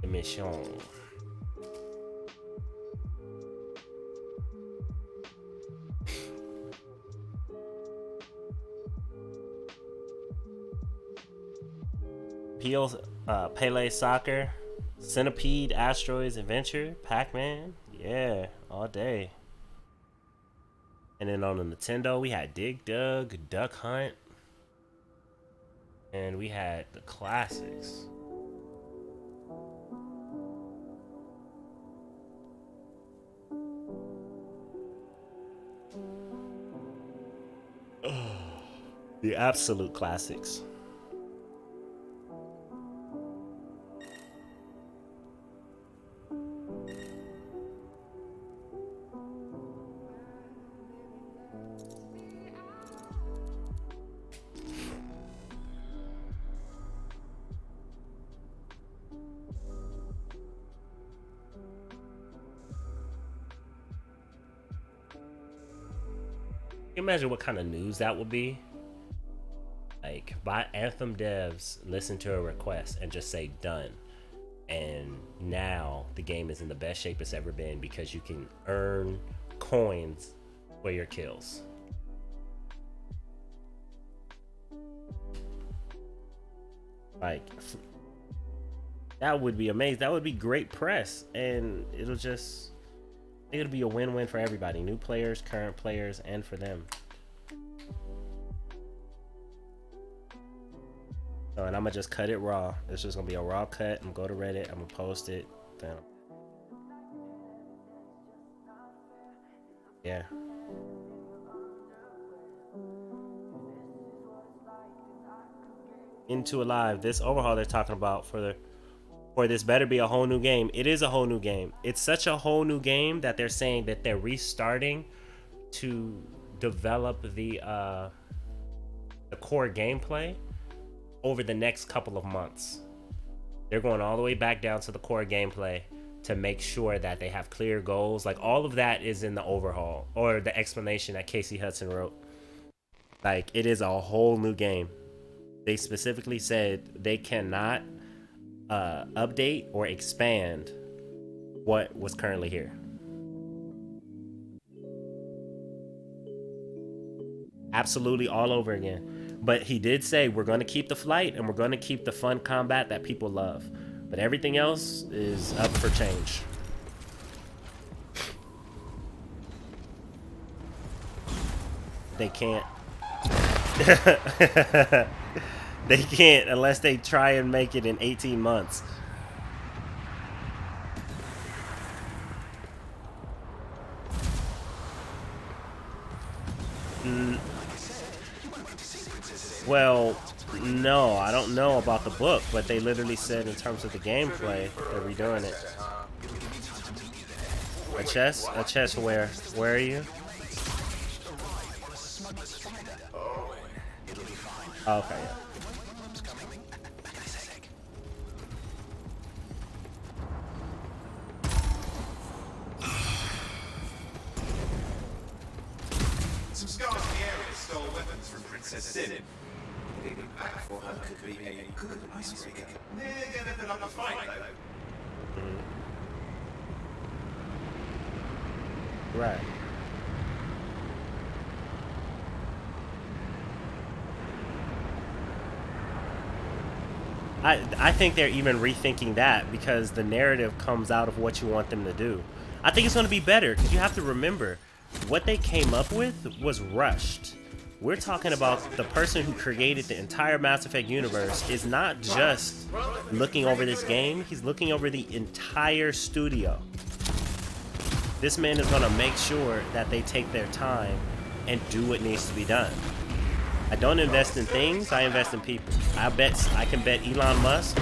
The mission. Pele Soccer, Centipede, Asteroids Adventure, Pac-Man. Yeah, all day. And then on the Nintendo, we had Dig Dug, Duck Hunt, and we had the classics. The absolute classics. Can you imagine what kind of news that would be? Like, by Anthem devs listen to a request and just say done. And now the game is in the best shape it's ever been because you can earn coins for your kills. Like, that would be amazing. That would be great press. And it'll be a win-win for everybody. New players, current players, and for them. So, and I'm gonna just cut it raw. It's just gonna be a raw cut. I'm gonna go to Reddit. I'm gonna post it. Then, yeah. Into Alive. This overhaul they're talking about for this better be a whole new game. It is a whole new game. It's such a whole new game that they're saying that they're restarting to develop the core gameplay over the next couple of months. They're going all the way back down to the core gameplay to make sure that they have clear goals. Like, all of that is in the overhaul or the explanation that Casey Hudson wrote. Like, it is a whole new game. They specifically said they cannot update or expand what was currently here. Absolutely all over again. But he did say we're going to keep the flight and we're going to keep the fun combat that people love. But everything else is up for change. They can't. They can't unless they try and make it in 18 months. Well, no, I don't know about the book, but they literally said in terms of the gameplay, they're redoing it. A chest? A chest where? Where are you? Oh, okay, yeah. Some scars in the area stole weapons from Princess Sin. Getting back for her could be a good icebreaker. They're gonna put up a fight, though. Right. I think they're even rethinking that because the narrative comes out of what you want them to do. I think it's going to be better because you have to remember what they came up with was rushed. We're talking about the person who created the entire Mass Effect universe is not just looking over this game, he's looking over the entire studio. This man is going to make sure that they take their time and do what needs to be done. I don't invest in things, I invest in people. I can bet Elon Musk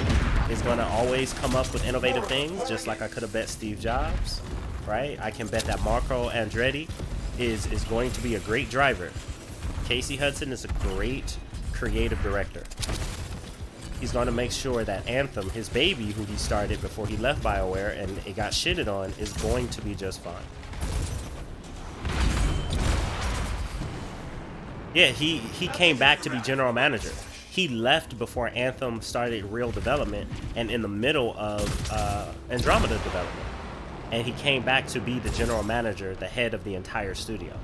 is going to always come up with innovative things, just like I could have bet Steve Jobs, right? I can bet that Marco Andretti is going to be a great driver. Casey Hudson is a great creative director. He's going to make sure that Anthem, his baby, who he started before he left BioWare and it got shitted on, is going to be just fine. Yeah, he came back to be general manager. He left before Anthem started real development and in the middle of Andromeda development. And he came back to be the general manager, the head of the entire studio.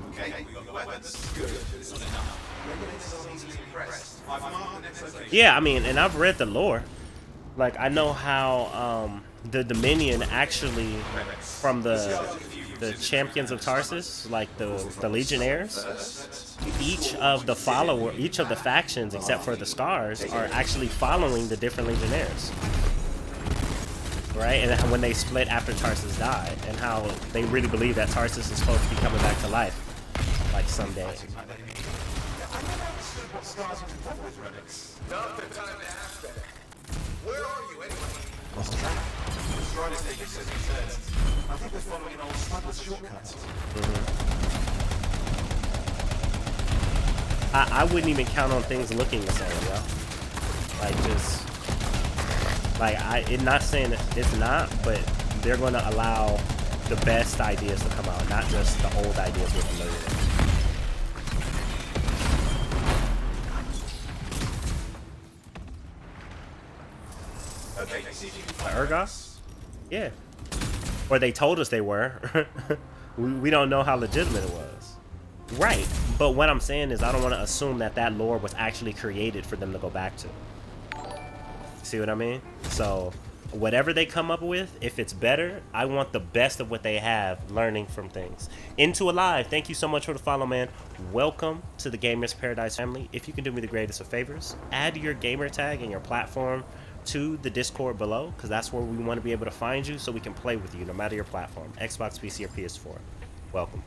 Okay, we got the weapons. consequence. Good, but it's not enough. Regulators aren't easily impressed. I've marked the next location. Yeah, I mean, and I've read the lore. Like, I know how the Dominion actually, from the champions of Tarsus, like the Legionnaires, each of the factions, except for the Scars, are actually following the different Legionnaires. Right? And when they split after Tarsus died, and how they really believe that Tarsus is supposed to be coming back to life, like someday. I never understood what Scars are involved with relics. Not the time to ask that. Where are you anyway? Lost track. The Strider's taking says he says. I think we're following an old smuggler's shortcut. I wouldn't even count on things looking the same, yo. Like, just... Like, I'm not saying it's not, but they're going to allow the best ideas to come out, not just the old ideas we're familiar with. Okay, see if you can The find Urgoths? Yeah. Or they told us they were. we don't know how legitimate it was. Right. But what I'm saying is I don't want to assume that that lore was actually created for them to go back to. See what I mean? So whatever they come up with, if it's better, I want the best of what they have, learning from things. Into Alive, thank you so much for the follow, man. Welcome to the Gamers Paradise family. If you can do me the greatest of favors, add your gamer tag and your platform to the Discord below, because that's where we want to be able to find you so we can play with you no matter your platform, Xbox, PC, or PS4. Welcome.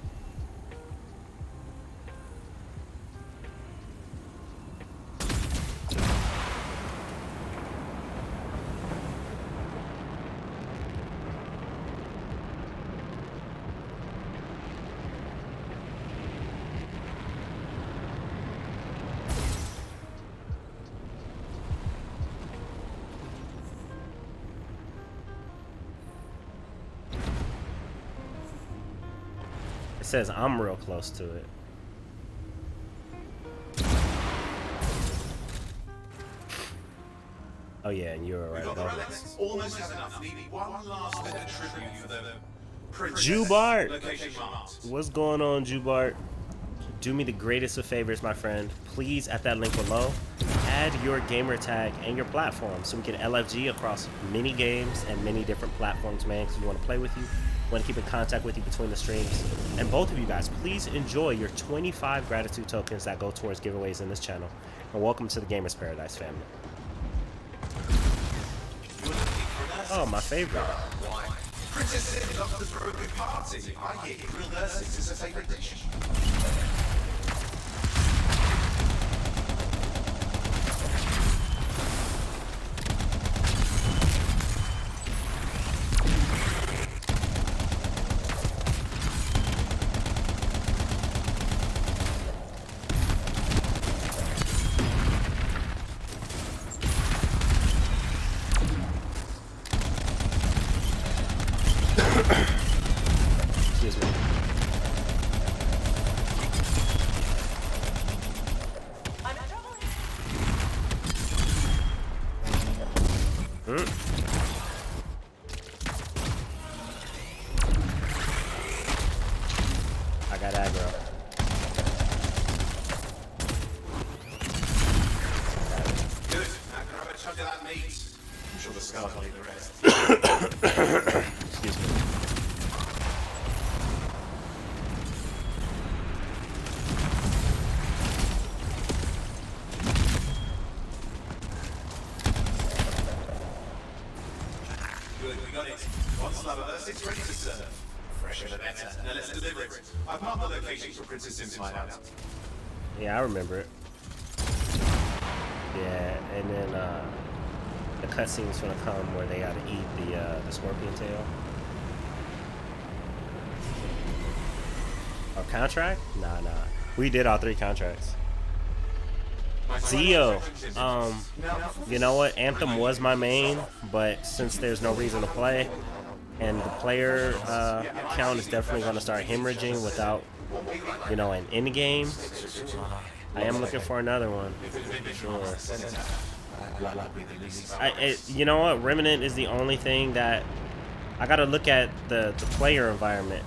It says I'm real close to it. Oh yeah, and you were right We've got the about it. relics. Almost had enough. Need one last bit of tribute for the princess. Jubart! Location marked. What's going on, Jubart? Do me the greatest of favors, my friend. Please, at that link below, add your gamer tag and your platform so we can LFG across many games and many different platforms, man, because we want to play with you. We want to keep in contact with you between the streams. And both of you guys, please enjoy your 25 gratitude tokens that go towards giveaways in this channel. And welcome to the Gamers Paradise family. Oh, my favorite. Princess Sid loves to throw a good party. I hear grilled nurses is her favourite dish. Excuse me. I got aggro. Good. Now grab a chunk of that meat. I'm sure the scars will eat the rest. Excuse me. Good, we got it. One slab of Earth, it's ready to serve. Fresher the better. Now let's deliver it. I've marked the location for Princess Sim's hideout. Yeah, I remember it. Yeah, and then the cutscene's gonna come where they gotta eat the scorpion tail. Our contract? Nah. We did all 3 contracts. Zio, you know what? Anthem was my main, but since there's no reason to play, and the player count is definitely going to start hemorrhaging without, you know, an end game, I am looking for another one. Sure. You know what? Remnant is the only thing that I got to look at the player environment.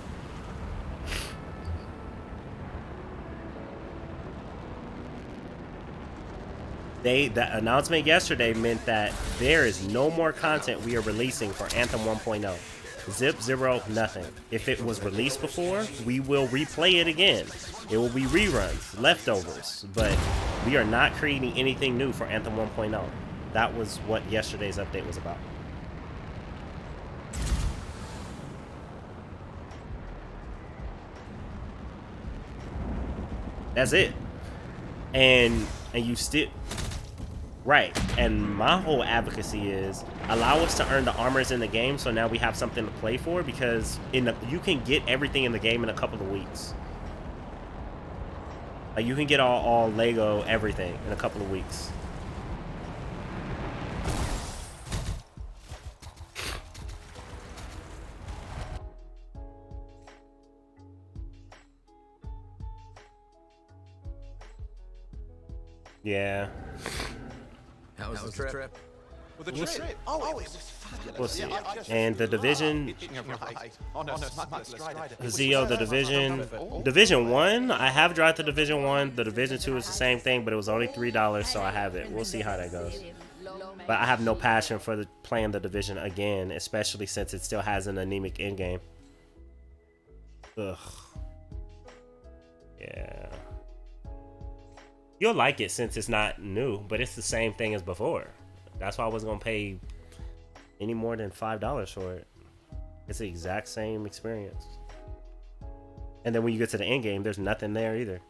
The announcement yesterday meant that there is no more content we are releasing for Anthem 1.0. Zip, zero, nothing. If it was released before, we will replay it again. It will be reruns, leftovers, but we are not creating anything new for Anthem 1.0. That was what yesterday's update was about. That's it. And you still... Right, and my whole advocacy is allow us to earn the armors in the game, so now we have something to play for, because you can get everything in the game in a couple of weeks. Like, you can get all Lego everything in a couple of weeks. Yeah. How was the trip? Well, the trip? Oh, it was fabulous. We'll see. Yeah, I just And the Division... On a smuggler's strider. Zio, the Division 1, I have tried the Division 1. The Division 2 is the same thing, but it was only $3, so I have it. We'll see how that goes. But I have no passion for playing the Division again, especially since it still has an anemic endgame. Ugh. Yeah. You'll like it since it's not new, but it's the same thing as before. That's why I wasn't gonna pay any more than $5 for it. It's the exact same experience. And then when you get to the end game, there's nothing there either.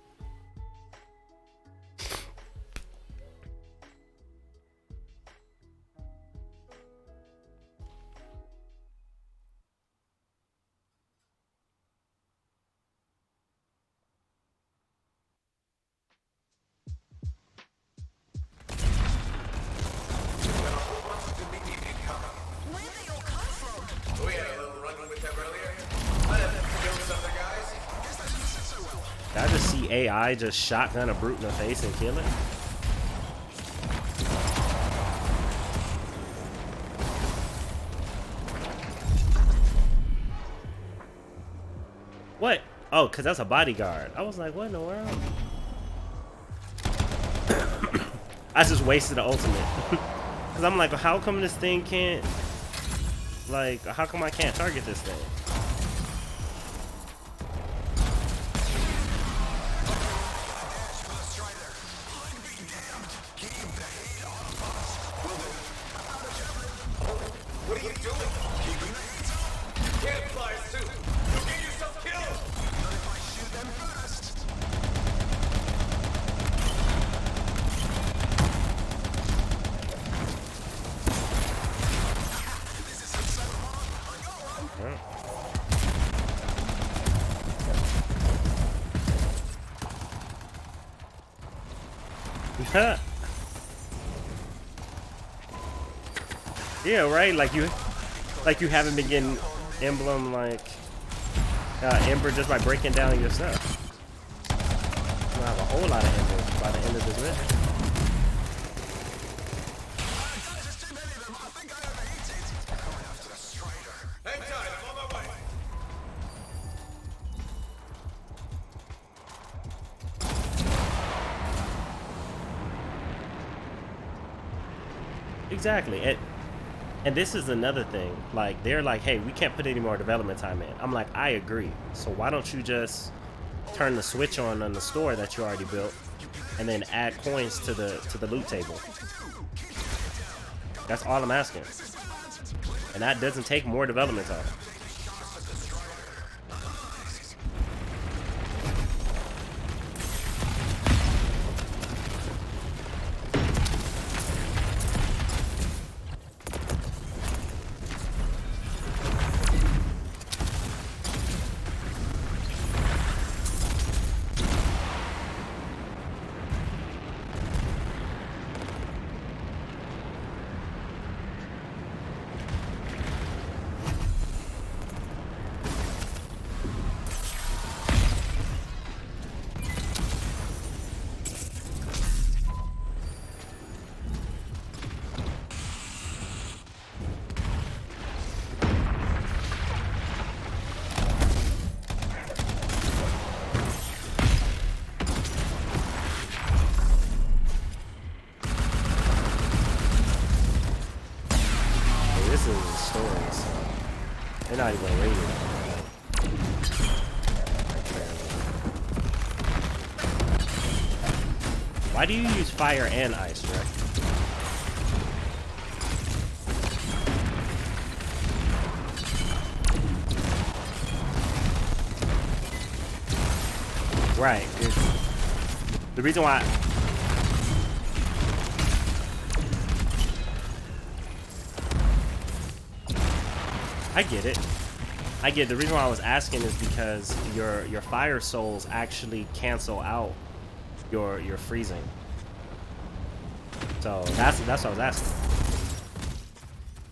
Did I just see AI just shotgun a brute in the face and kill it? What? Oh, because that's a bodyguard. I was like, what in the world? I just wasted the ultimate. Because I'm like, how come this thing can't... Like, how come I can't target this thing? What are you doing? Keeping the heat up. Campfire soup. You'll get yourself killed. Not if I shoot them first. This isn't so hard. Yeah, right. Like you haven't been getting emblem Ember just by breaking down your stuff. You'll have a whole lot of embers by the end of this mission. Hang tight, I'm on my way. Exactly. And this is another thing. Like, they're like, hey, we can't put any more development time in. I'm like, I agree. So why don't you just turn the switch on the store that you already built and then add coins to the loot table? That's all I'm asking. And that doesn't take more development time. not even rated. Why do you use fire and ice, right? Right. The reason why. I get it. I get it. The reason why I was asking is because your fire souls actually cancel out your freezing. So that's what I was asking.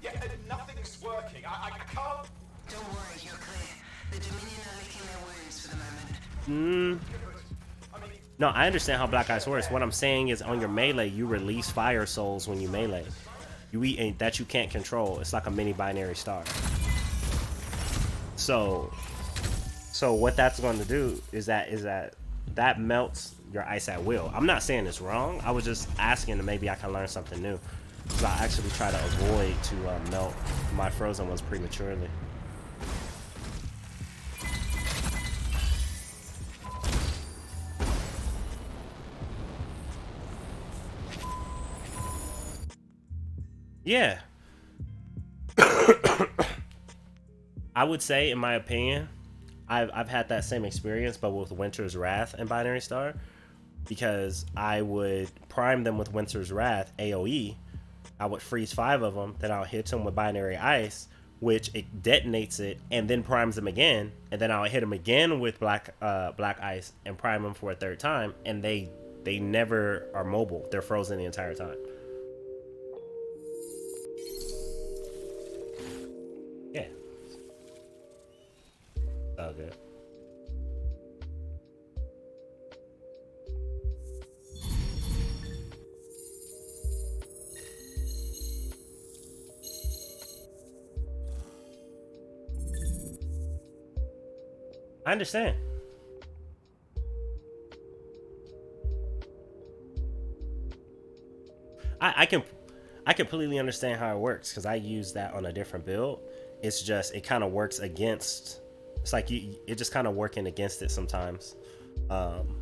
Yeah, nothing's working. I can't. Don't worry, you're clear. The Dominion are licking their wounds for the moment. No, I understand how Black Ice works. What I'm saying is on your melee, you release fire souls when you melee. You eat that you can't control. It's like a mini binary star. So what that's going to do is that melts your ice at will. I'm not saying it's wrong. I was just asking that maybe I can learn something new. So I actually try to avoid to melt my frozen ones prematurely. Yeah. I would say, in my opinion, I've had that same experience, but with Winter's Wrath and Binary Star, because I would prime them with Winter's Wrath AoE. I would freeze 5 of them, then I'll hit them with Binary Ice, which it detonates it and then primes them again, and then I'll hit them again with Black Ice and prime them for a 3rd time, and they never are mobile. They're frozen the entire time. Yeah. Oh, good. I understand. I completely understand how it works because I use that on a different build. It's just it kind of works against. It's like it just kind of working against it sometimes,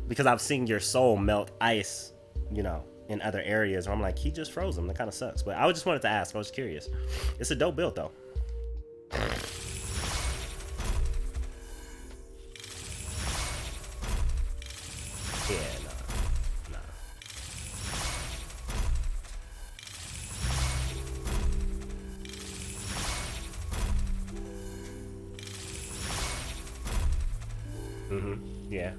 because I've seen your soul melt ice, in other areas where I'm like, he just froze them. That kind of sucks. But I just wanted to ask. I was curious. It's a dope build though. Yeah, nah. Yeah.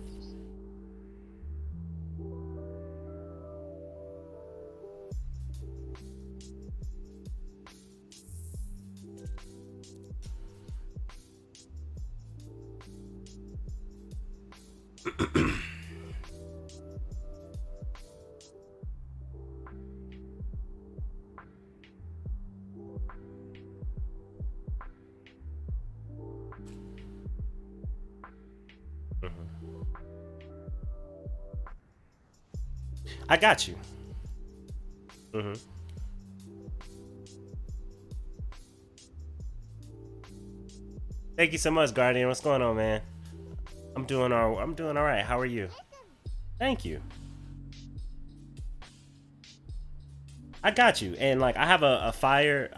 I got you. Thank you so much, Guardian. What's going on, man? I'm doing all right. How are you? Thank you. I got you. And like I have a fire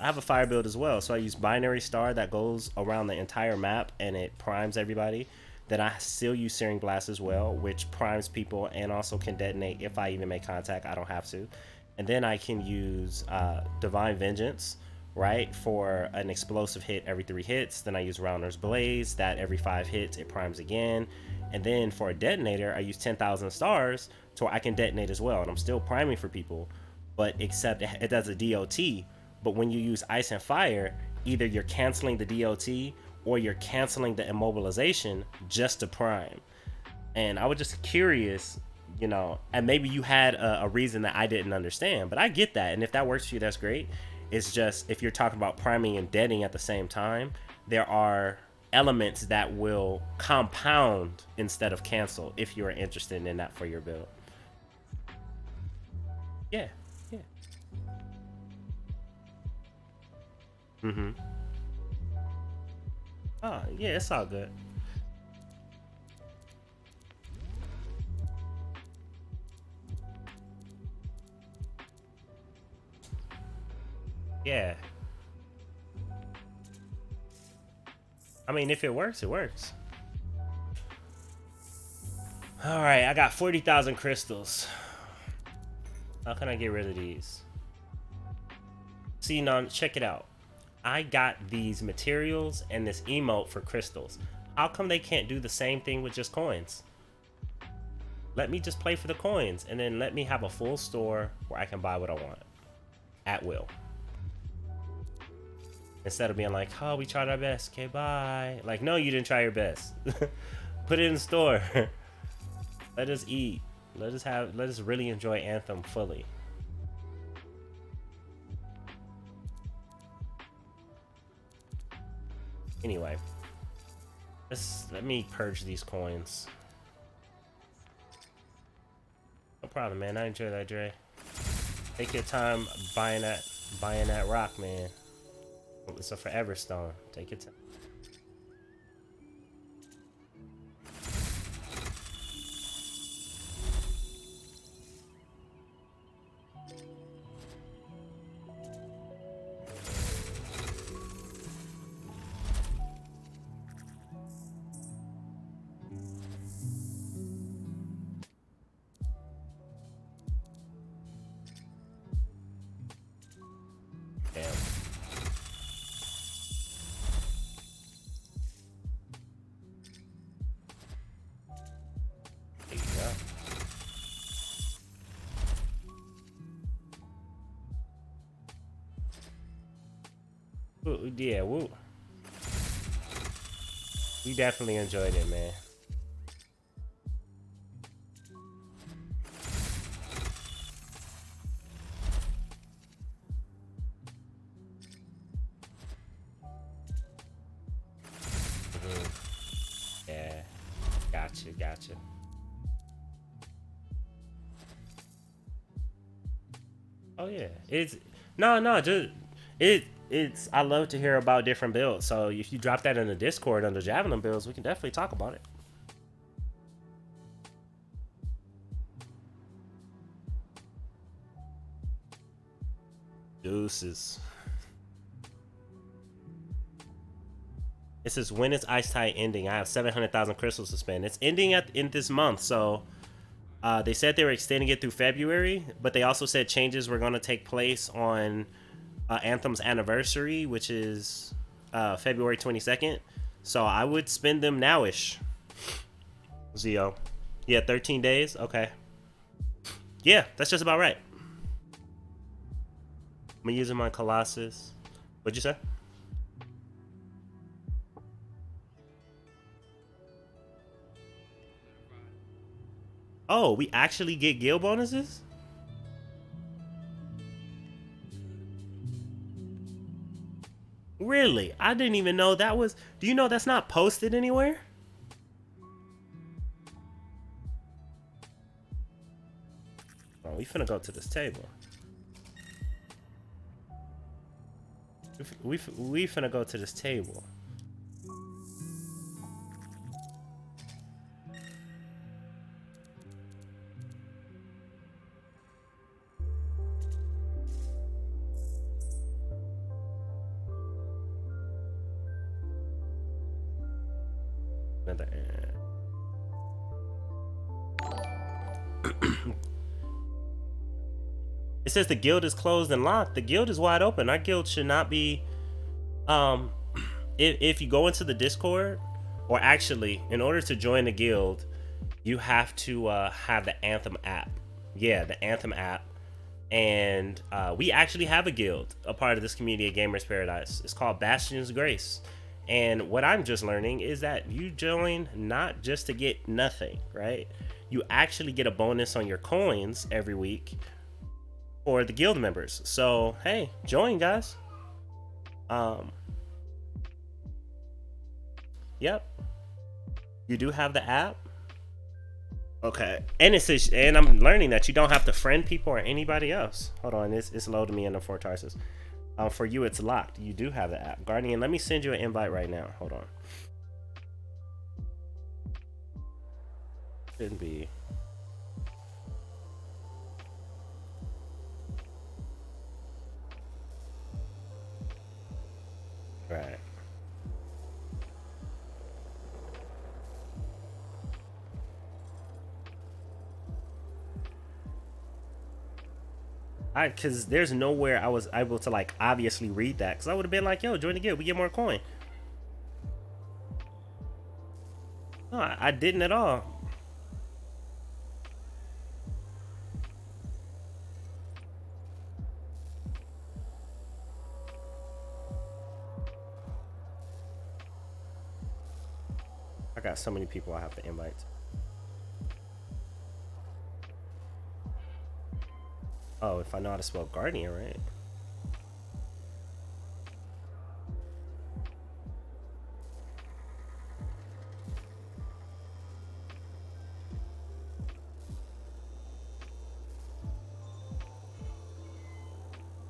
build as well. So I use Binary Star that goes around the entire map and it primes everybody. Then I still use Searing Blast as well, which primes people and also can detonate if I even make contact. I don't have to. And then I can use Divine Vengeance, right, for an explosive hit every 3 hits. Then I use Rounder's Blaze, that every 5 hits it primes again. And then for a detonator, I use 10,000 stars so I can detonate as well. And I'm still priming for people, but except it does a DOT. But when you use Ice and Fire, either you're canceling the DOT or you're canceling the immobilization just to prime. And I was just curious, and maybe you had a reason that I didn't understand, but I get that. And if that works for you, that's great. It's just, if you're talking about priming and deading at the same time, there are elements that will compound instead of cancel if you are interested in that for your build. Yeah. Oh, yeah, it's all good. Yeah. I mean, if it works, it works. All right, I got 40,000 crystals. How can I get rid of these? See, now, check it out. I got these materials and this emote for crystals. How come they can't do the same thing with just coins? Let me just play for the coins, and then let me have a full store where I can buy what I want at will. Instead of being like, oh, we tried our best, okay, bye. Like, no, you didn't try your best. Put it in the store. Let us eat. Let us really enjoy Anthem fully. Anyway, let me purge these coins. No problem, man. I enjoy that, Dre. Take your time buying that rock, man. It's a forever stone. Take your time. Yeah, woo. We definitely enjoyed it, man. Yeah, gotcha. Oh yeah, it's I love to hear about different builds. So if you drop that in the Discord under Javelin builds, we can definitely talk about it. Deuces. It says, when is Ice Tide ending? I have 700,000 crystals to spend. It's ending in this month, so they said they were extending it through February, but they also said changes were going to take place on Anthem's anniversary, which is February 22nd. So I would spend them nowish. Zio. Yeah, 13 days. Okay. Yeah, that's just about right. I'm using my Colossus. What'd you say? Oh, we actually get guild bonuses? Really? I didn't even know that was... Do you know that's not posted anywhere? Oh, we finna go to this table. We finna go to this table. It says the guild is closed and locked. The guild is wide open. Our guild should not be... If you go into the Discord, or actually, in order to join the guild, you have to have the Anthem app. Yeah, the Anthem app. And we actually have a guild, a part of this community at Gamers Paradise. It's called Bastion's Grace. And what I'm just learning is that you join not just to get nothing, right? You actually get a bonus on your coins every week for the guild members. So, hey, join, guys. Yep. You do have the app. Okay. And it says, and I'm learning that you don't have to friend people or anybody else. Hold on, it's loading me in the Fort Tarsus. For you, it's locked. You do have the app. Guardian, let me send you an invite right now. Hold on. Shouldn't be. Right. Cause there's nowhere I was able to like obviously read that, cause I would have been like, yo, join the guild, we get more coin. No, I didn't at all. I got so many people I have to invite. Oh, if I know how to spell Guardian, right?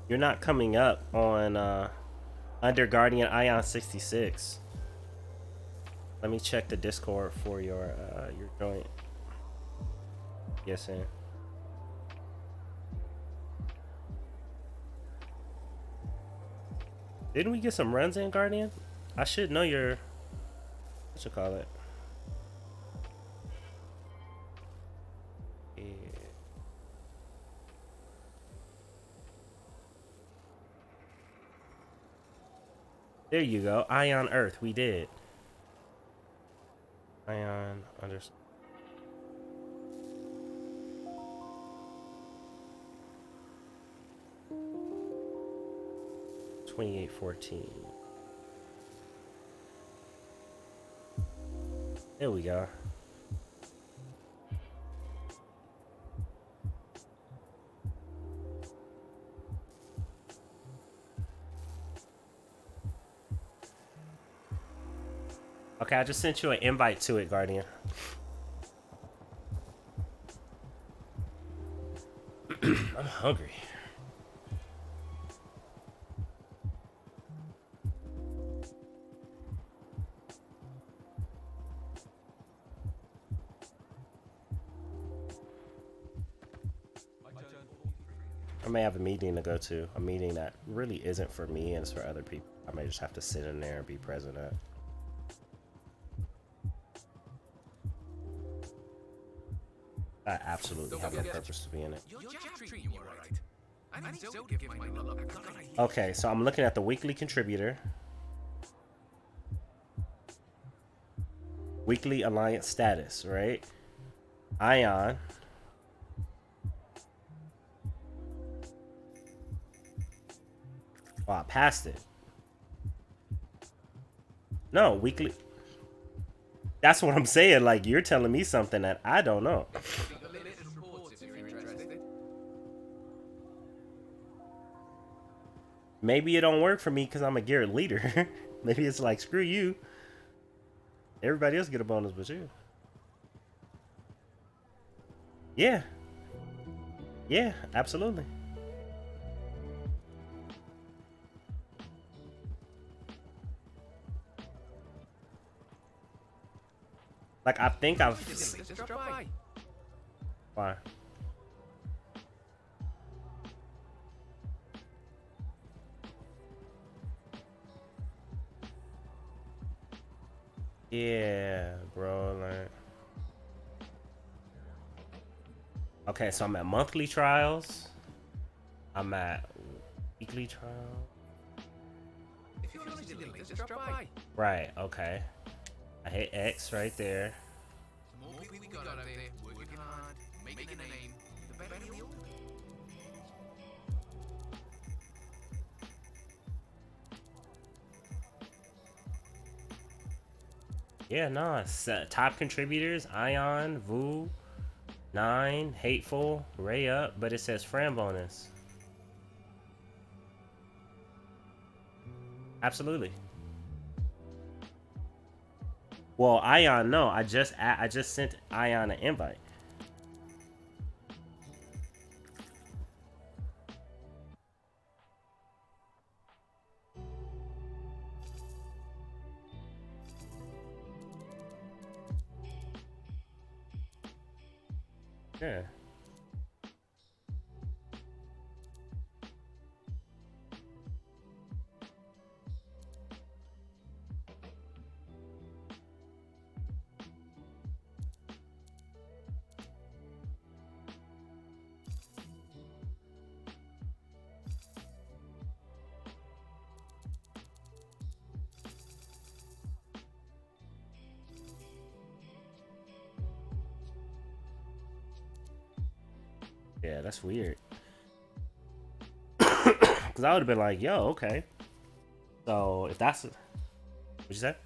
You're not coming up on under Guardian Ion 66. Let me check the Discord for your joint. Yes, sir. Didn't we get some runs in Guardian? I should know your, what you call it? Yeah. There you go. Ion Earth, we did. Ion underscore. $28.14. There we go. Okay, I just sent you an invite to it, Guardian. I'm hungry. I may have a meeting to go to. A meeting that really isn't for me and it's for other people. I may just have to sit in there and be present at. I absolutely have no purpose to be in it. Okay, so I'm looking at the weekly contributor. Weekly alliance status, right? Ion. Oh, I passed it. No, weekly. That's what I'm saying. Like, you're telling me something that I don't know. Maybe it don't work for me because I'm a Garrett leader. Maybe it's like, screw you. Everybody else get a bonus but you. Yeah. Yeah, absolutely. Like, I think I've... Why? Yeah, bro, like... Okay, so I'm at monthly trials. I'm at weekly trials. Right, okay. I hit X right there. Yeah, no, it's, top contributors, Ion, Vu, 9, Hateful, Ray Up, but it says Fran bonus. Absolutely. Well, Ion, no, I just sent Ion an invite. Yeah. Yeah, that's weird. Because I would have been like, yo, okay. So if that's what you said?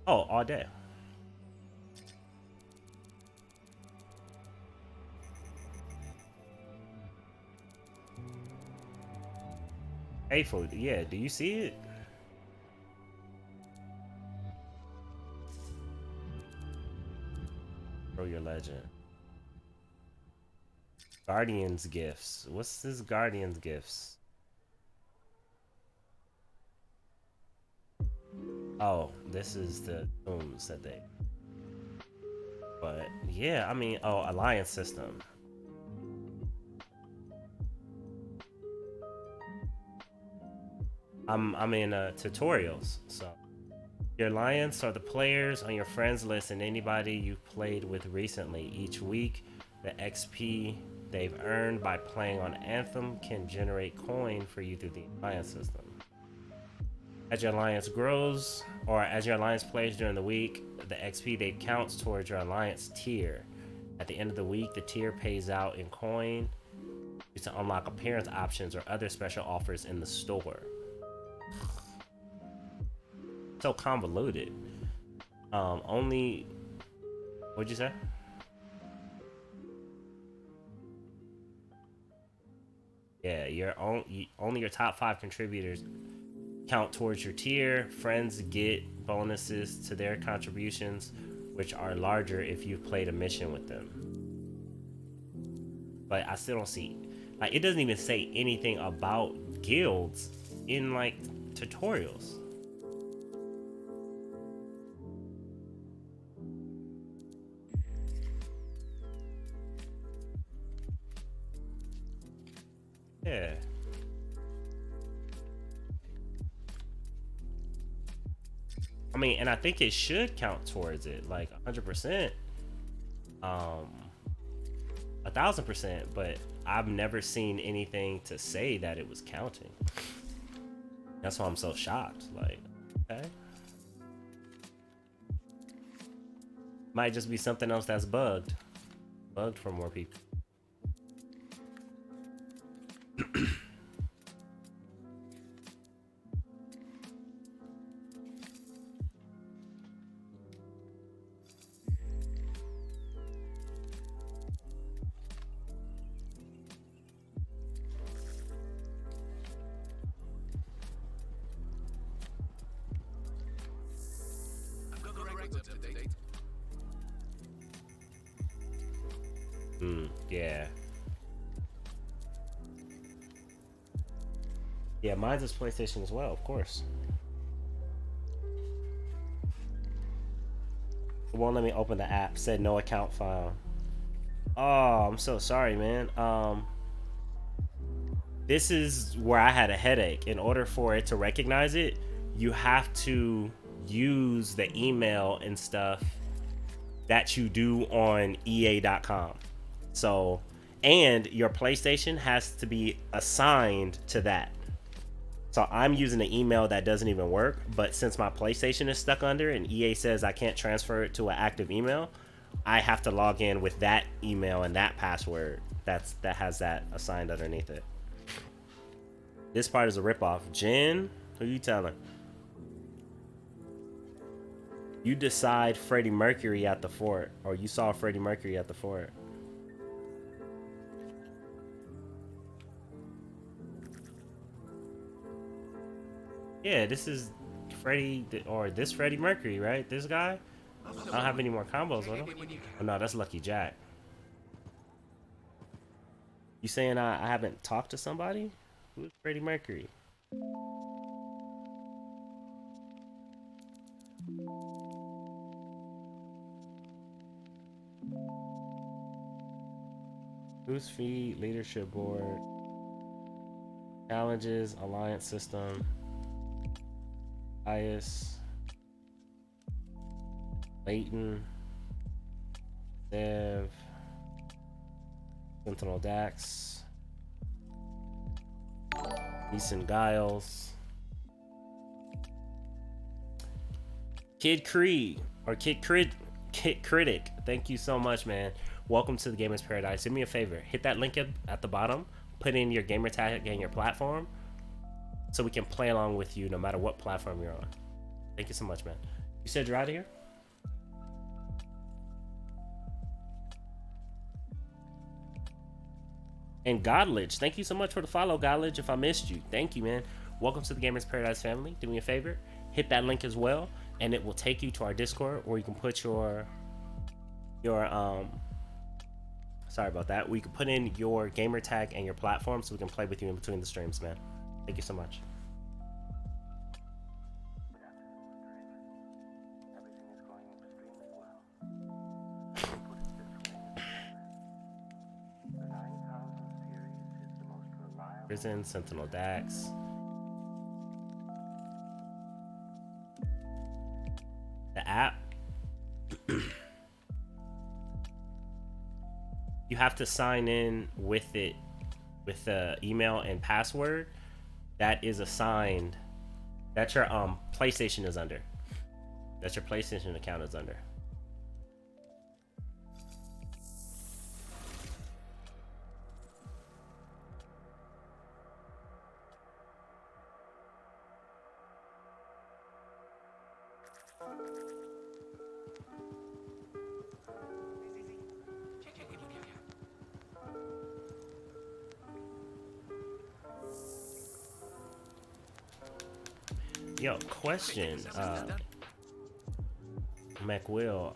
Oh, all day. Hateful, yeah. Do you see it? Throw your legend. Guardian's gifts. What's this Guardian's gifts? Oh, this is the tombs that they. But yeah, I mean, oh, alliance system. I'm in tutorials, so your alliance are the players on your friends list and anybody you've played with recently. Each week, the XP they've earned by playing on Anthem can generate coin for you through the alliance system. As your alliance grows, or as your alliance plays during the week, the XP they counts towards your alliance tier. At the end of the week, the tier pays out in coin to unlock appearance options or other special offers in the store. So convoluted. Only. What'd you say? Yeah, only your top 5 contributors count towards your tier. Friends get bonuses to their contributions, which are larger if you've played a mission with them. But I still don't see, like, it doesn't even say anything about guilds in like tutorials. Yeah. I mean, and I think it should count towards it, like 100%, 1,000%. But I've never seen anything to say that it was counting. That's why I'm so shocked. Like, okay, might just be something else that's bugged for more people. Yeah. Yeah, mine's is PlayStation as well, of course. It won't let me open the app. Said no account found. Oh, I'm so sorry, man. This is where I had a headache. In order for it to recognize it, you have to use the email and stuff that you do on EA.com. So, and your PlayStation has to be assigned to that. So I'm using an email that doesn't even work, but since my PlayStation is stuck under and EA says I can't transfer it to an active email, I have to log in with that email and that password that has that assigned underneath it. This part is a ripoff. Jen, who you telling? You decide Freddie Mercury at the fort, or you saw Freddie Mercury at the fort. Yeah, this is Freddie, or this Freddie Mercury, right? This guy? I don't have any more combos with him. Oh no, that's Lucky Jack. You saying I haven't talked to somebody? Who's Freddie Mercury? Boost feed, leadership board, challenges, alliance system, bias, Leighton, Dev, Sentinel Dax, Eason Giles, Kid Creed or Kid Critic. Thank you so much, man. Welcome to the Gamers Paradise. Do me a favor, hit that link at the bottom, put in your gamer tag and your platform so we can play along with you no matter what platform you're on. Thank you so much, man. You said you're out of here? And Godledge, thank you so much for the follow, Godledge. If I missed you, thank you, man. Welcome to the Gamers Paradise family. Do me a favor, hit that link as well, and it will take you to our Discord where you can put your sorry about that. We can put in your gamer tag and your platform so we can play with you in between the streams, man. Thank you so much. Prison, Sentinel Dax. The app. You have to sign in with it with the email and password that is assigned, that your PlayStation is under. That your PlayStation account is under. Yo, question, McWill,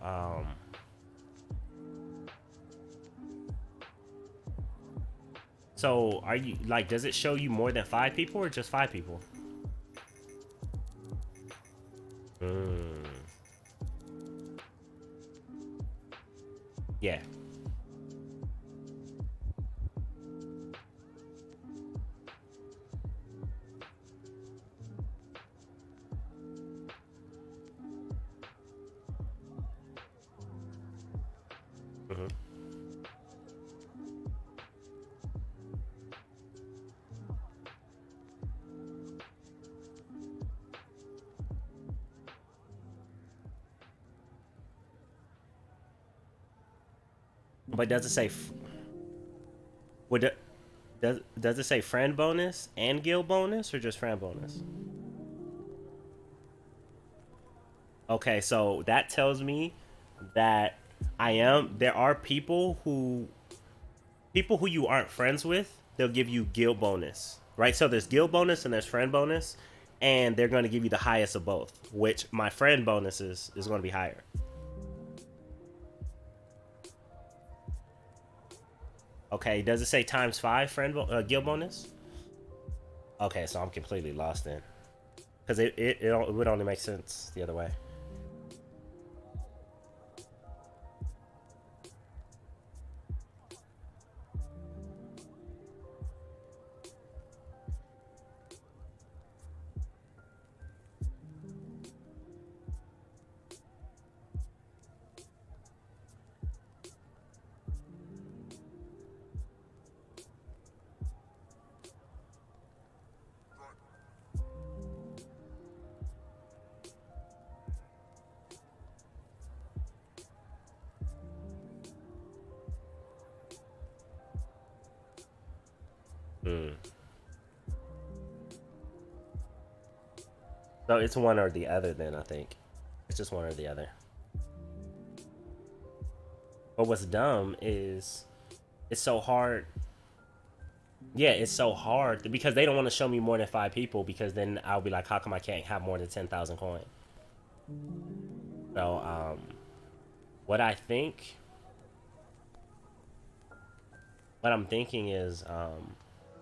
so are you, like, does it show you more than 5 people or just 5 people? Yeah. But does it say does it say friend bonus and guild bonus or just friend bonus? Okay, so that tells me that there are people who you aren't friends with, they'll give you guild bonus, right? So there's guild bonus and there's friend bonus, and they're going to give you the highest of both, which my friend bonus is going to be higher. Okay, does it say ×5 guild bonus? Okay, so I'm completely lost then, because it would only make sense the other way. So it's one or the other then, I think. It's just one or the other. But what's dumb is it's so hard. Yeah, it's so hard because they don't want to show me more than 5 people, because then I'll be like, how come I can't have more than 10,000 coin? So, what I'm thinking is,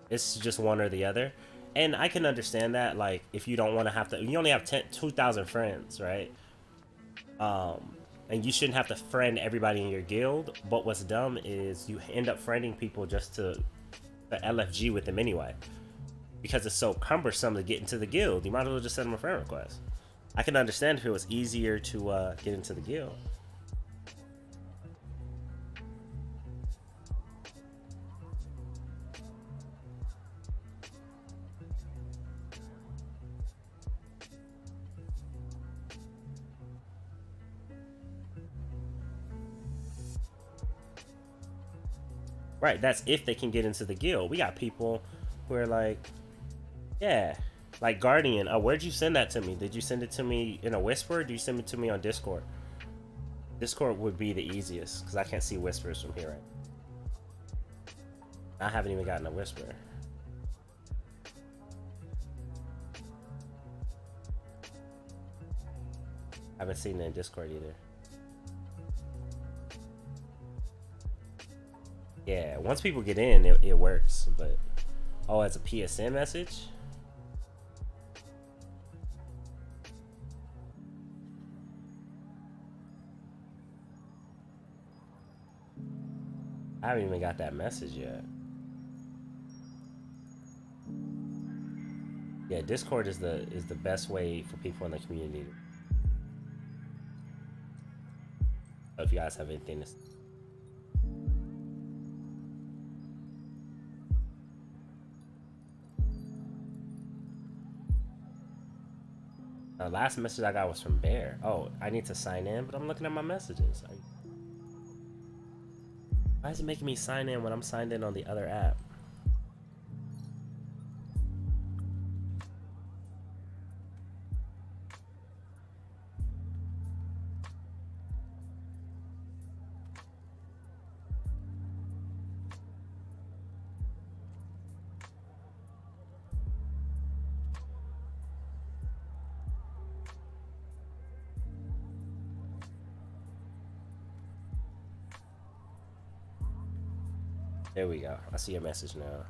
it's just one or the other. And I can understand that, like, if you don't want to have to, you only have 2,000 friends, right? and you shouldn't have to friend everybody in your guild. But what's dumb is you end up friending people just to LFG with them anyway, because it's so cumbersome to get into the guild. You might as well just send them a friend request. I can understand if it was easier to get into the guild. Right, that's if they can get into the guild. We got people who are like, yeah, like Guardian. Oh, where'd you send that to me? Did you send it to me in a whisper? Or do you send it to me on Discord? Discord would be the easiest because I can't see whispers from here. Right? I haven't even gotten a whisper. I haven't seen it in Discord either. Yeah, once people get in, it works. But oh, as a PSN message. I haven't even got that message yet. Yeah, Discord is the best way for people in the community. So if you guys have anything to say. The last message I got was from Bear. Oh, I need to sign in, but I'm looking at my messages. Why is it making me sign in when I'm signed in on the other app? There we go. I see your message now.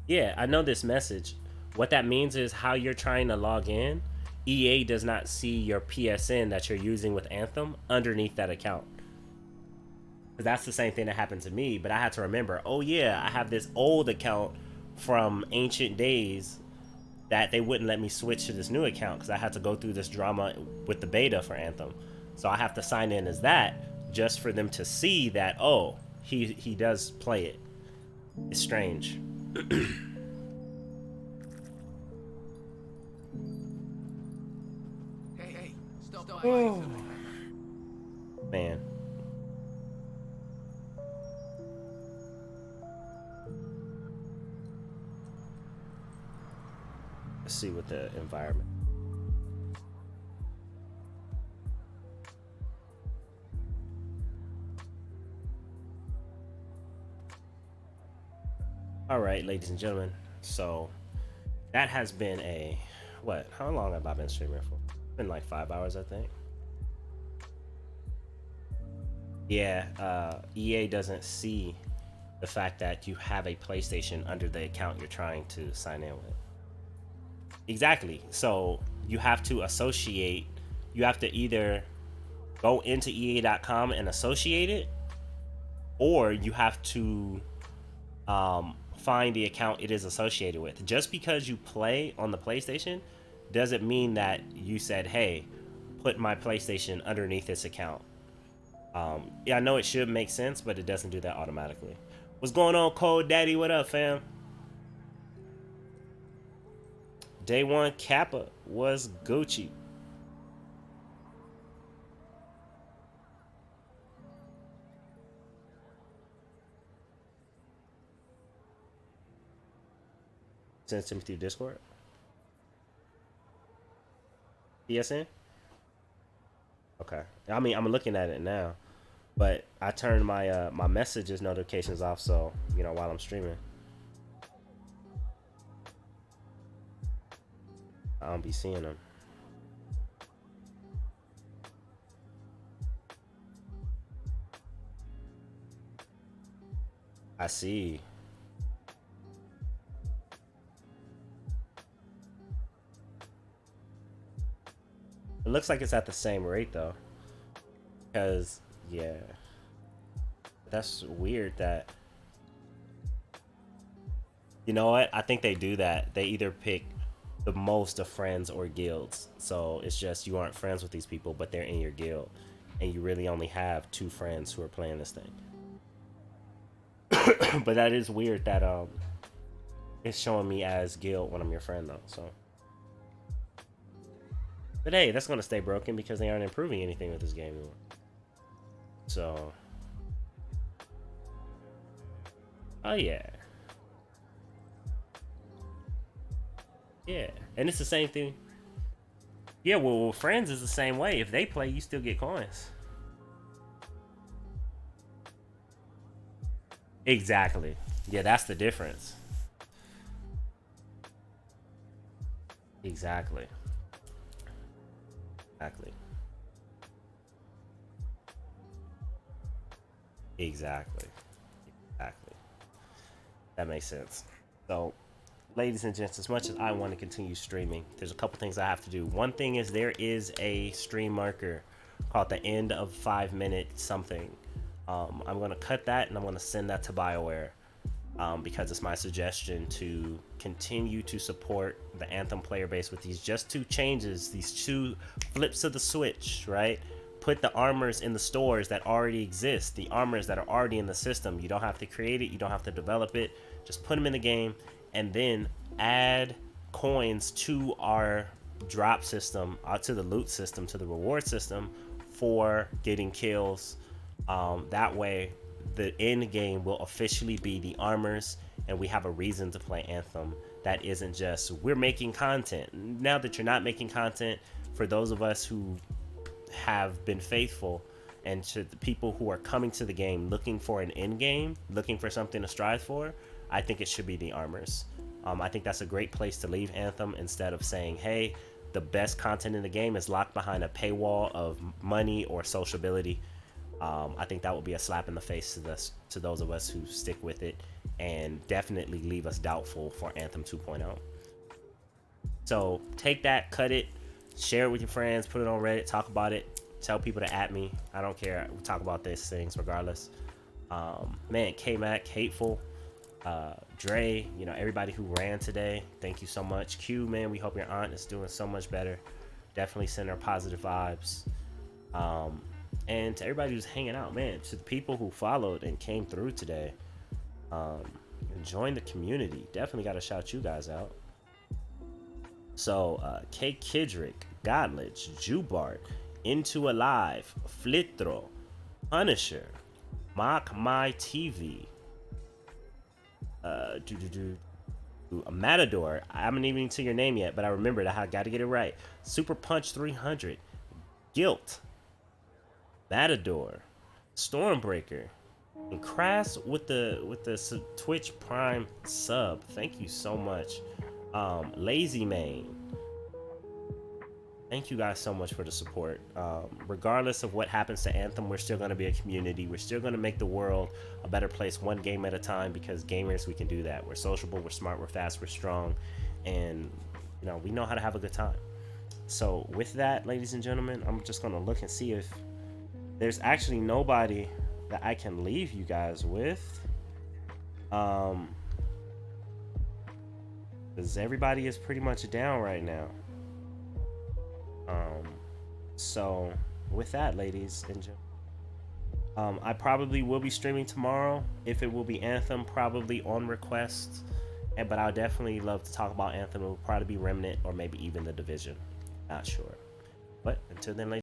Yeah, I know this message. What that means is how you're trying to log in, EA does not see your PSN that you're using with Anthem underneath that account. Because that's the same thing that happened to me, but I had to remember, oh yeah, I have this old account from ancient days that they wouldn't let me switch to this new account because I had to go through this drama with the beta for Anthem. So I have to sign in as that just for them to see that, oh, he does play it. It's strange. Hey, stop. Oh. Man. Let's see what the environment. All right, ladies and gentlemen. So that has been a what? How long have I been streaming for? It's been like 5 hours, I think. Yeah, EA doesn't see the fact that you have a PlayStation under the account you're trying to sign in with. Exactly. So you have to associate. You have to either go into EA.com and associate it, or you have to find the account it is associated with. Just because you play on the PlayStation doesn't mean that you said, hey, put my PlayStation underneath this account. Yeah, I know it should make sense, but it doesn't do that automatically. What's going on, Cold Daddy? What up, fam? Day one Kappa was Gucci. Send it to me through Discord. PSN? Okay. I mean, I'm looking at it now, but I turned my my messages notifications off, so you know, while I'm streaming, I don't be seeing them. I see. It looks like it's at the same rate though. Because, yeah. That's weird that... You know what? I think they do that. They either pick the most of friends or guilds. So it's just you aren't friends with these people, but they're in your guild. And you really only have 2 friends who are playing this thing. But that is weird that it's showing me as guild when I'm your friend though. So, but hey, that's gonna stay broken because they aren't improving anything with this game anymore. So, oh yeah, yeah, and it's the same thing. Yeah, well, friends is the same way. If they play, you still get coins. Exactly. Yeah, that's the difference. Exactly. Exactly. Exactly. Exactly. That makes sense. So, ladies and gents, as much as I want to continue streaming, there's a couple things I have to do. One thing is there is a stream marker called the end of 5 minute something. I'm going to cut that and I'm going to send that to BioWare because it's my suggestion to continue to support the Anthem player base with these just 2 changes, these 2 flips of the switch, right? Put the armors in the stores that already exist, the armors that are already in the system. You don't have to create it, you don't have to develop it, just put them in the game, and then add coins to our drop system, to the loot system, to the reward system for getting kills. That way the end game will officially be the armors and we have a reason to play Anthem that isn't just we're making content. Now that you're not making content, for those of us who have been faithful and to the people who are coming to the game looking for an end game, looking for something to strive for, I think it should be the armors. I think that's a great place to leave Anthem instead of saying, hey, the best content in the game is locked behind a paywall of money or sociability. I think that would be a slap in the face to those of us who stick with it and definitely leave us doubtful for Anthem 2.0. So take that, cut it, share it with your friends, put it on Reddit, talk about it, tell people to at me. I don't care. We talk about these things regardless. Man, K-Mac, Hateful, Dre, you know, everybody who ran today, thank you so much. Q, man, we hope your aunt is doing so much better. Definitely send her positive vibes. And to everybody who's hanging out, man, to the people who followed and came through today, and joined the community, definitely got to shout you guys out. So, K Kidrick, Godlich, Jubart, Into Alive, Flitro, Punisher, Mock My TV, Matador. I haven't even seen your name yet, but I remembered. I got to get it right. Super Punch 300, Guilt, Matador, Stormbreaker, and Crass with the Twitch Prime sub. Thank you so much. Lazy Mane. Thank you guys so much for the support. Regardless of what happens to Anthem, we're still going to be a community. We're still going to make the world a better place, one game at a time, because gamers, we can do that. We're sociable, we're smart, we're fast, we're strong, and you know, we know how to have a good time. So with that, ladies and gentlemen, I'm just going to look and see if there's actually nobody that I can leave you guys with. Because everybody is pretty much down right now. So with that, ladies and gentlemen, I probably will be streaming tomorrow. If it will be Anthem, probably on request. But I'll definitely love to talk about Anthem. It will probably be Remnant or maybe even The Division. Not sure. But until then, ladies.